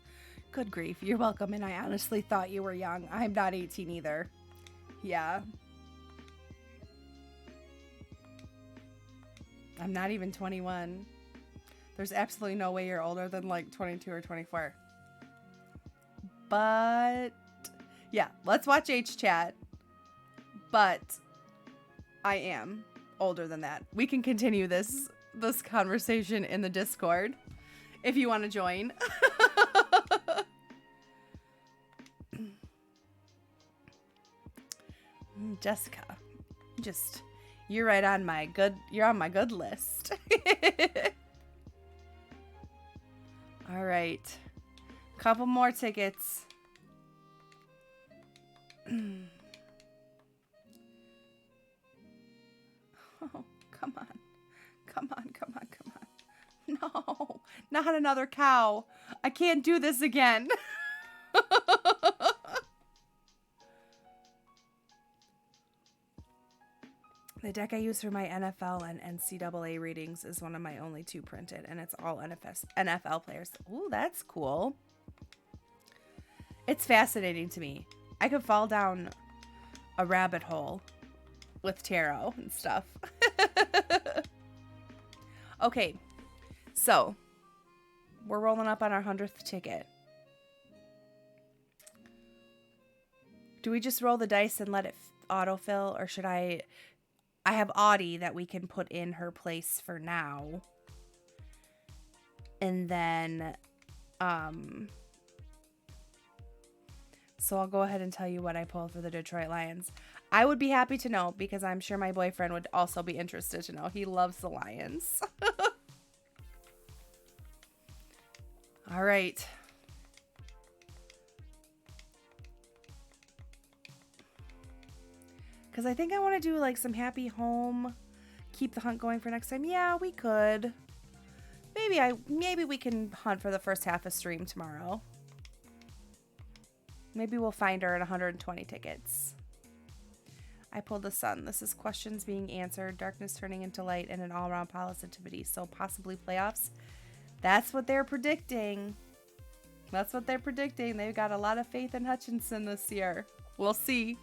Good grief. You're welcome, and I honestly thought you were young. I'm not 18 either. Yeah. I'm not even 21. There's absolutely no way you're older than like 22 or 24. But yeah, let's watch H chat. But I am older than that. We can continue this conversation in the Discord if you want to join. Jessica, you're right on my good, you're on my good list. All right. Couple more tickets. Oh, come on. Come on, come on, come on. No, not another cow. I can't do this again. The deck I use for my NFL and NCAA readings is one of my only two printed, and it's all NFL players. Ooh, that's cool. It's fascinating to me. I could fall down a rabbit hole with tarot and stuff. Okay, so we're rolling up on our 100th ticket. Do we just roll the dice and let it autofill, or should I have Audie that we can put in her place for now And then, so I'll go ahead and tell you what I pulled for the Detroit Lions. I would be happy to know because I'm sure my boyfriend would also be interested to know. He loves the Lions. All right. Because I think I want to do like some happy home, keep the hunt going for next time. Yeah, we could. Maybe we can hunt for the first half of stream tomorrow. Maybe we'll find her at 120 tickets. I pulled the sun. This is questions being answered, darkness turning into light, and an all-around positivity. So possibly playoffs. That's what they're predicting. That's what they're predicting. They've got a lot of faith in Hutchinson this year. We'll see.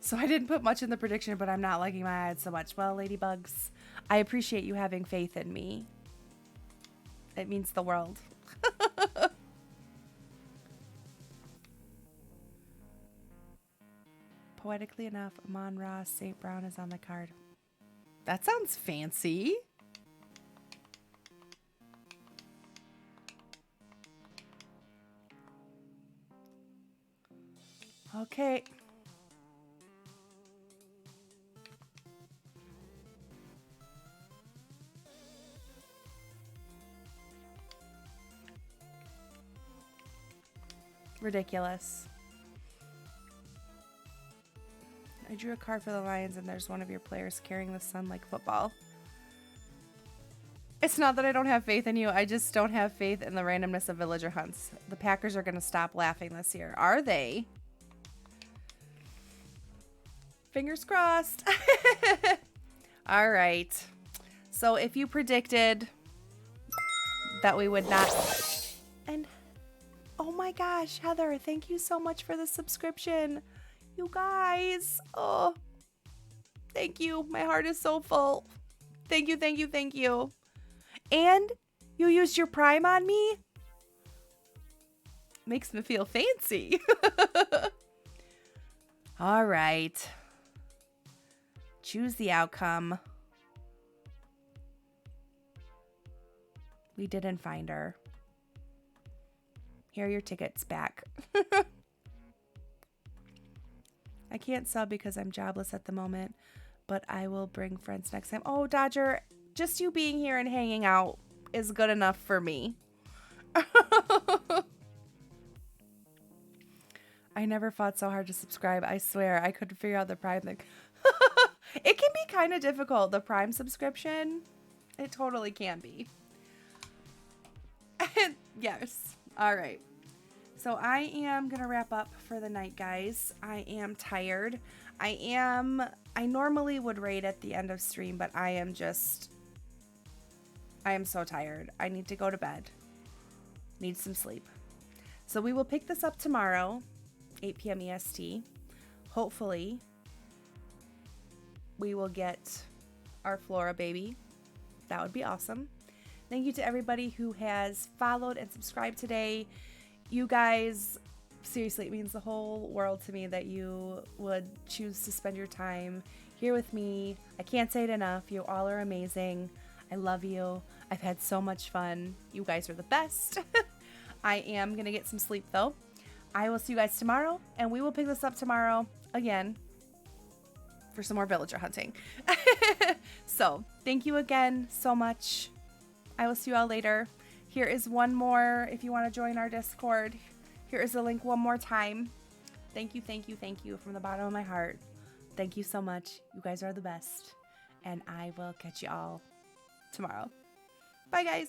So I didn't put much in the prediction, but I'm not liking my odds so much. Well, ladybugs, I appreciate you having faith in me. It means the world. Poetically enough, Amon-Ra St. Brown is on the card. That sounds fancy. Okay. Ridiculous. I drew a card for the Lions and there's one of your players carrying the sun like football. It's not that I don't have faith in you. I just don't have faith in the randomness of villager hunts. The Packers are going to stop laughing this year. Are they? Fingers crossed. All right. So if you predicted that we would not... And oh my gosh, Heather, thank you so much for the subscription. You guys. Oh, thank you. My heart is so full. Thank you, thank you, thank you. And you used your Prime on me? Makes me feel fancy. All right. Choose the outcome. We didn't find her. Here are your tickets back. I can't sub because I'm jobless at the moment, but I will bring friends next time. Oh, Dodger, just you being here and hanging out is good enough for me. I never fought so hard to subscribe. I swear, I couldn't figure out the Prime thing. It can be kind of difficult, the Prime subscription. It totally can be. Yes. All right. So I am going to wrap up for the night, guys. I am tired. I normally would raid at the end of stream, but I am so tired. I need to go to bed. Need some sleep. So we will pick this up tomorrow, 8 p.m. EST. Hopefully, we will get our Flora baby. That would be awesome. Thank you to everybody who has followed and subscribed today. You guys, seriously, it means the whole world to me that you would choose to spend your time here with me. I can't say it enough. You all are amazing. I love you. I've had so much fun. You guys are the best. I am going to get some sleep, though. I will see you guys tomorrow, and we will pick this up tomorrow again for some more villager hunting. So, thank you again so much. I will see you all later. Here is one more, if you want to join our Discord. Here is the link one more time. Thank you, thank you, thank you from the bottom of my heart. Thank you so much. You guys are the best. And I will catch you all tomorrow. Bye, guys.